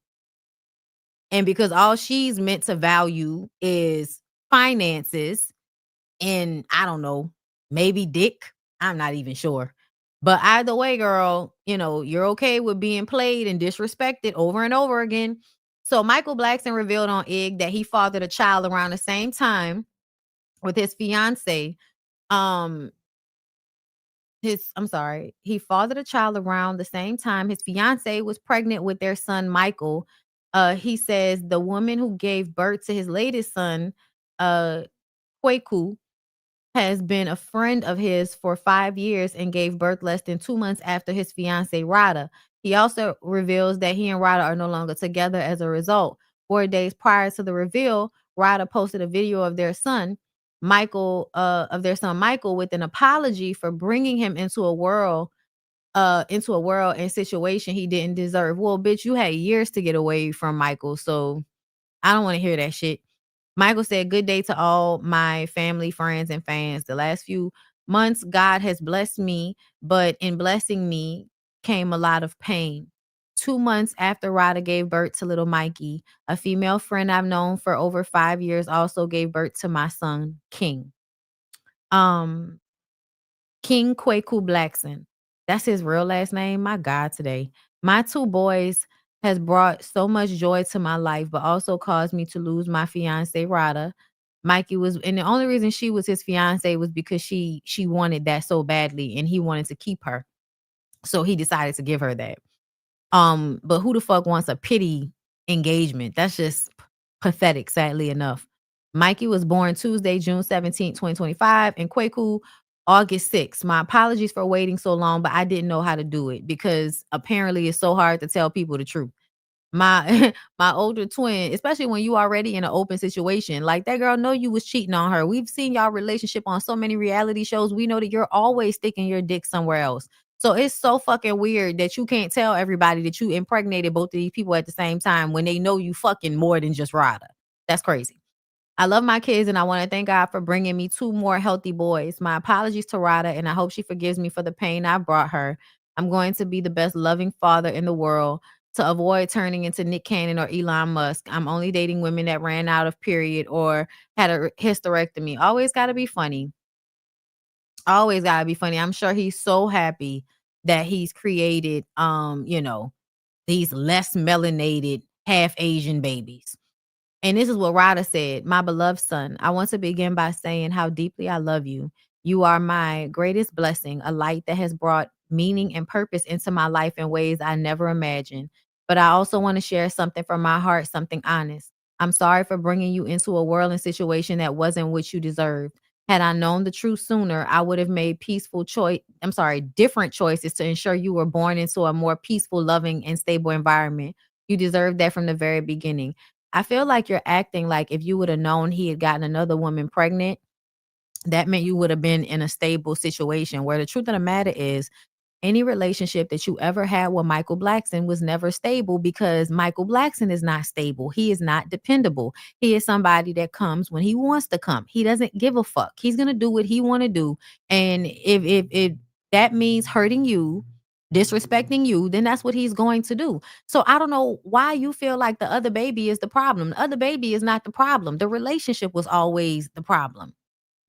Speaker 1: And because all she's meant to value is finances and I don't know, maybe dick. I'm not even sure. But either way, girl, you're okay with being played and disrespected over and over again. So Michael Blackson revealed on IG that he fathered a child around the same time with his fiance. He fathered a child around the same time his fiance was pregnant with their son Michael. He says the woman who gave birth to his latest son, CLIQUE, has been a friend of his for 5 years and gave birth less than 2 months after his fiancee Rada. He also reveals that he and Rada are no longer together as a result. 4 days prior to the reveal, Rada posted a video of their son Michael with an apology for bringing him into a world and situation he didn't deserve. Well, bitch, you had years to get away from Michael, so I don't want to hear that shit. Michael said, "Good day to all my family, friends, and fans. The last few months, God has blessed me, but in blessing me came a lot of pain. 2 months after Rada gave birth to little Mikey, a female friend I've known for over 5 years also gave birth to my son, King. King Kwaku Blackson. That's his real last name. My God, today. My 2 boys has brought so much joy to my life, but also caused me to lose my fiance, Rada. Mikey and the only reason she was his fiance was because she wanted that so badly and he wanted to keep her. So he decided to give her that. But who the fuck wants a pity engagement? That's just pathetic, sadly enough. Mikey was born Tuesday, June 17, 2025, and Kwaku August 6th. My apologies for waiting so long, but I didn't know how to do it because apparently it's so hard to tell people the truth. My my older twin, especially when you already in an open situation, like that girl know you was cheating on her. We've seen y'all relationship on so many reality shows. We know that you're always sticking your dick somewhere else. So it's so fucking weird that you can't tell everybody that you impregnated both of these people at the same time when they know you fucking more than just Rada. That's crazy. I love my kids and I want to thank God for bringing me 2 more healthy boys. My apologies to Rada and I hope she forgives me for the pain I brought her. I'm going to be the best loving father in the world to avoid turning into Nick Cannon or Elon Musk. I'm only dating women that ran out of period or had a hysterectomy. Always got to be funny. Always got to be funny. I'm sure he's so happy that he's created, these less melanated half Asian babies. And this is what Rada said. My beloved son, I want to begin by saying how deeply I love you. You are my greatest blessing, a light that has brought meaning and purpose into my life in ways I never imagined. But I also want to share something from my heart, something honest. I'm sorry for bringing you into a world and situation that wasn't what you deserved. Had I known the truth sooner, I would have made different choices to ensure you were born into a more peaceful, loving, and stable environment. You deserved that from the very beginning. I feel like you're acting like if you would have known he had gotten another woman pregnant, that meant you would have been in a stable situation, where the truth of the matter is any relationship that you ever had with Michael Blackson was never stable because Michael Blackson is not stable. He is not dependable. He is somebody that comes when he wants to come. He doesn't give a fuck. He's going to do what he want to do. And if that means hurting you, disrespecting you, then that's what he's going to do. So I don't know why you feel like the other baby is the problem. The other baby is not the problem. The relationship was always the problem.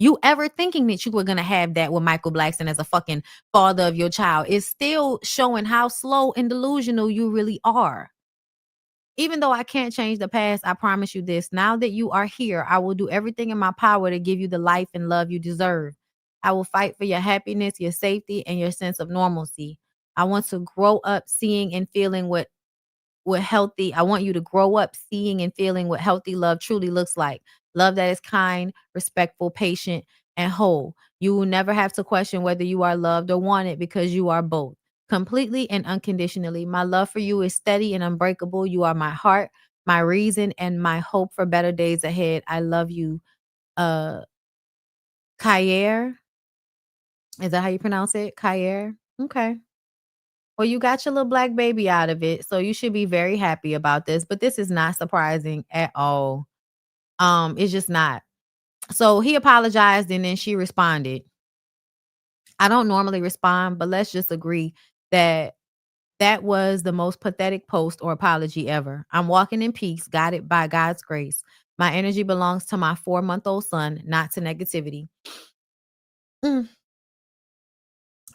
Speaker 1: You ever thinking that you were going to have that with Michael Blackson as a fucking father of your child is still showing how slow and delusional you really are. Even though I can't change the past, I promise you this. Now that you are here, I will do everything in my power to give you the life and love you deserve. I will fight for your happiness, your safety, and your sense of normalcy. I want to grow up seeing and feeling what healthy. I want you to grow up seeing and feeling what healthy love truly looks like. Love that is kind, respectful, patient, and whole. You will never have to question whether you are loved or wanted because you are both. Completely and unconditionally. My love for you is steady and unbreakable. You are my heart, my reason, and my hope for better days ahead. I love you. Kyer. Is that how you pronounce it? Kyer? Okay. Well, you got your little black baby out of it, so you should be very happy about this. But this is not surprising at all. It's just not. So he apologized and then she responded. I don't normally respond, but let's just agree that that was the most pathetic post or apology ever. I'm walking in peace, guided by God's grace. My energy belongs to my 4-month-old son, not to negativity.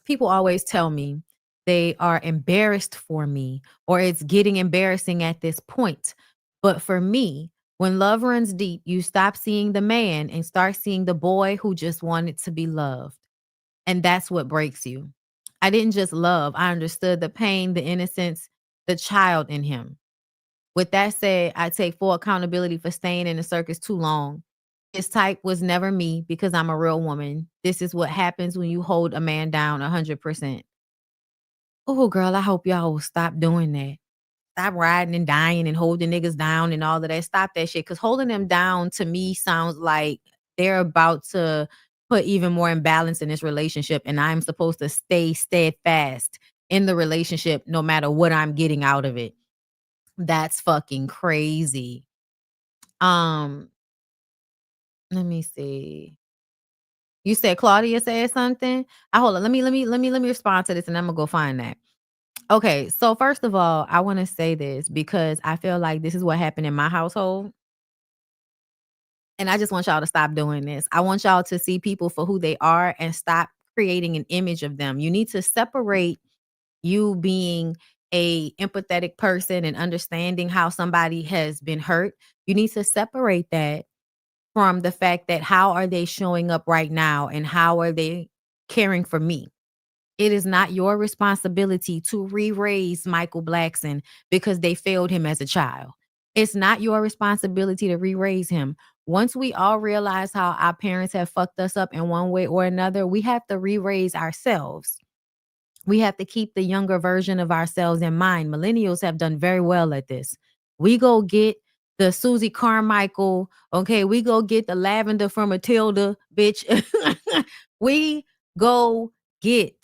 Speaker 1: People always tell me they are embarrassed for me or it's getting embarrassing at this point. But for me, when love runs deep, you stop seeing the man and start seeing the boy who just wanted to be loved. And that's what breaks you. I didn't just love, I understood the pain, the innocence, the child in him. With that said, I take full accountability for staying in the circus too long. His type was never me because I'm a real woman. This is what happens when you hold a man down 100%. Oh, girl, I hope y'all will stop doing that. Stop riding and dying and holding niggas down and all of that. Stop that shit. Because holding them down to me sounds like they're about to put even more imbalance in this relationship. And I'm supposed to stay steadfast in the relationship no matter what I'm getting out of it. That's fucking crazy. Let me see. You said Claudia said something. Hold on. Let me respond to this, and I'm gonna go find that. Okay, so first of all, I want to say this because I feel like this is what happened in my household, and I just want y'all to stop doing this. I want y'all to see people for who they are and stop creating an image of them. You need to separate you being a empathetic person and understanding how somebody has been hurt. You need to separate that from the fact that how are they showing up right now and how are they caring for me? It is not your responsibility to re-raise Michael Blackson because they failed him as a child. It's not your responsibility to re-raise him. Once we all realize how our parents have fucked us up in one way or another, we have to re-raise ourselves. We have to keep the younger version of ourselves in mind. Millennials have done very well at this. We go get the Susie Carmichael. Okay, we go get the lavender from Matilda, bitch. We go get.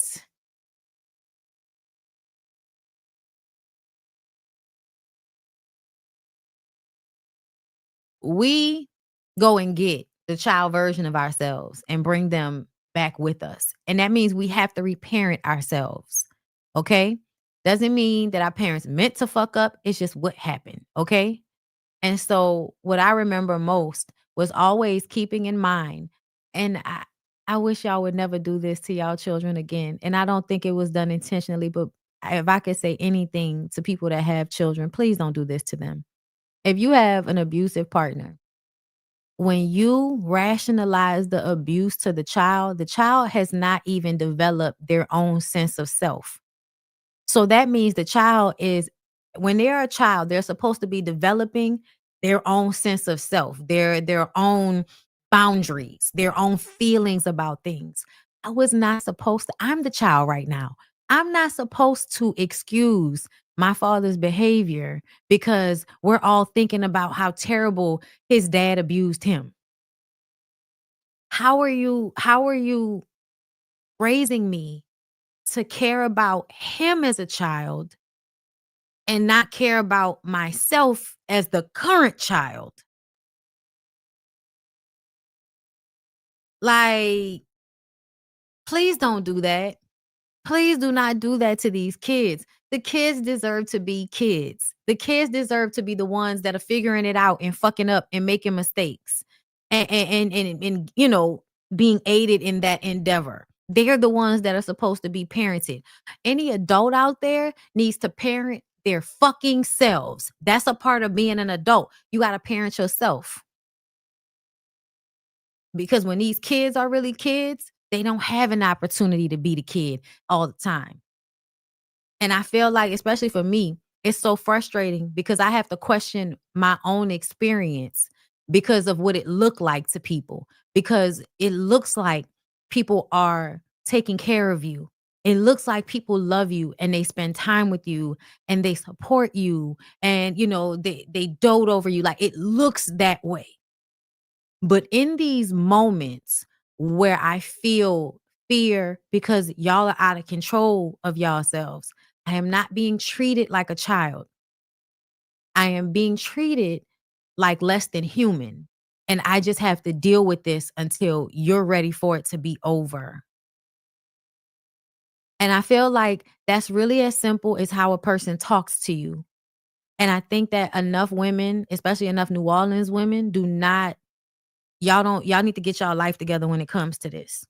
Speaker 1: We go and get the child version of ourselves and bring them back with us. And that means we have to reparent ourselves. Okay? Doesn't mean that our parents meant to fuck up. It's just what happened. Okay? And so what I remember most was always keeping in mind, and I wish y'all would never do this to y'all children again. And I don't think it was done intentionally, but if I could say anything to people that have children, please don't do this to them. If you have an abusive partner, when you rationalize the abuse to the child has not even developed their own sense of self. So that means the child is, when they're a child, they're supposed to be developing their own sense of self, their own boundaries, their own feelings about things. I was not supposed to, I'm the child right now. I'm not supposed to excuse my father's behavior because we're all thinking about how terrible his dad abused him. How are you raising me to care about him as a child and not care about myself as the current child? Like, please don't do that. Please do not do that to these kids. The kids deserve to be kids. The kids deserve to be the ones that are figuring it out and fucking up and making mistakes and you know, being aided in that endeavor. They're the ones that are supposed to be parented. Any adult out there needs to parent their fucking selves. That's a part of being an adult. You got to parent yourself. Because when these kids are really kids, they don't have an opportunity to be the kid all the time. And I feel like, especially for me, it's so frustrating because I have to question my own experience because of what it looked like to people. Because it looks like people are taking care of you. It looks like people love you and they spend time with you and they support you and, you know, they dote over you. Like, it looks that way. But in these moments where I feel fear because y'all are out of control of yourselves, I am not being treated like a child. I am being treated like less than human. And I just have to deal with this until you're ready for it to be over. And I feel like that's really as simple as how a person talks to you. And I think that enough women, especially enough New Orleans women, y'all need to get y'all life together when it comes to this.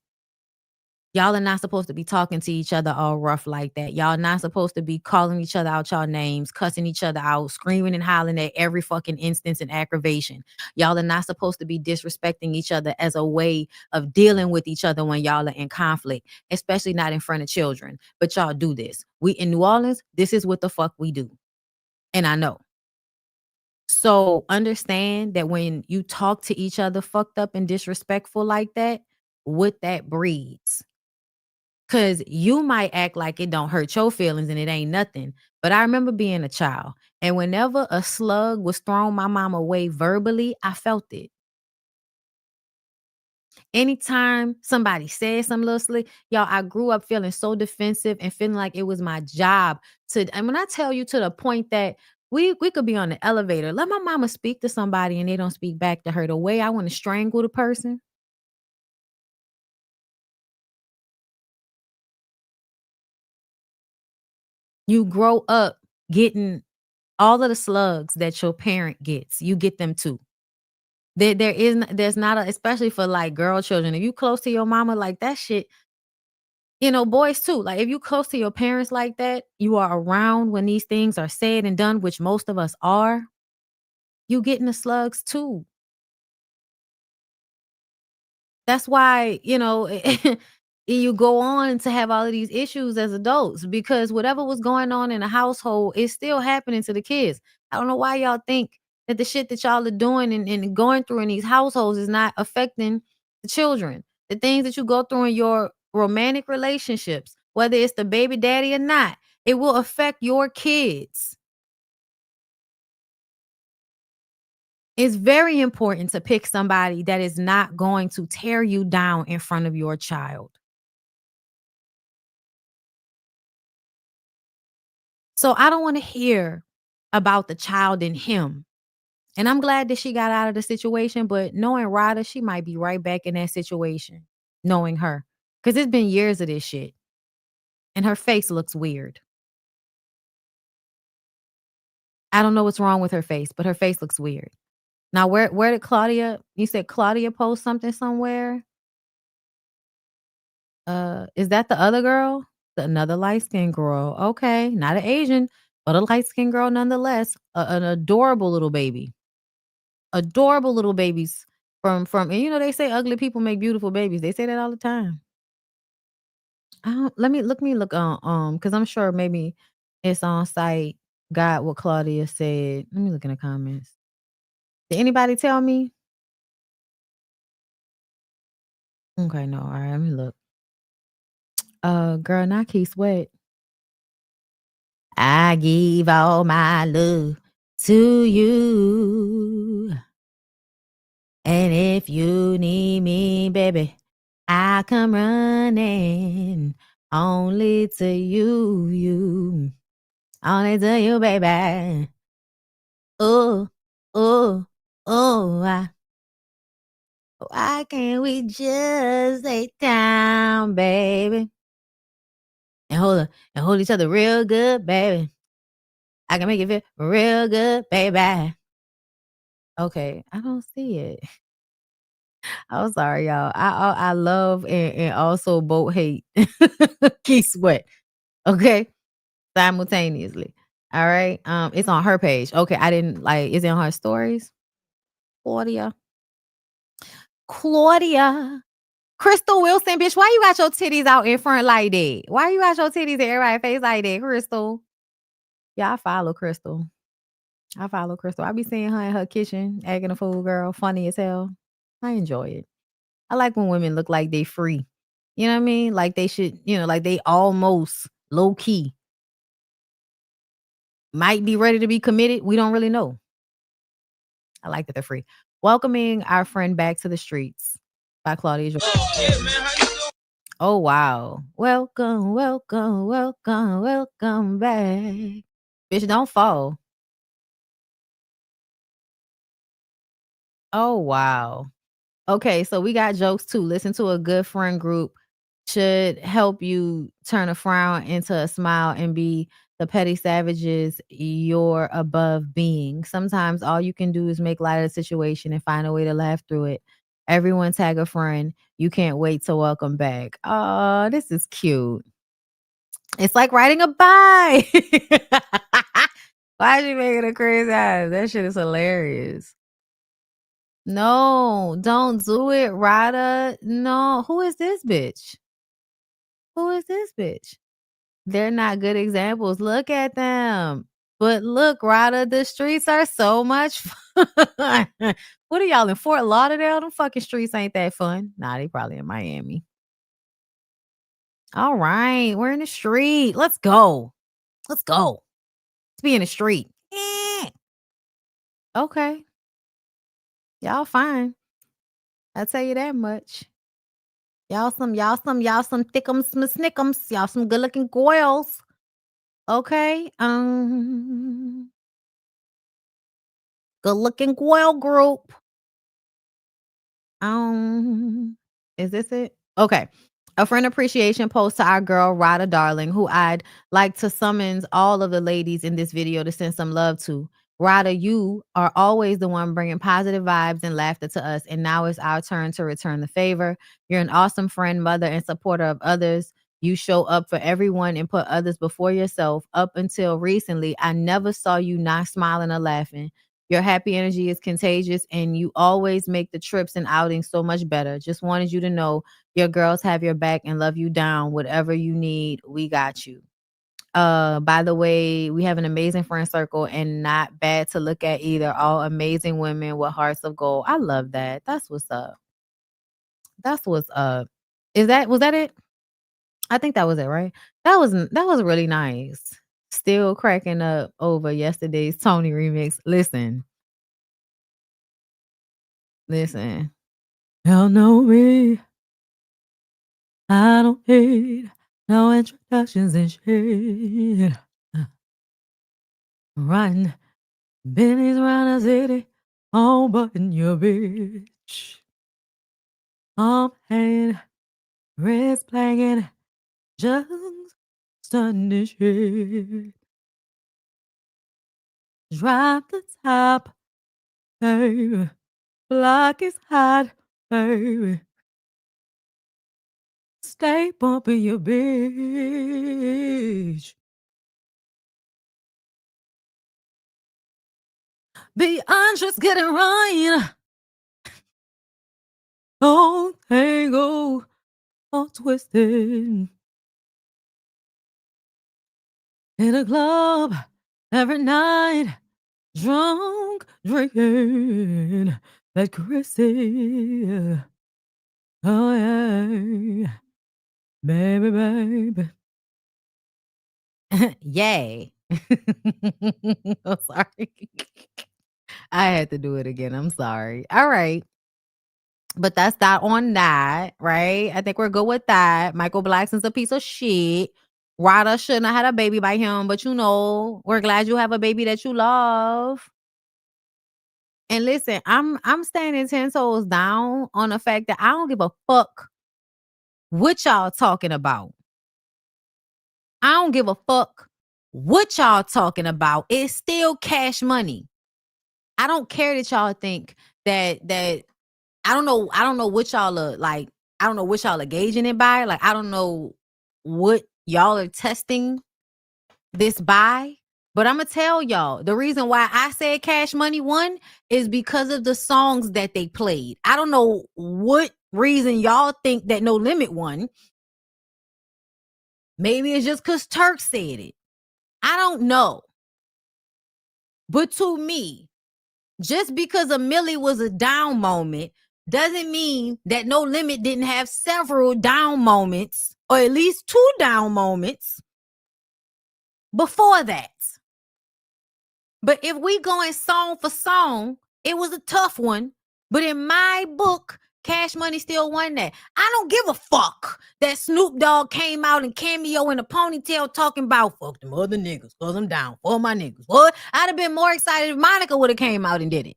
Speaker 1: Y'all are not supposed to be talking to each other all rough like that. Y'all not supposed to be calling each other out y'all names, cussing each other out, screaming and hollering at every fucking instance and aggravation. Y'all are not supposed to be disrespecting each other as a way of dealing with each other when y'all are in conflict, especially not in front of children. But y'all do this. We in New Orleans, this is what the fuck we do. And I know. So understand that when you talk to each other fucked up and disrespectful like that, what that breeds. Because you might act like it don't hurt your feelings and it ain't nothing. But I remember being a child. And whenever a slug was thrown my mom away verbally, I felt it. Anytime somebody said something little slick, y'all, I grew up feeling so defensive and feeling like it was my job to, and when I tell you to the point that we could be on the elevator, let my mama speak to somebody and they don't speak back to her the way I want to strangle the person. You grow up getting all of the slugs that your parent gets. You get them too. There's not especially for like girl children. If you close to your mama like that shit, boys too. Like if you close to your parents like that, you are around when these things are said and done, which most of us are. You getting the slugs too. That's why, you go on to have all of these issues as adults because whatever was going on in the household is still happening to the kids. I don't know why y'all think that the shit that y'all are doing and going through in these households is not affecting the children. The things that you go through in your romantic relationships, whether it's the baby daddy or not, it will affect your kids. It's very important to pick somebody that is not going to tear you down in front of your child. So I don't want to hear about the child in him. And I'm glad that she got out of the situation, but knowing Ryder, she might be right back in that situation, knowing her. Because it's been years of this shit. And her face looks weird. I don't know what's wrong with her face, but her face looks weird. Now, where did Claudia, you said Claudia post something somewhere? Is that the other girl? Another light-skinned girl. Okay, not an Asian, but a light-skinned girl nonetheless. An adorable little baby. Adorable little babies from and they say ugly people make beautiful babies. They say that all the time. Let me look because I'm sure maybe it's on site. Got what Claudia said. Let me look in the comments. Did anybody tell me? Okay, no. All right, let me look. Girl, not Key Sweat. I give all my love to you. And if you need me, baby, I come running only to you. Only to you, baby. Oh, oh, oh. Why can't we just stay down, baby? And hold each other real good, baby. I can make it feel real good, baby. Okay, I don't see it. I'm sorry, y'all. I love and also both hate Key Sweat. Okay, simultaneously. All right. It's on her page. Okay, I didn't like. Is it on her stories? Claudia. Crystal Wilson, bitch. Why you got your titties out in front like that? Why you got your titties in everybody's face like that, Crystal? Yeah, I follow Crystal. I be seeing her in her kitchen acting a fool, girl. Funny as hell. I enjoy it. I like when women look like they free. You know what I mean? Like they should, like they almost low key. Might be ready to be committed. We don't really know. I like that they're free. Welcoming our friend back to the streets by Claudia. Oh, wow. Welcome, welcome, welcome, welcome back. Bitch, don't fall. Oh, wow. Okay, so we got jokes too. Listen to a good friend group should help you turn a frown into a smile and be the petty savages you're above being. Sometimes all you can do is make light of the situation and find a way to laugh through it. Everyone tag a friend. You can't wait to welcome back. Oh, this is cute. It's like riding a bike. Why is you making a crazy eyes? That shit is hilarious. No, don't do it, Rada. No, who is this bitch? Who is this bitch? They're not good examples. Look at them. But look, Rada, the streets are so much fun. What are y'all in Fort Lauderdale? Them fucking streets ain't that fun. Nah, they probably in Miami. All right, we're in the street. Let's go. Let's go. Let's be in the street. Okay. Y'all fine. I'll tell you that much. Y'all some thickums, some snickums. Y'all some good looking girls. Okay. Good looking girl group. Is this it? Okay. A friend appreciation post to our girl Rada Darling, who I'd like to summons all of the ladies in this video to send some love to. Rada, you are always the one bringing positive vibes and laughter to us, and now it's our turn to return the favor. You're an awesome friend, mother, and supporter of others. You show up for everyone and put others before yourself. Up until recently, I never saw you not smiling or laughing. Your happy energy is contagious, and you always make the trips and outings so much better. Just wanted you to know your girls have your back and love you down. Whatever you need, we got you. By the way, we have an amazing friend circle and not bad to look at either. All amazing women with hearts of gold. I love that. That's what's up. That's what's up. Was that it? I think that was it, right? That was really nice. Still cracking up over yesterday's Tony remix. Listen. Y'all know me. I don't need no introductions and shit. Run. Benny's around the city. Oh, button your bitch. I'm hanging. Wrist playing. Just stunning shit. Drop the top. Baby. Block is hot. Baby. Stay bumping your bitch. Beyond just getting right. Oh, tango. All twisted. In a club every night. Drunk, drinking. That Chrissy. Oh, yeah. Baby, baby. Yay. I'm sorry. I had to do it again. I'm sorry. All right. But that's that on that, right? I think we're good with that. Michael Blackson's a piece of shit. Rada shouldn't have had a baby by him, but we're glad you have a baby that you love. And listen, I'm standing 10 toes down on the fact that I don't give a fuck what y'all talking about. I don't give a fuck what y'all talking about. It's still cash money. I don't care that y'all think that I don't know what y'all are like. I don't know what y'all are gauging it by. Like, I don't know what y'all are testing this by. But I'm going to tell y'all, the reason why I said Cash Money won is because of the songs that they played. I don't know what reason y'all think that No Limit won. Maybe it's just because Turk said it. I don't know. But to me, just because a Millie was a down moment doesn't mean that No Limit didn't have several down moments, or at least 2 down moments before that. But if we going song for song, it was a tough one. But in my book, Cash Money still won that. I don't give a fuck that Snoop Dogg came out and cameo in a ponytail talking about fuck them other niggas, cause I'm down for my niggas. What? I'd have been more excited if Monica would have came out and did it.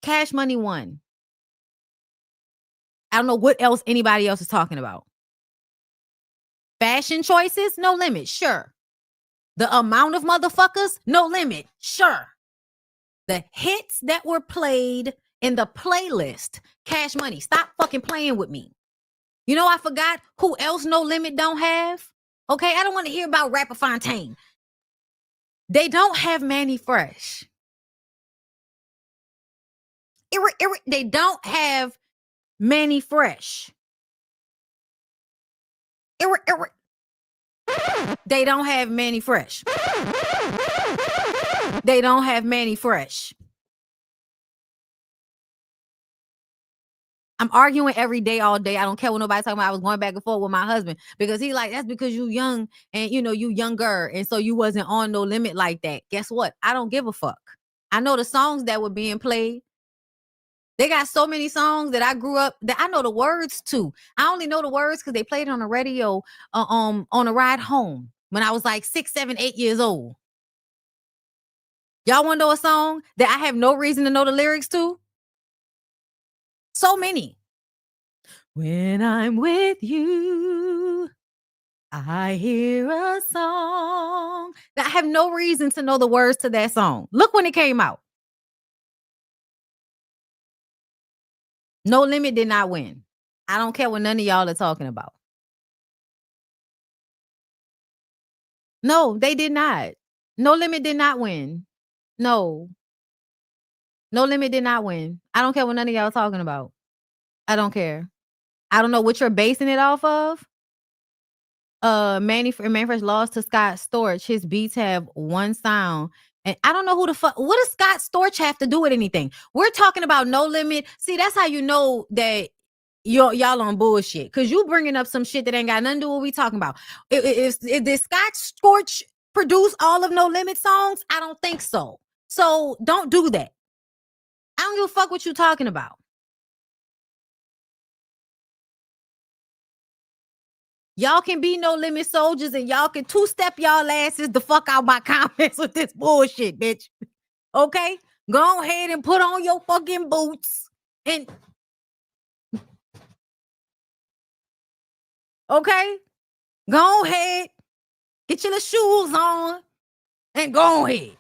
Speaker 1: Cash Money won. I don't know what else anybody else is talking about. Fashion choices, no limit, sure. The amount of motherfuckers, no limit, sure. The hits that were played in the playlist, Cash Money, stop fucking playing with me. You know, I forgot who else No Limit don't have. Okay, I don't want to hear about Rapper Fontaine. They don't have Manny Fresh. They don't have Manny Fresh. They don't have Manny Fresh. They don't have Manny Fresh. I'm arguing every day, all day. I don't care what nobody talking about. I was going back and forth with my husband because he like, that's because you young and you know, you younger. And so you wasn't on No Limit like that. Guess what? I don't give a fuck. I know the songs that were being played. They got so many songs that I grew up that I know the words to. I only know the words because they played it on the radio on a ride home when I was like 6, 7, 8 years old. Y'all want to know a song that I have no reason to know the lyrics to? So many. When I'm with you, I hear a song. I have no reason to know the words to that song. Look when it came out. No Limit did not win. I don't care what none of y'all are talking about. No, they did not. No Limit did not win. No. No Limit did not win. I don't care what none of y'all are talking about. I don't care. I don't know what you're basing it off of. Manny Fresh lost to Scott Storch. His beats have one sound. And I don't know who the fuck. What does Scott Storch have to do with anything? We're talking about No Limit. See, that's how you know that y'all on bullshit. Because you bringing up some shit that ain't got nothing to do with what we talking about. If did Scott Storch produce all of No Limit songs? I don't think so. So don't do that. I don't give a fuck what you talking about. Y'all can be No Limit soldiers and y'all can two-step y'all asses the fuck out my comments with this bullshit, bitch. Okay? Go ahead and put on your fucking boots and okay? Go ahead. Get your little shoes on and go ahead.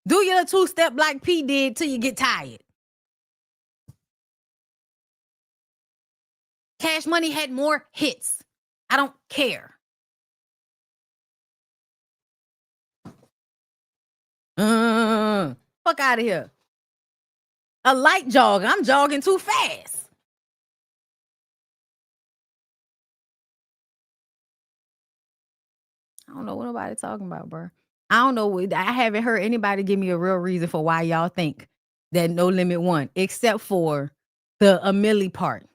Speaker 1: Do your little two-step like P did till you get tired. Cash Money had more hits. I don't care. Fuck out of here. A light jog. I'm jogging too fast. I don't know what nobody talking about, bro. I don't know. I haven't heard anybody give me a real reason for why y'all think that No Limit won, except for the Amelie part.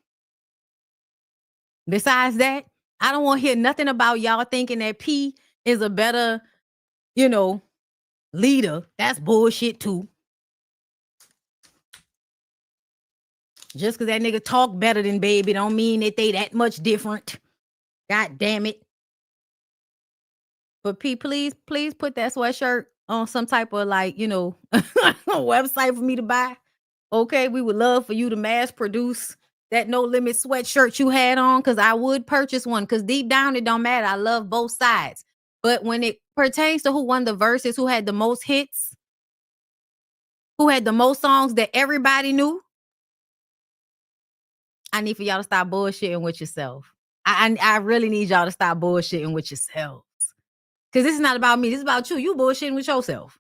Speaker 1: Besides that, I don't want to hear nothing about y'all thinking that P is a better, leader. That's bullshit too. Just because that nigga talk better than Baby don't mean that they that much different. God damn it. But P, please put that sweatshirt on some type of website for me to buy. Okay, we would love for you to mass produce that No Limit sweatshirt you had on because I would purchase one because deep down it don't matter. I love both sides. But when it pertains to who won the verses, who had the most hits, who had the most songs that everybody knew, I need for y'all to stop bullshitting with yourself. I really need y'all to stop bullshitting with yourselves. Because this is not about me. This is about you. You bullshitting with yourself.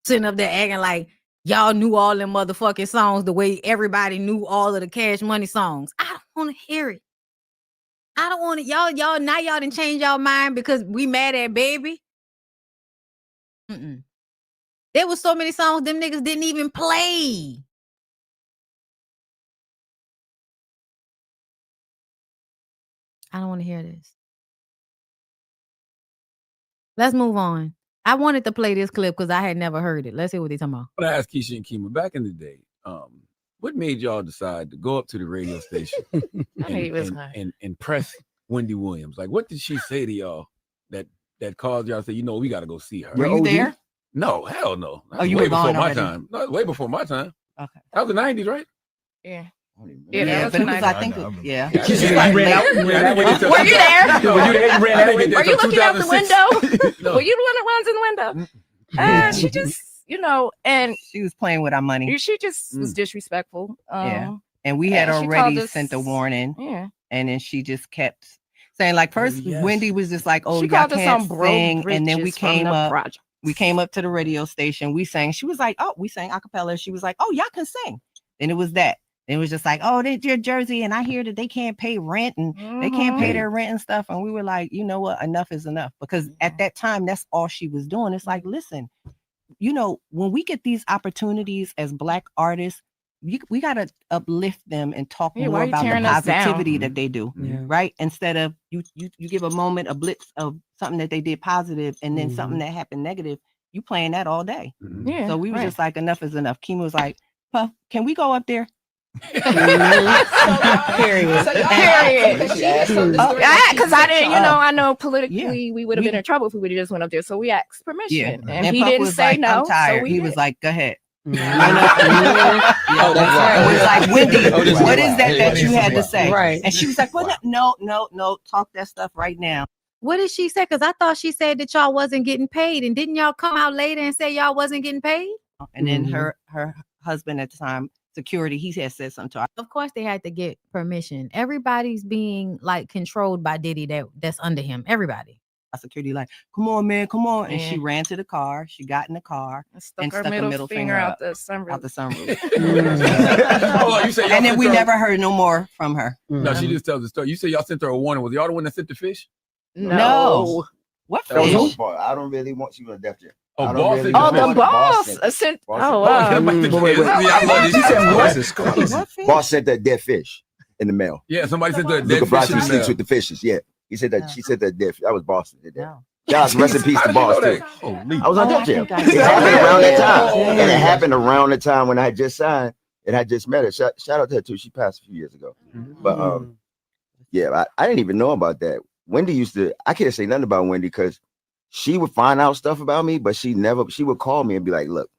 Speaker 1: Sitting up there acting like y'all knew all them motherfucking songs the way everybody knew all of the Cash Money songs. I don't want to hear it. I don't want it. Y'all now y'all didn't change y'all mind because we mad at Baby. There was so many songs them niggas didn't even play. I don't want to hear this. Let's move on. I wanted to play this clip because I had never heard it. Let's hear what they're talking about.
Speaker 20: I want to ask Keisha and Kima, back in the day, what made y'all decide to go up to the radio station and press Wendy Williams? Like, what did she say to y'all that caused y'all to say, we got to go see her?
Speaker 21: Were you there?
Speaker 20: No, hell no.
Speaker 21: Oh, you
Speaker 20: way
Speaker 21: were
Speaker 20: before
Speaker 21: gone
Speaker 20: my
Speaker 21: already?
Speaker 20: time. No, way before my time.
Speaker 21: Okay.
Speaker 20: That was the 90s, right?
Speaker 6: Yeah.
Speaker 21: Yeah, but it was, I think, yeah.
Speaker 20: You ran out.
Speaker 6: Were you there?
Speaker 20: Were you there? You ran out.
Speaker 6: Were you looking out the window? Were you the one that runs in the window? She just, and
Speaker 21: she was playing with our money.
Speaker 6: She just was disrespectful.
Speaker 21: Yeah. And we had already sent a warning.
Speaker 6: Yeah.
Speaker 21: And then she just kept saying, like, first Wendy was just like, oh,
Speaker 6: She
Speaker 21: y'all
Speaker 6: called us
Speaker 21: can't
Speaker 6: on broke
Speaker 21: sing. And then we
Speaker 6: britches from
Speaker 21: came
Speaker 6: the
Speaker 21: up.
Speaker 6: project.
Speaker 21: We came up to the radio station. We sang. She was like, oh, we sang a cappella. She was like, oh, y'all can sing. And it was that. It was just like, oh, they're Jersey, and I hear that they can't pay rent and they can't pay their rent and stuff. And we were like, you know what? Enough is enough. Because at that time, that's all she was doing. It's like, listen, when we get these opportunities as Black artists, we got to uplift them and talk more about the positivity that they do, right? Instead of you give a moment, a blitz of something that they did positive and then something that happened negative, you playing that all day.
Speaker 6: Yeah,
Speaker 21: so we were just like, enough is enough. Kima was like, Puff, can we go up there? Period.
Speaker 6: Because I didn't, I know politically we would have been in trouble if we would have just went up there. So we asked permission, and he
Speaker 21: Puff
Speaker 6: didn't
Speaker 21: was
Speaker 6: say
Speaker 21: like,
Speaker 6: no.
Speaker 21: I'm tired.
Speaker 6: So
Speaker 21: he was like, go ahead.
Speaker 6: Oh,
Speaker 21: that's right. It was like, Wendy, what is that you had to say?
Speaker 1: Right.
Speaker 21: And she was like, well, no, talk that stuff right now.
Speaker 1: What did she say? Because I thought she said that y'all wasn't getting paid. And didn't y'all come out later and say y'all wasn't getting paid?
Speaker 21: And then her husband at the time, security, he had said something to her.
Speaker 1: Of course they had to get permission. Everybody's being like controlled by Diddy that's under him. Everybody.
Speaker 21: Security like, come on, man, come on. And she ran to the car. She got in the car and stuck her middle finger
Speaker 6: out the sunroof.
Speaker 21: And then we never heard no more from her.
Speaker 20: No, she just tells the story. You say y'all sent her a warning. Was y'all the one that sent the fish?
Speaker 21: No. What
Speaker 22: That was
Speaker 21: fish?
Speaker 22: her fault. I don't really want. She was a deaf chick.
Speaker 20: Oh,
Speaker 22: I don't
Speaker 20: boss
Speaker 22: really
Speaker 20: sent
Speaker 22: want-
Speaker 6: the boss
Speaker 22: sent-
Speaker 6: sent.
Speaker 22: boss
Speaker 6: Oh,
Speaker 22: sent-
Speaker 6: wow.
Speaker 22: Boss sent that dead fish in the mail.
Speaker 20: Yeah, somebody sent her a dead
Speaker 22: Luca
Speaker 20: fish
Speaker 22: Brasi
Speaker 20: in the
Speaker 22: sleeps
Speaker 20: mail.
Speaker 22: with the fishes. Yeah, he said that. She said that dead. That was Boston. Did that. Guys, rest in peace to Boss too. I was on Def Jam. It happened around that time, and it happened around the time when I had just signed and I just met her. Shout out to her too. She passed a few years ago. But yeah, I didn't even know about that. Wendy used to. I can't say nothing about Wendy because she would find out stuff about me, but she would call me and be like, "Look,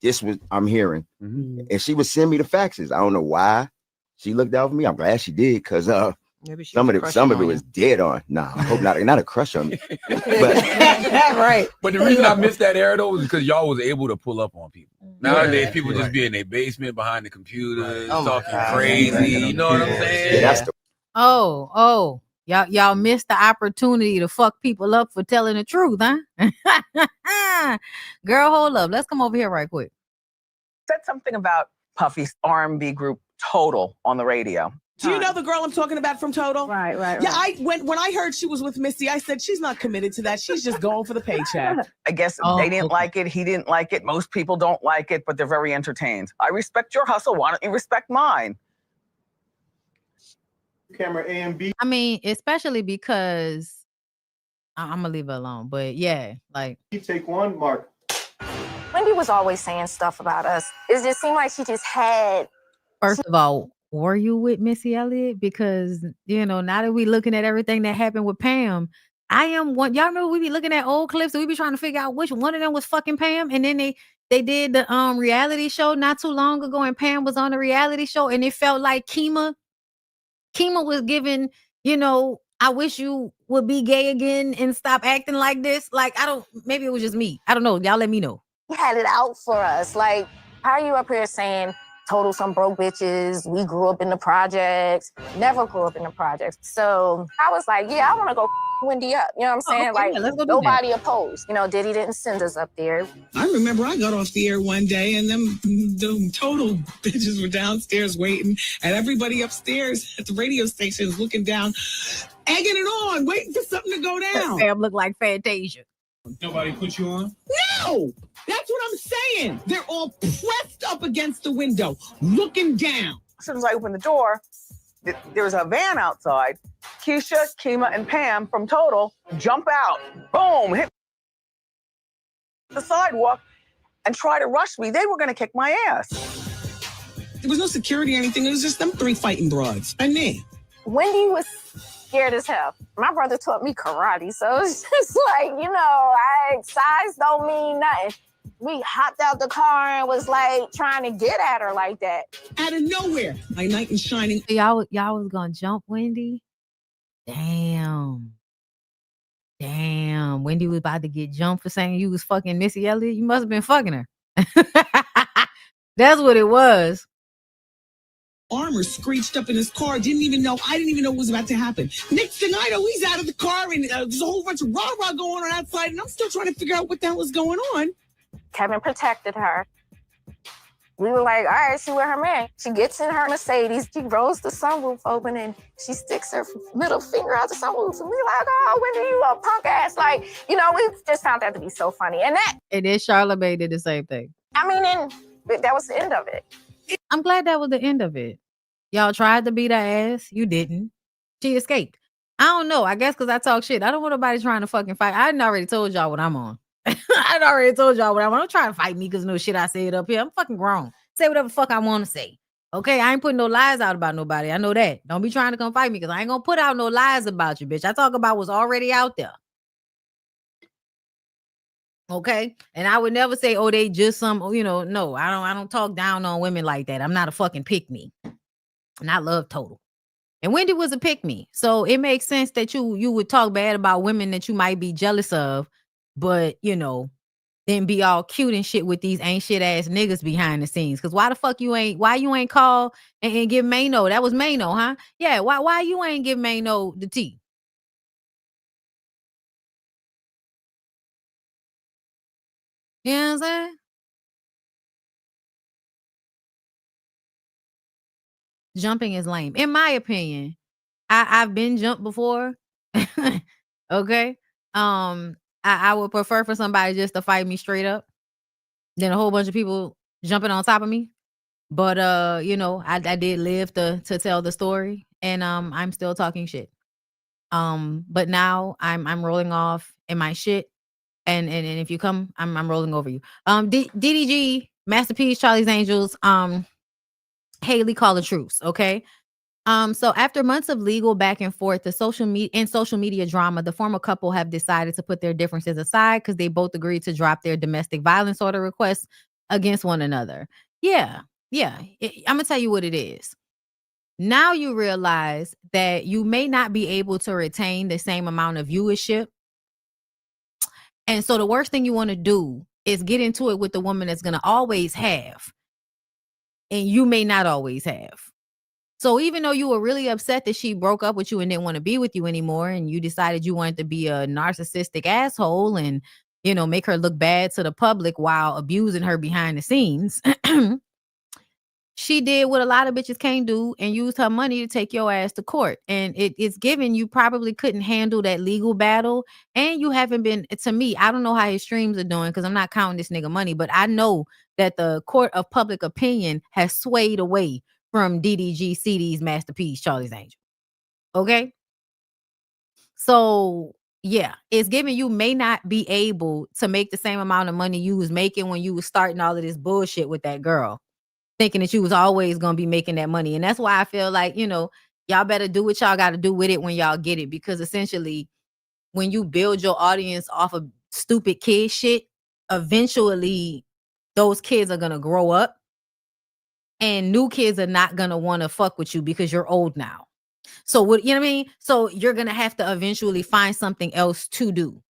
Speaker 22: this was I'm hearing," and she would send me the faxes. I don't know why she looked out for me. I'm glad she did because some of it was dead on. Nah, I hope not a crush on me. But
Speaker 21: right.
Speaker 20: But the reason I missed that era though was because y'all was able to pull up on people. Nowadays, people just be in their basement behind the computer, talking crazy. You know what I'm saying?
Speaker 22: that's the
Speaker 1: Y'all missed the opportunity to fuck people up for telling the truth, huh? Girl, hold up. Let's come over here right quick.
Speaker 23: Said something about Puffy's R&B group Total on the radio.
Speaker 24: Do you know the girl I'm talking about from Total?
Speaker 6: Right.
Speaker 24: Yeah, when I heard she was with Missy, I said she's not committed to that. She's just going for the paycheck.
Speaker 23: I guess they didn't like it. He didn't like it. Most people don't like it, but they're very entertained. I respect your hustle. Why don't you respect mine?
Speaker 25: Camera A and B.
Speaker 1: I mean, especially because I'm gonna leave it alone. But yeah, like
Speaker 25: You take one, Mark.
Speaker 26: Wendy was always saying stuff about us. It just seemed like she just had.
Speaker 1: first of all, were you with Missy Elliott? Because now that we looking at everything that happened with Pam, I am one. Y'all remember we be looking at old clips and we be trying to figure out which one of them was fucking Pam. And then they did the reality show not too long ago, and Pam was on the reality show, and it felt like Kima was giving, I wish you would be gay again and stop acting like this. Like, maybe it was just me. I don't know. Y'all let me know.
Speaker 26: He had it out for us. Like, how are you up here saying Total some broke bitches? We grew up in the projects. Never grew up in the projects. So I was like, yeah, I want to go Wendy up. You know what I'm saying?
Speaker 1: Okay, let's go do
Speaker 26: nobody opposed. Diddy didn't send us up there.
Speaker 24: I remember I got off the air one day and them Total bitches were downstairs waiting, and everybody upstairs at the radio station is looking down, egging it on, waiting for something to go down.
Speaker 1: Pam looked like Fantasia.
Speaker 25: Nobody put you on?
Speaker 24: No, that's what I'm saying. They're all pressed up against the window, looking down.
Speaker 23: As soon as I opened the door, there was a van outside. Keisha, Kima, and Pam from Total jump out, boom, hit the sidewalk, and try to rush me. They were going to kick my ass.
Speaker 24: There was no security or anything. It was just them three fighting broads and me.
Speaker 26: Wendy was scared as hell. My brother taught me karate, so it's just like, size don't mean nothing. We hopped out the car and was like trying to get at her like that.
Speaker 24: Out of nowhere, my knight in shining.
Speaker 1: Y'all was gonna jump Wendy? Damn. Wendy was about to get jumped for saying you was fucking Missy Elliott. You must have been fucking her. That's what it was.
Speaker 24: Armor screeched up in his car. I didn't even know what was about to happen. Next thing I know, he's out of the car and there's a whole bunch of rah-rah going on outside, and I'm still trying to figure out what the hell was going on.
Speaker 26: Kevin protected her. We were like, all right, she with her man. She gets in her Mercedes. She rolls the sunroof open and she sticks her middle finger out the sunroof. And we like, oh, Wendy, you a punk ass. Like, we just found that to be so funny.
Speaker 1: And then Charlamagne did the same thing.
Speaker 26: And that was the end of it.
Speaker 1: I'm glad that was the end of it. Y'all tried to beat her ass. You didn't. She escaped. I don't know. I guess because I talk shit. I don't want nobody trying to fucking fight. I done already told y'all what I'm on. I already told y'all what I'm on. Don't try to fight me because no shit I said up here. I'm fucking grown. Say whatever the fuck I want to say. Okay? I ain't putting no lies out about nobody. I know that. Don't be trying to come fight me because I ain't going to put out no lies about you, bitch. I talk about what's already out there. Okay? And I would never say, oh, they just some, no. I don't talk down on women like that. I'm not a fucking pick-me. And I love Total. And Wendy was a pick-me. So it makes sense that you would talk bad about women that you might be jealous of, but, then be all cute and shit with these ain't shit ass niggas behind the scenes. Cause why the fuck you ain't call and give Mano? That was Mano, huh? Yeah, why you ain't give Mano the tea? You know what I'm saying? Jumping is lame. In my opinion, I've been jumped before. Okay. I would prefer for somebody just to fight me straight up than a whole bunch of people jumping on top of me. But I did live to tell the story, and I'm still talking shit. But now I'm rolling off in my shit, and if you come, I'm rolling over you. DDG, Masterpiece, Charlie's Angels, Haley, call a truce, okay? So after months of legal back and forth, the social media drama, the former couple have decided to put their differences aside because they both agreed to drop their domestic violence order requests against one another. Yeah. I'm gonna tell you what it is. Now you realize that you may not be able to retain the same amount of viewership. And so the worst thing you want to do is get into it with the woman that's gonna always have, and you may not always have. So even though you were really upset that she broke up with you and didn't want to be with you anymore, and you decided you wanted to be a narcissistic asshole and, make her look bad to the public while abusing her behind the scenes, she did what a lot of bitches can't do and used her money to take your ass to court. And it's given you probably couldn't handle that legal battle. And you haven't been, to me, I don't know how his streams are doing because I'm not counting this nigga money, but I know that the court of public opinion has swayed away from DDG, CD's Masterpiece, Charlie's Angel. Okay? So, yeah, it's giving you may not be able to make the same amount of money you was making when you was starting all of this bullshit with that girl, thinking that you was always going to be making that money. And that's why I feel like, y'all better do what y'all got to do with it when y'all get it. Because essentially, when you build your audience off of stupid kid shit, eventually those kids are going to grow up. And new kids are not going to want to fuck with you because you're old now. So what, you know what I mean? So you're going to have to eventually find something else to do.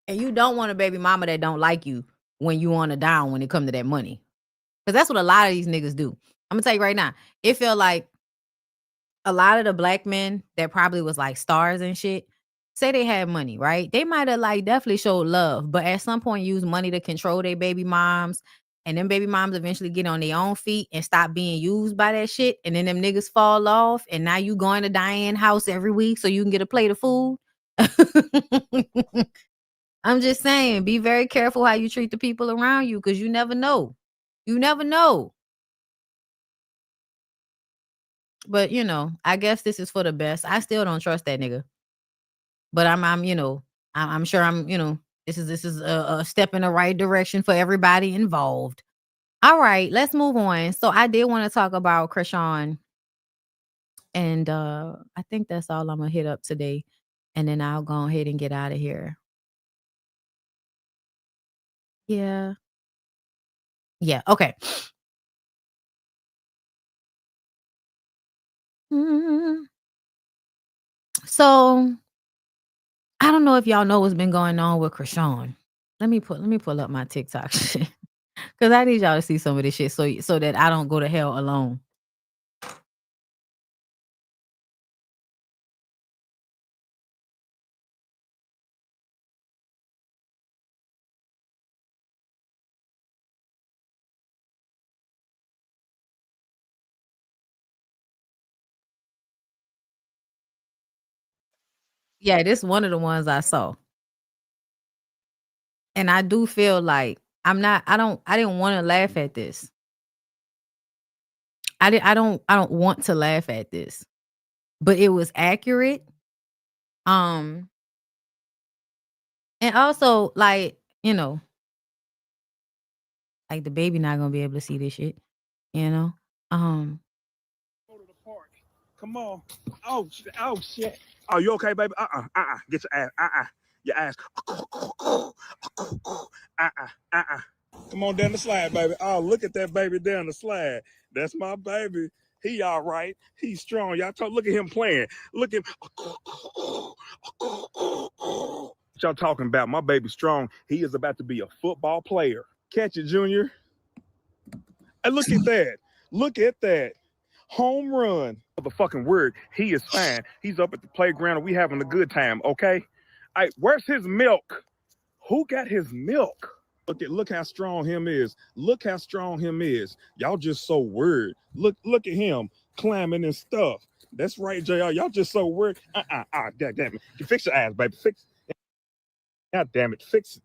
Speaker 1: And you don't want a baby mama that don't like you when you on a down when it comes to that money. Because that's what a lot of these niggas do. I'm going to tell you right now. It felt like a lot of the black men that probably was like stars and shit, say they had money, right? They might have like definitely showed love, but at some point use money to control their baby moms, and them baby moms eventually get on their own feet and stop being used by that shit, and then them niggas fall off, and now you going to Diane's house every week so you can get a plate of food. I'm just saying, be very careful how you treat the people around you because you never know. You never know. But I guess this is for the best. I still don't trust that nigga. But I'm sure this is a step in the right direction for everybody involved. All right, let's move on. So I did want to talk about Krishan. And I think that's all I'm gonna hit up today. And then I'll go ahead and get out of here. Yeah. Yeah, okay. So I don't know if y'all know what's been going on with Krishan. Let me pull up my TikTok shit. Cause I need y'all to see some of this shit so that I don't go to hell alone. Yeah, this is one of the ones I saw. And I do feel like I didn't want to laugh at this. I don't want to laugh at this. But it was accurate. And also like the baby not gonna be able to see this shit.
Speaker 4: Come on. Oh shit. Oh, you okay, baby? Get your ass. Your ass. Come on down the slide, baby. Oh, look at that baby down the slide. That's my baby. He all right. He's strong. Y'all look at him playing. Look at what y'all talking about. My baby's strong. He is about to be a football player. Catch it, Junior. And look at that. Look at that. Home run. The fucking word. He is fine. He's up at the playground and we having a good time, okay? All right, where's his milk? Who got his milk? Look how strong him is. Look how strong him is. Y'all just so worried. Look at him climbing and stuff. That's right, JR. Y'all just so worried. God damn it. You fix your ass, baby. Fix it. God damn it. Fix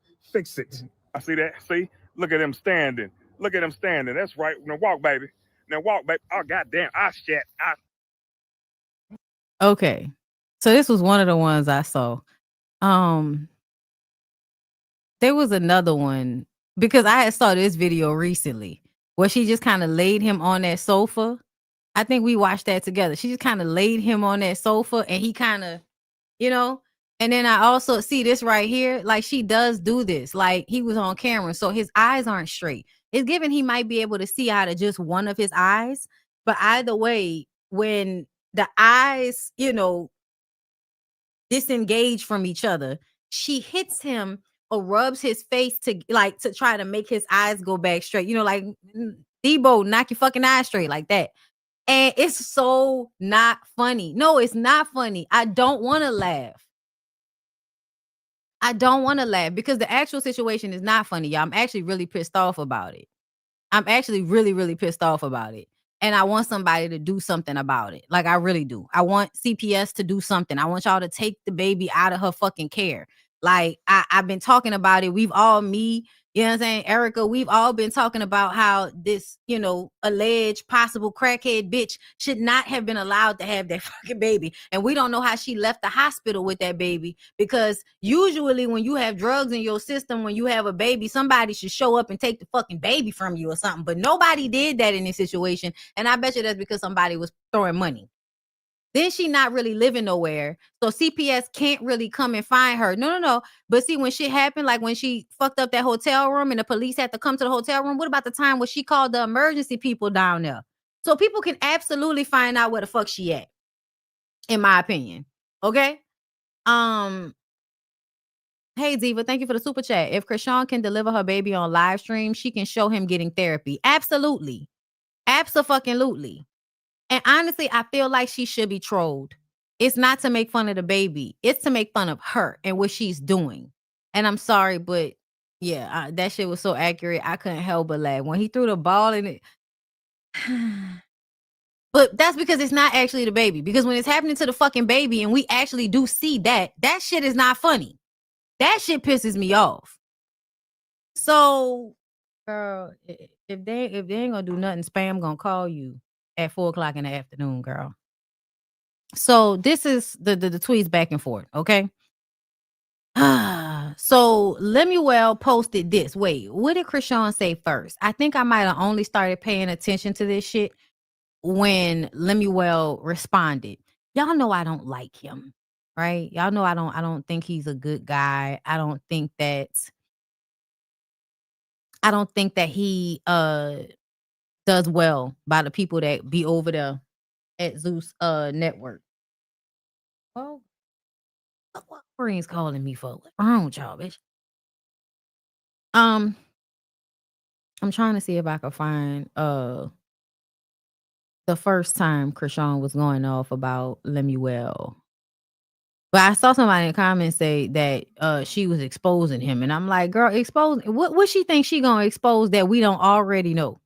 Speaker 4: it. I see that. See? Look at him standing. Look at him standing. That's right. Now walk, baby. Now walk, baby. Oh, goddamn. Shit.
Speaker 1: Okay. So this was one of the ones I saw. There was another one because I had saw this video recently where she just kind of laid him on that sofa. I think we watched that together. She just kind of laid him on that sofa and he kind of, and then I also see this right here. Like she does do this. Like he was on camera. So his eyes aren't straight. It's given he might be able to see out of just one of his eyes. But either way, when the eyes, disengage from each other, she hits him or rubs his face to try to make his eyes go back straight. Like Debo, knock your fucking eyes straight like that. And it's so not funny. No, it's not funny. I don't want to laugh. I don't want to laugh because the actual situation is not funny, y'all. I'm actually really pissed off about it. I'm actually really, really pissed off about it. And I want somebody to do something about it. Like I really do. I want CPS to do something. I want y'all to take the baby out of her fucking care. Like I've been talking about it. We've all, me, you know what I'm saying, Erica, we've all been talking about how this, alleged possible crackhead bitch should not have been allowed to have that fucking baby. And we don't know how she left the hospital with that baby because usually when you have drugs in your system, when you have a baby, somebody should show up and take the fucking baby from you or something. But nobody did that in this situation. And I bet you that's because somebody was throwing money. Then she not really living nowhere. So CPS can't really come and find her. No. But see, when shit happened, like when she fucked up that hotel room and the police had to come to the hotel room, what about the time when she called the emergency people down there? So people can absolutely find out where the fuck she at, in my opinion. Okay? Hey, Diva, thank you for the super chat. If Krishan can deliver her baby on live stream, she can show him getting therapy. Absolutely. Abso-fucking-lutely. And honestly, I feel like she should be trolled. It's not to make fun of the baby. It's to make fun of her and what she's doing. And I'm sorry, but yeah, that shit was so accurate. I couldn't help but laugh. When he threw the ball in it. But that's because it's not actually the baby. Because when it's happening to the fucking baby and we actually do see that shit is not funny. That shit pisses me off. So, girl, if they ain't gonna do nothing, Spam gonna call you. at 4:00 in the afternoon, girl. So this is the tweets back and forth, okay? So Lemuel posted this. Wait, what did Krishan say first? I think I might have only started paying attention to this shit when Lemuel responded. Y'all know I don't like him, right? Y'all know I don't think he's a good guy. I don't think that he does well by the people that be over there at Zeus network. Well, what Green's calling me for? What's wrong with y'all, bitch? I'm trying to see if I can find the first time Krishan was going off about Lemuel. But I saw somebody in the comments say that she was exposing him, and I'm like, girl, expose what she thinks she gonna expose that we don't already know.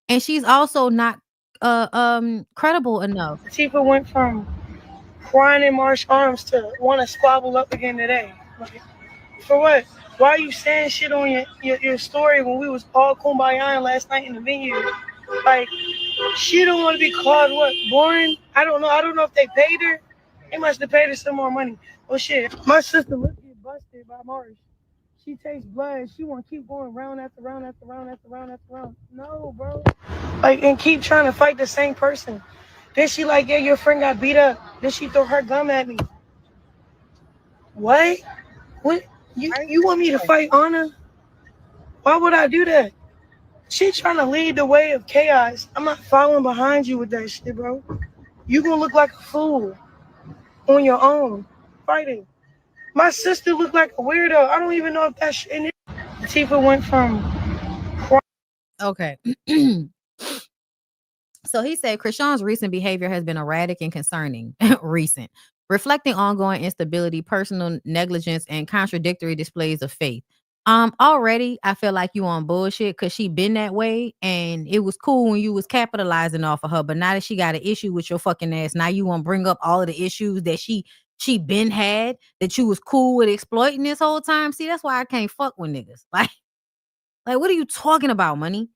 Speaker 1: And she's also not credible enough.
Speaker 2: Tifa went from crying in Marsh Arms to want to squabble up again today. Like, for what? Why are you saying shit on your story when we was all kumbayaing last night in the venue? Like, she don't want to be called what? Boring? I don't know. I don't know if they paid her. They must have paid her some more money. Oh shit. My sister looked get busted by Marsh. She takes blood. She want to keep going round after round after round after round after round. No, bro. Like, and keep trying to fight the same person. Then she like, yeah, your friend got beat up. Then she throw her gum at me. What? What? You want me to fight Anna? Why would I do that? She trying to lead the way of chaos. I'm not following behind you with that shit, bro. You gonna look like a fool on your own fighting. My sister looked like a weirdo. I don't even know if that shit in it. Tifa went from...
Speaker 1: Okay. So he said Krishan's recent behavior has been erratic and concerning. Recent. Reflecting ongoing instability, personal negligence, and contradictory displays of faith. Already, I feel like you on bullshit because she been that way, and it was cool when you was capitalizing off of her. But now that she got an issue with your fucking ass, now you want to bring up all of the issues that she been had that you was cool with exploiting this whole time. See, that's why I can't fuck with niggas. Like what are you talking about, money?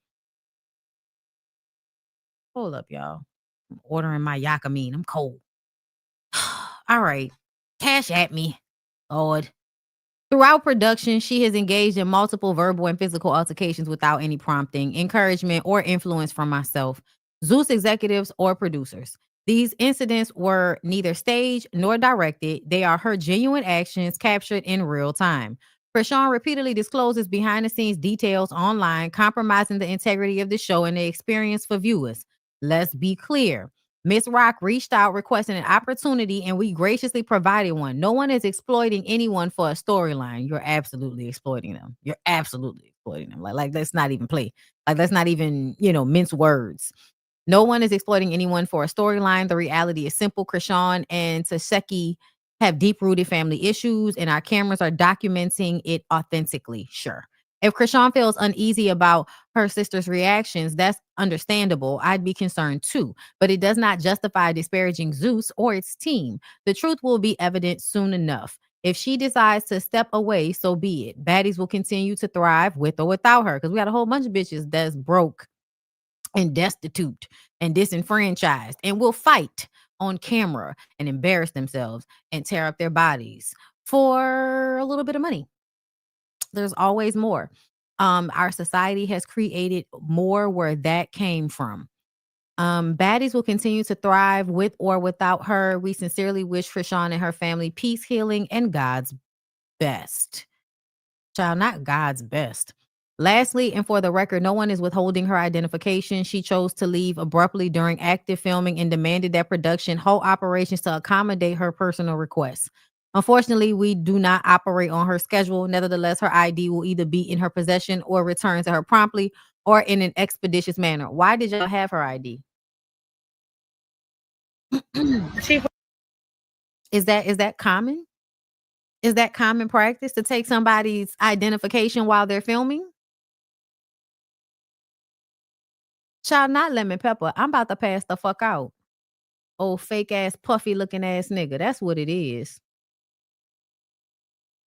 Speaker 1: Hold up, y'all. I'm ordering my Yakamine. I'm cold. All right. Cash at me, Lord. Throughout production, she has engaged in multiple verbal and physical altercations without any prompting, encouragement, or influence from myself, Zeus executives, or producers. These incidents were neither staged nor directed. They are her genuine actions captured in real time. Krishan repeatedly discloses behind-the-scenes details online, compromising the integrity of the show and the experience for viewers. Let's be clear. Miss Rock reached out requesting an opportunity, and we graciously provided one. No one is exploiting anyone for a storyline. You're absolutely exploiting them. You're absolutely exploiting them. Like let's not even play. Like let's not even, mince words. No one is exploiting anyone for a storyline. The reality is simple. Krishan and Taseki have deep-rooted family issues, and our cameras are documenting it authentically. Sure. If Krishan feels uneasy about her sister's reactions, that's understandable. I'd be concerned too, but it does not justify disparaging Zeus or its team. The truth will be evident soon enough. If she decides to step away, so be it. Baddies will continue to thrive with or without her, because we got a whole bunch of bitches that's broke and destitute and disenfranchised and will fight on camera and embarrass themselves and tear up their bodies for a little bit of money. There's always more. Our society has created more where that came from. Baddies will continue to thrive with or without her. We sincerely wish Krishan and her family peace, healing, and God's best. Child, not God's best. Lastly, and for the record, no one is withholding her identification. She chose to leave abruptly during active filming and demanded that production halt operations to accommodate her personal requests. Unfortunately, we do not operate on her schedule. Nevertheless, her ID will either be in her possession or returned to her promptly or in an expeditious manner. Why did y'all have her ID? Is that common? Is that common practice to take somebody's identification while they're filming? Child, not lemon pepper. I'm about to pass the fuck out. Old fake ass, puffy looking ass nigga. That's what it is.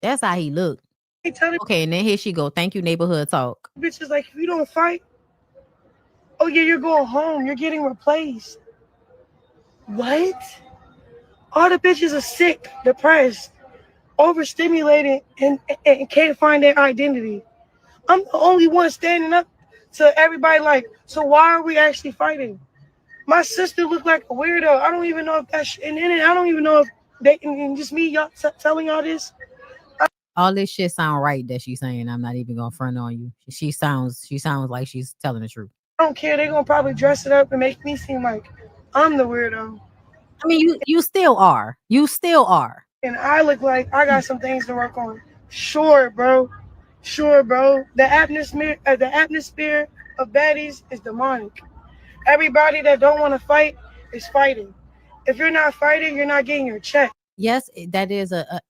Speaker 1: That's how he look. Okay, and then here she go. Thank you, neighborhood talk.
Speaker 2: Bitches like, if you don't fight, Oh yeah, you're going home. You're getting replaced. What? All the bitches are sick, depressed, overstimulated, and can't find their identity. I'm the only one standing up to everybody like, so why are we actually fighting? My sister looked like a weirdo. I don't even know if that's, and then I don't even know if they, and just me y'all telling y'all this.
Speaker 1: All this shit sound right that she's saying. I'm not even gonna front on you. She sounds like she's telling the truth.
Speaker 2: I don't care. They're gonna probably dress it up and make me seem like I'm the weirdo.
Speaker 1: I mean, you still are. You still are.
Speaker 2: And I look like I got some things to work on. Sure, bro. Sure, bro. The atmosphere of baddies is demonic. Everybody that don't want to fight is fighting. If you're not fighting, you're not getting your check.
Speaker 1: Yes, that is a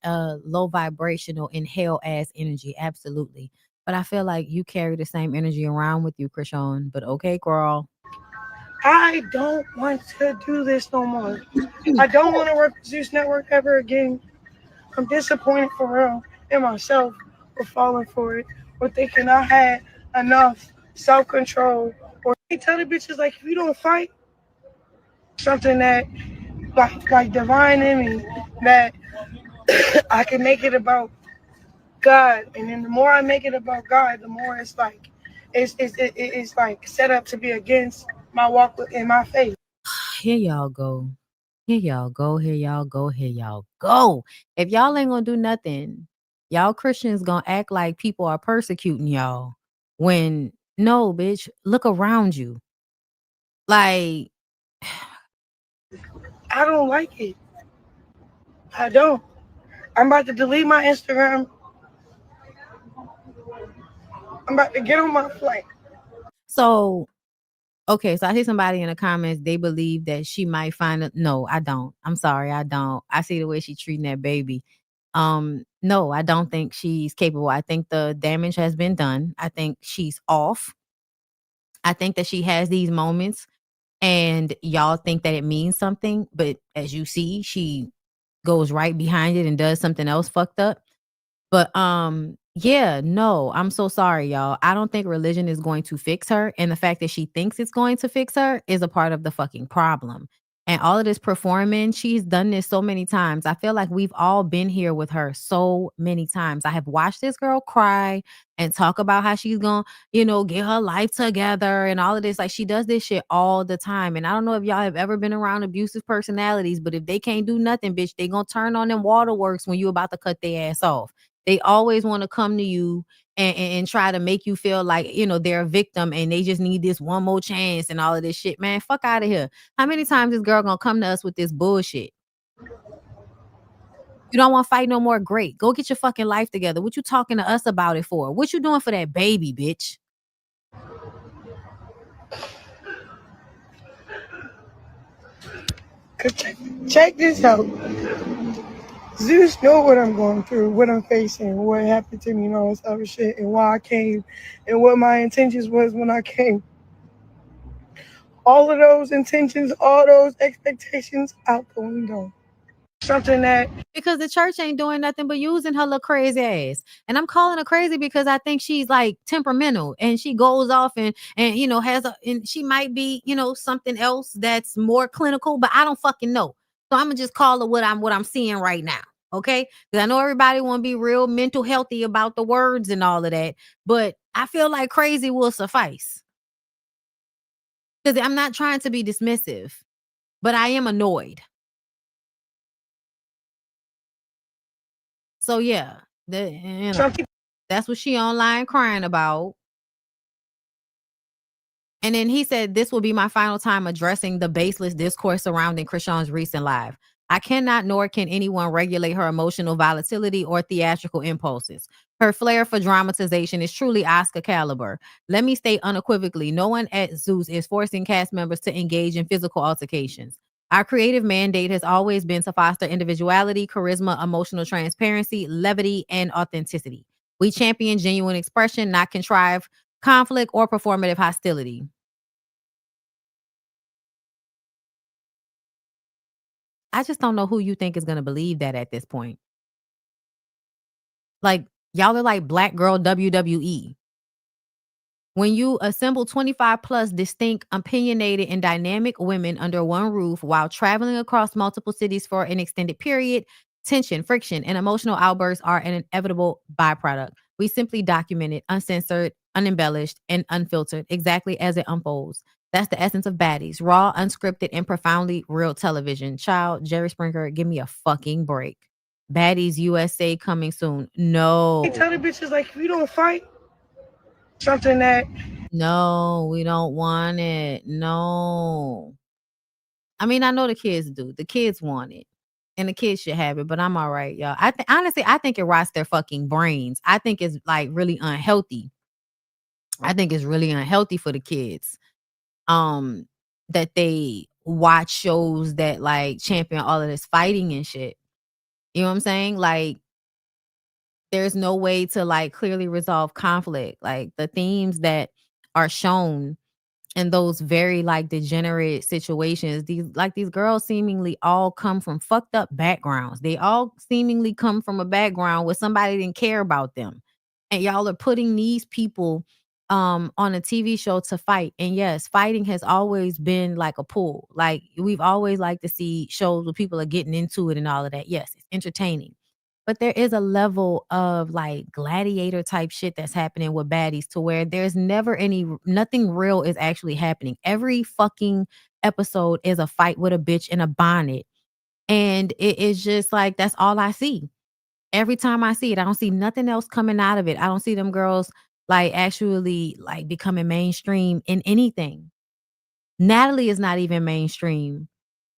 Speaker 1: low vibrational inhale ass energy. Absolutely. But I feel like you carry the same energy around with you, Krishan. But okay, girl.
Speaker 2: I don't want to do this no more. I don't want to work with Zeus Network ever again. I'm disappointed for real in myself for falling for it, or thinking I had enough self-control. Or they tell the bitches like, if you don't fight, something that like divine in me, that I can make it about God. And then the more I make it about God, the more it's like it's like set up to be against my walk in my faith.
Speaker 1: Here y'all go. Here y'all go. Here y'all go. Here y'all go. If y'all ain't gonna do nothing, y'all Christians gonna act like people are persecuting y'all. When no, bitch, look around you. Like,
Speaker 2: I don't like it. I don't. I'm about to delete my Instagram. I'm about to get on my flight.
Speaker 1: so okay, so I see somebody in the comments, they believe that she might find no, I don't. I'm sorry, I don't. I see the way she's treating that baby. No, I don't think she's capable. I think the damage has been done. I think she's off. I think that she has these moments and y'all think that it means something, but as you see, she goes right behind it and does something else fucked up. But yeah, no, I'm so sorry, y'all. I don't think religion is going to fix her. And the fact that she thinks it's going to fix her is a part of the fucking problem. And all of this performing, she's done this so many times. I feel like we've all been here with her so many times. I have watched this girl cry and talk about how she's gonna, get her life together and all of this. Like, she does this shit all the time. And I don't know if y'all have ever been around abusive personalities, but if they can't do nothing, bitch, they gonna turn on them waterworks when you about to cut their ass off. They always want to come to you and try to make you feel like, they're a victim and they just need this one more chance and all of this shit. Man, fuck out of here. How many times this girl gonna come to us with this bullshit? You don't want to fight no more? Great. Go get your fucking life together. What you talking to us about it for? What you doing for that baby, bitch?
Speaker 2: Check this out. Zeus know what I'm going through, what I'm facing, what happened to me and all this other shit, and why I came, and what my intentions was when I came. All of those intentions, all those expectations out the window. Something that
Speaker 1: because the church ain't doing nothing but using her little crazy ass. And I'm calling her crazy because I think she's like temperamental and she goes off and and she might be, something else that's more clinical, but I don't fucking know. So I'm gonna just call her what I'm seeing right now. Okay. Because I know everybody want to be real mental healthy about the words and all of that, but I feel like crazy will suffice. Because I'm not trying to be dismissive, but I am annoyed. So yeah, that's what she online crying about. And then he said, this will be my final time addressing the baseless discourse surrounding Krishan's recent live. I cannot nor can anyone regulate her emotional volatility or theatrical impulses. Her flair for dramatization is truly Oscar caliber. Let me state unequivocally, no one at Zeus is forcing cast members to engage in physical altercations. Our creative mandate has always been to foster individuality, charisma, emotional transparency, levity, and authenticity. We champion genuine expression, not contrived conflict or performative hostility. I just don't know who you think is going to believe that at this point. Like, y'all are like Black Girl WWE. When you assemble 25 plus distinct, opinionated, and dynamic women under one roof while traveling across multiple cities for an extended period, tension, friction, and emotional outbursts are an inevitable byproduct. We simply document it, uncensored, unembellished, and unfiltered, exactly as it unfolds. That's the essence of Baddies. Raw, unscripted, and profoundly real television. Child, Jerry Springer, give me a fucking break. Baddies USA coming soon. No.
Speaker 2: Hey, tell the bitches, like, if you don't fight, something that...
Speaker 1: No, we don't want it. No. I mean, I know the kids do. The kids want it. And the kids should have it, but I'm all right, y'all. Honestly, I think it rots their fucking brains. I think it's like really unhealthy. I think it's really unhealthy for the kids. That they watch shows that like champion all of this fighting and shit. You know what I'm saying? Like, there's no way to like clearly resolve conflict. Like the themes that are shown in those very like degenerate situations, these girls seemingly all come from fucked up backgrounds. They all seemingly come from a background where somebody didn't care about them. And y'all are putting these people on a TV show to fight. And yes, fighting has always been like a pull. Like we've always liked to see shows where people are getting into it and all of that. Yes, it's entertaining. But there is a level of like gladiator type shit that's happening with baddies to where there's never nothing real is actually happening. Every fucking episode is a fight with a bitch in a bonnet. And it is just like, that's all I see. Every time I see it, I don't see nothing else coming out of it. I don't see them girls like actually like becoming mainstream in anything. Natalie is not even mainstream.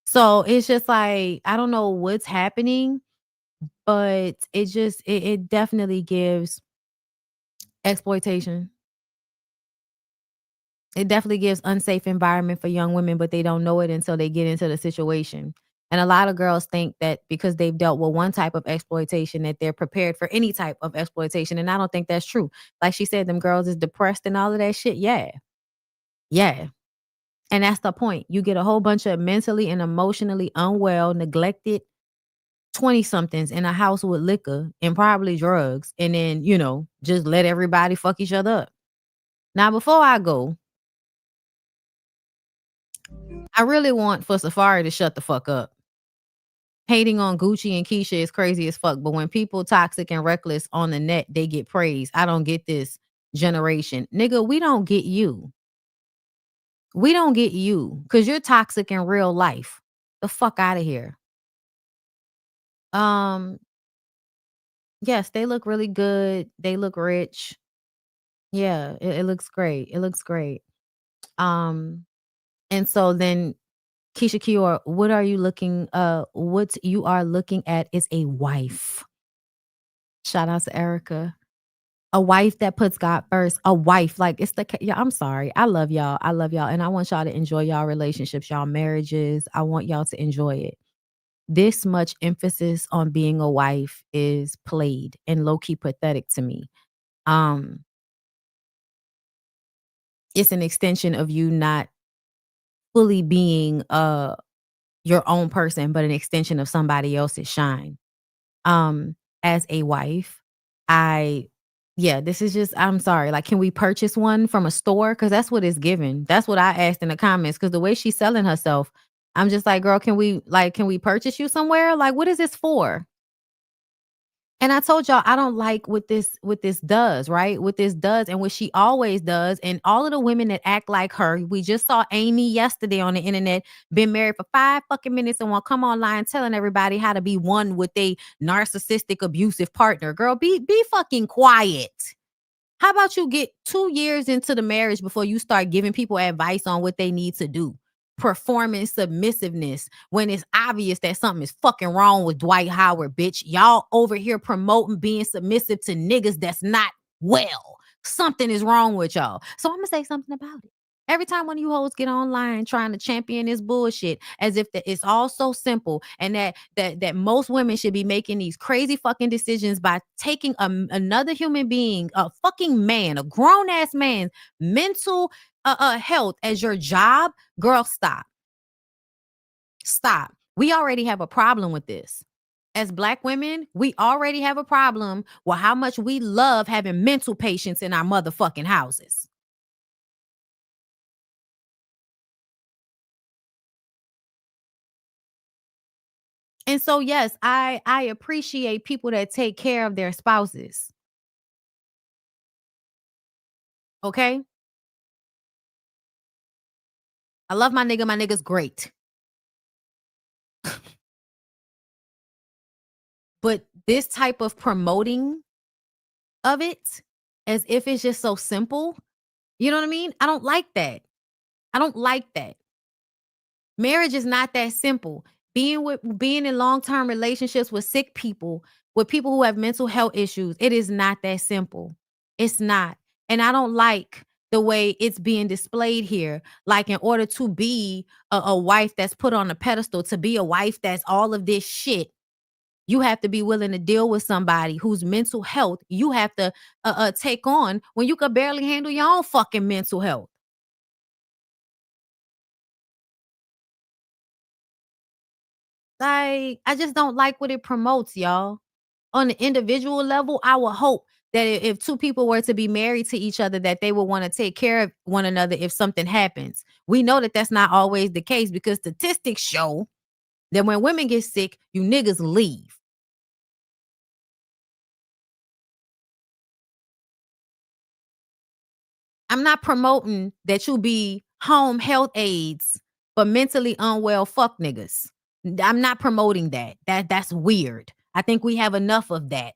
Speaker 1: So it's just like, I don't know what's happening. But it definitely gives exploitation. It definitely gives unsafe environment for young women, but they don't know it until they get into the situation. And a lot of girls think that because they've dealt with one type of exploitation that they're prepared for any type of exploitation. And I don't think that's true. Like she said, them girls is depressed and all of that shit. Yeah. Yeah. And that's the point. You get a whole bunch of mentally and emotionally unwell, neglected 20-somethings in a house with liquor and probably drugs, and then, just let everybody fuck each other up. Now, before I go, I really want for Safari to shut the fuck up. Hating on Gucci and Keisha is crazy as fuck, but when people toxic and reckless on the net, they get praised. I don't get this generation. Nigga, we don't get you. We don't get you because you're toxic in real life. The fuck out of here. Yes, they look really good. They look rich. Yeah, it looks great. It looks great. And so then Keisha Kior, what you are looking at is a wife. Shout out to Erica. A wife that puts God first. A wife. Like I'm sorry. I love y'all. I love y'all. And I want y'all to enjoy y'all relationships, y'all marriages. I want y'all to enjoy it. This much emphasis on being a wife is played and low-key pathetic to me. It's an extension of you not fully being your own person, but an extension of somebody else's shine. As a wife, this is just, I'm sorry. Like, can we purchase one from a store? Because that's what it's given. That's what I asked in the comments. Because the way she's selling herself, I'm just like, girl, can we purchase you somewhere? Like, what is this for? And I told y'all, I don't like what this does, right? What this does and what she always does. And all of the women that act like her, we just saw Amy yesterday on the internet, been married for 5 fucking minutes and want to come online telling everybody how to be one with a narcissistic, abusive partner. Girl, be fucking quiet. How about you get 2 years into the marriage before you start giving people advice on what they need to do? Performance submissiveness when it's obvious that something is fucking wrong with Dwight Howard, bitch. Y'all over here promoting being submissive to niggas that's not well. Something is wrong with y'all. So I'm gonna say something about it. Every time one of you hoes get online trying to champion this bullshit as if it's all so simple and that most women should be making these crazy fucking decisions by taking another human being, a fucking man, a grown-ass man's mental health as your job, girl, stop. We already have a problem with this. As Black women, we already have a problem with how much we love having mental patients in our motherfucking houses. And so, yes, I appreciate people that take care of their spouses. Okay? I love my nigga. My nigga's great. But this type of promoting of it as if it's just so simple, you know what I mean? I don't like that. I don't like that. Marriage is not that simple. Being in long-term relationships with sick people, with people who have mental health issues, it is not that simple. It's not. And I don't like the way it's being displayed here. Like, in order to be a wife that's put on a pedestal, to be a wife that's all of this shit, you have to be willing to deal with somebody whose mental health you have to take on when you could barely handle your own fucking mental health. Like, I just don't like what it promotes, y'all. On the individual level, I would hope that if two people were to be married to each other, that they would want to take care of one another if something happens. We know that that's not always the case, because statistics show that when women get sick, you niggas leave. I'm not promoting that you be home health aides for mentally unwell fuck niggas. I'm not promoting that. That's weird. I think we have enough of that.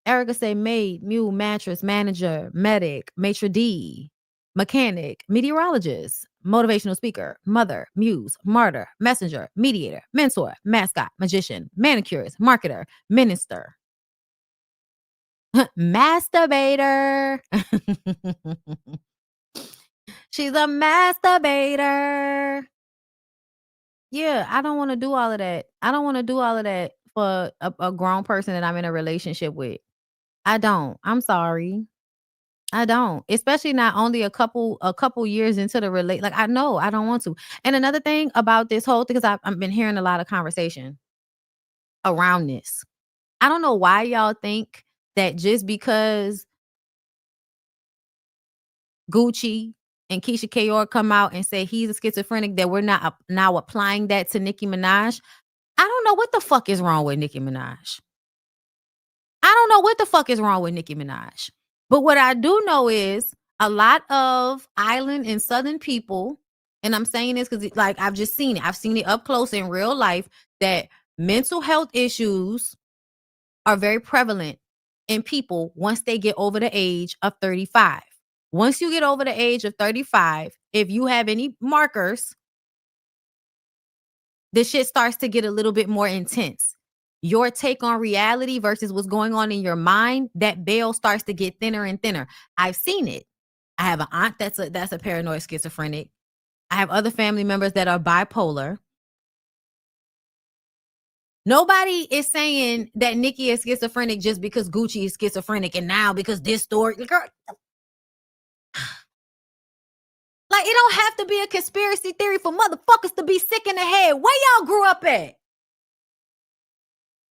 Speaker 1: Erica say maid, mule, mattress, manager, medic, maitre d', mechanic, meteorologist, motivational speaker, mother, muse, martyr, messenger, mediator, mentor, mascot, magician, manicurist, marketer, minister, masturbator. She's a masturbator. Yeah, I don't want to do all of that. I don't want to do all of that for a grown person that I'm in a relationship with. I don't. I'm sorry. I don't. Especially not only a couple years into the relate. Like, I know I don't want to. And another thing about this whole thing, because I've been hearing a lot of conversation around this. I don't know why y'all think that just because Gucci and Keisha Kayor come out and say he's a schizophrenic, that we're not now applying that to Nicki Minaj. I don't know what the fuck is wrong with Nicki Minaj. I don't know what the fuck is wrong with Nicki Minaj. But what I do know is a lot of island and southern people, and I'm saying this because, like, I've just seen it. I've seen it up close in real life, that mental health issues are very prevalent in people once they get over the age of 35. Once you get over the age of 35, if you have any markers, the shit starts to get a little bit more intense. Your take on reality versus what's going on in your mind, that veil starts to get thinner and thinner. I've seen it. I have an aunt that's a paranoid schizophrenic. I have other family members that are bipolar. Nobody is saying that Nicki is schizophrenic just because Gucci is schizophrenic, and now because this story, girl. Like, it don't have to be a conspiracy theory for motherfuckers to be sick in the head. Where y'all grew up at?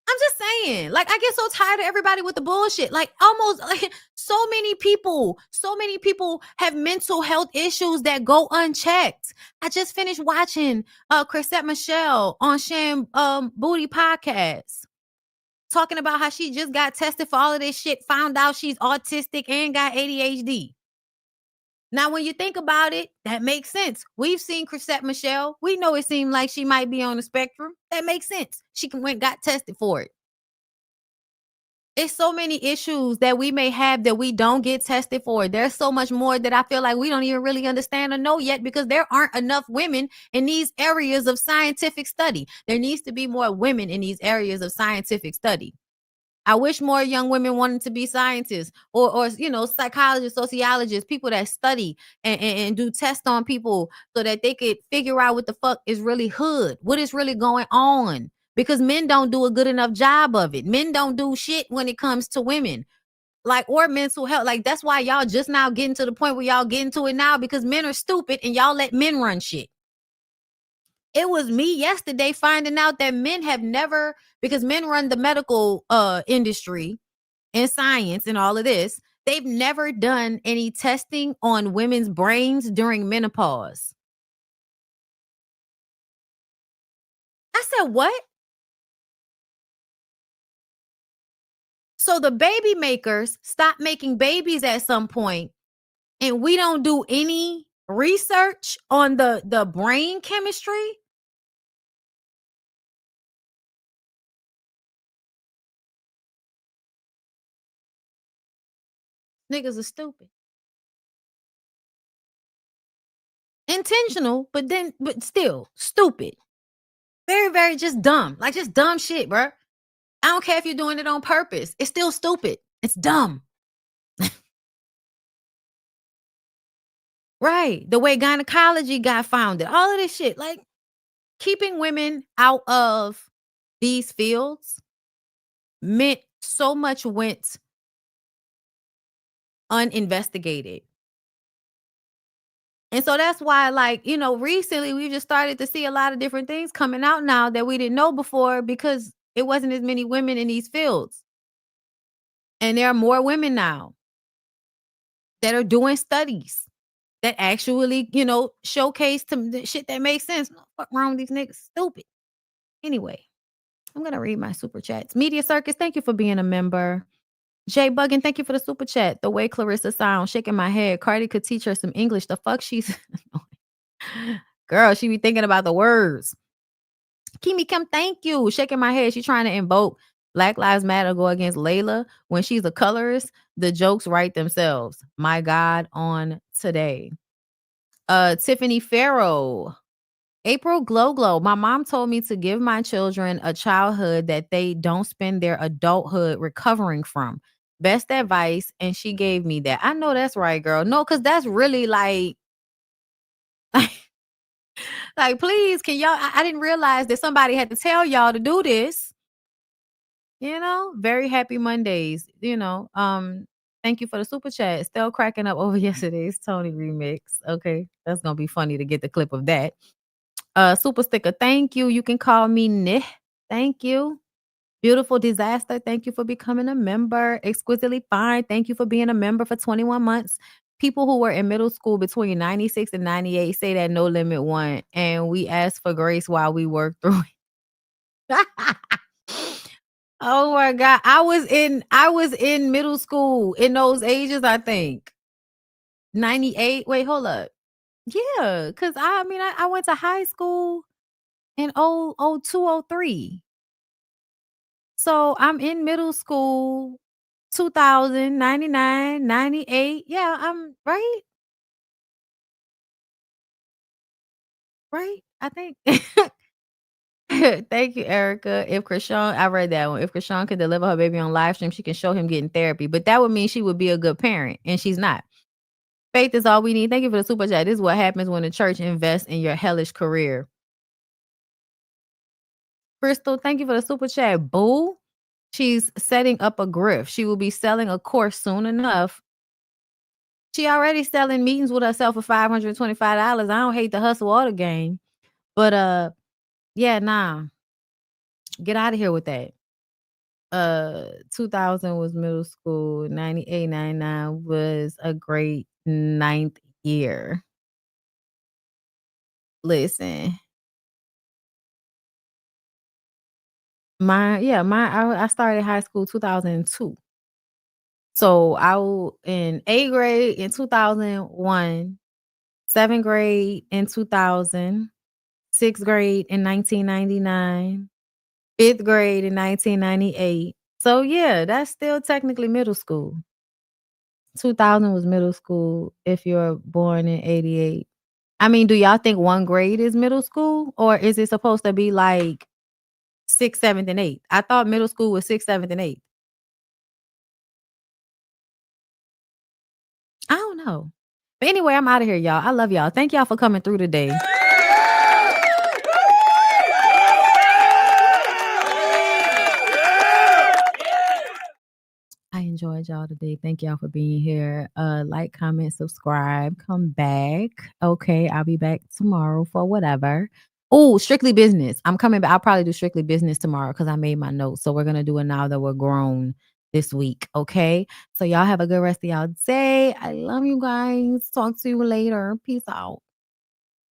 Speaker 1: I'm just saying, like, I get so tired of everybody with the bullshit. Like, almost like so many people have mental health issues that go unchecked. I just finished watching Chrisette Michelle on Sham Booty podcast, talking about how she just got tested for all of this shit, found out she's autistic and got ADHD. Now, when you think about it, that makes sense. We've seen Chrisette Michelle. We know it seemed like she might be on the spectrum. That makes sense. She got tested for it. It's so many issues that we may have that we don't get tested for. There's so much more that I feel like we don't even really understand or know yet, because there aren't enough women in these areas of scientific study. There needs to be more women in these areas of scientific study. I wish more young women wanted to be scientists or psychologists, sociologists, people that study and do tests on people so that they could figure out what the fuck is really hood, what is really going on. Because men don't do a good enough job of it. Men don't do shit when it comes to women, like, or mental health. Like, that's why y'all just now getting to the point where y'all getting to it now, because men are stupid and y'all let men run shit. It was me yesterday finding out that men have never, because men run the medical industry and science and all of this, they've never done any testing on women's brains during menopause. I said, what? So the baby makers stop making babies at some point, and we don't do any research on the brain chemistry. Niggas are stupid. Intentional, but still stupid. Very, very just dumb. Like just dumb shit, bro. I don't care if you're doing it on purpose. It's still stupid. It's dumb. Right. The way gynecology got founded. All of this shit. Like keeping women out of these fields meant so much went uninvestigated. And so that's why, like, you know, recently we just started to see a lot of different things coming out now that we didn't know before because it wasn't as many women in these fields. And there are more women now that are doing studies that actually, you know, showcase to the shit that makes sense. What wrong with these niggas? Stupid. Anyway, I'm going to read my super chats. Media Circus, thank you for being a member. Jay Buggin, thank you for the super chat. The way Clarissa sounds, shaking my head. Cardi could teach her some English. The fuck she's... Girl, she be thinking about the words. Kimi Kim, thank you. Shaking my head. She's trying to invoke Black Lives Matter, go against Layla when she's a colorist. The jokes write themselves. My God, on today. Tiffany Farrow. April Glow. My mom told me to give my children a childhood that they don't spend their adulthood recovering from. Best advice. And she gave me that. I know that's right, girl. No, because that's really like please, can y'all, I didn't realize that somebody had to tell y'all to do this. You know, very happy Mondays, you know. Thank you for the super chat. Still cracking up over yesterday's Tony remix. Okay, that's gonna be funny to get the clip of that. Super sticker, thank you. You can call me Neh. Thank you. Beautiful Disaster, thank you for becoming a member. Exquisitely Fine, thank you for being a member for 21 months. People who were in middle school between 96 and 98 say that No Limit won, and we asked for grace while we worked through it. Oh my God. I was in middle school in those ages, I think. 98. Wait, hold up. Yeah, because I went to high school in 0203. So I'm in middle school 2000, 99, 98. Yeah, I'm right. Right? I think. Thank you, Erica. If Krishan, I read that one. If Krishan could deliver her baby on live stream, she can show him getting therapy. But that would mean she would be a good parent, and she's not. Faith is all we need. Thank you for the super chat. This is what happens when the church invests in your hellish career. Crystal, thank you for the super chat. Boo. She's setting up a grift. She will be selling a course soon enough. She already selling meetings with herself for $525. I don't hate the hustle or the game. But yeah, nah. Get out of here with that. 2000 was middle school. 98, 99 was a great 9th year. Listen. I started high school 2002. So I was in 8th grade in 2001, 7th grade in 2000, 6th grade in 1999, 5th grade in 1998. So yeah, that's still technically middle school. 2000 was middle school if you're born in 88. I mean, do y'all think 1 grade is middle school, or is it supposed to be like 6th, 7th, and 8th? I thought middle school was 6th, 7th, and 8th. I don't know. But anyway, I'm out of here, y'all. I love y'all. Thank y'all for coming through today. I enjoyed y'all today. Thank y'all for being here. Like, comment, subscribe, come back. Okay, I'll be back tomorrow for whatever. Oh, Strictly Business. I'm coming back. I'll probably do Strictly Business tomorrow because I made my notes. So we're going to do it now that we're grown this week. Okay. So y'all have a good rest of y'all day. I love you guys. Talk to you later. Peace out.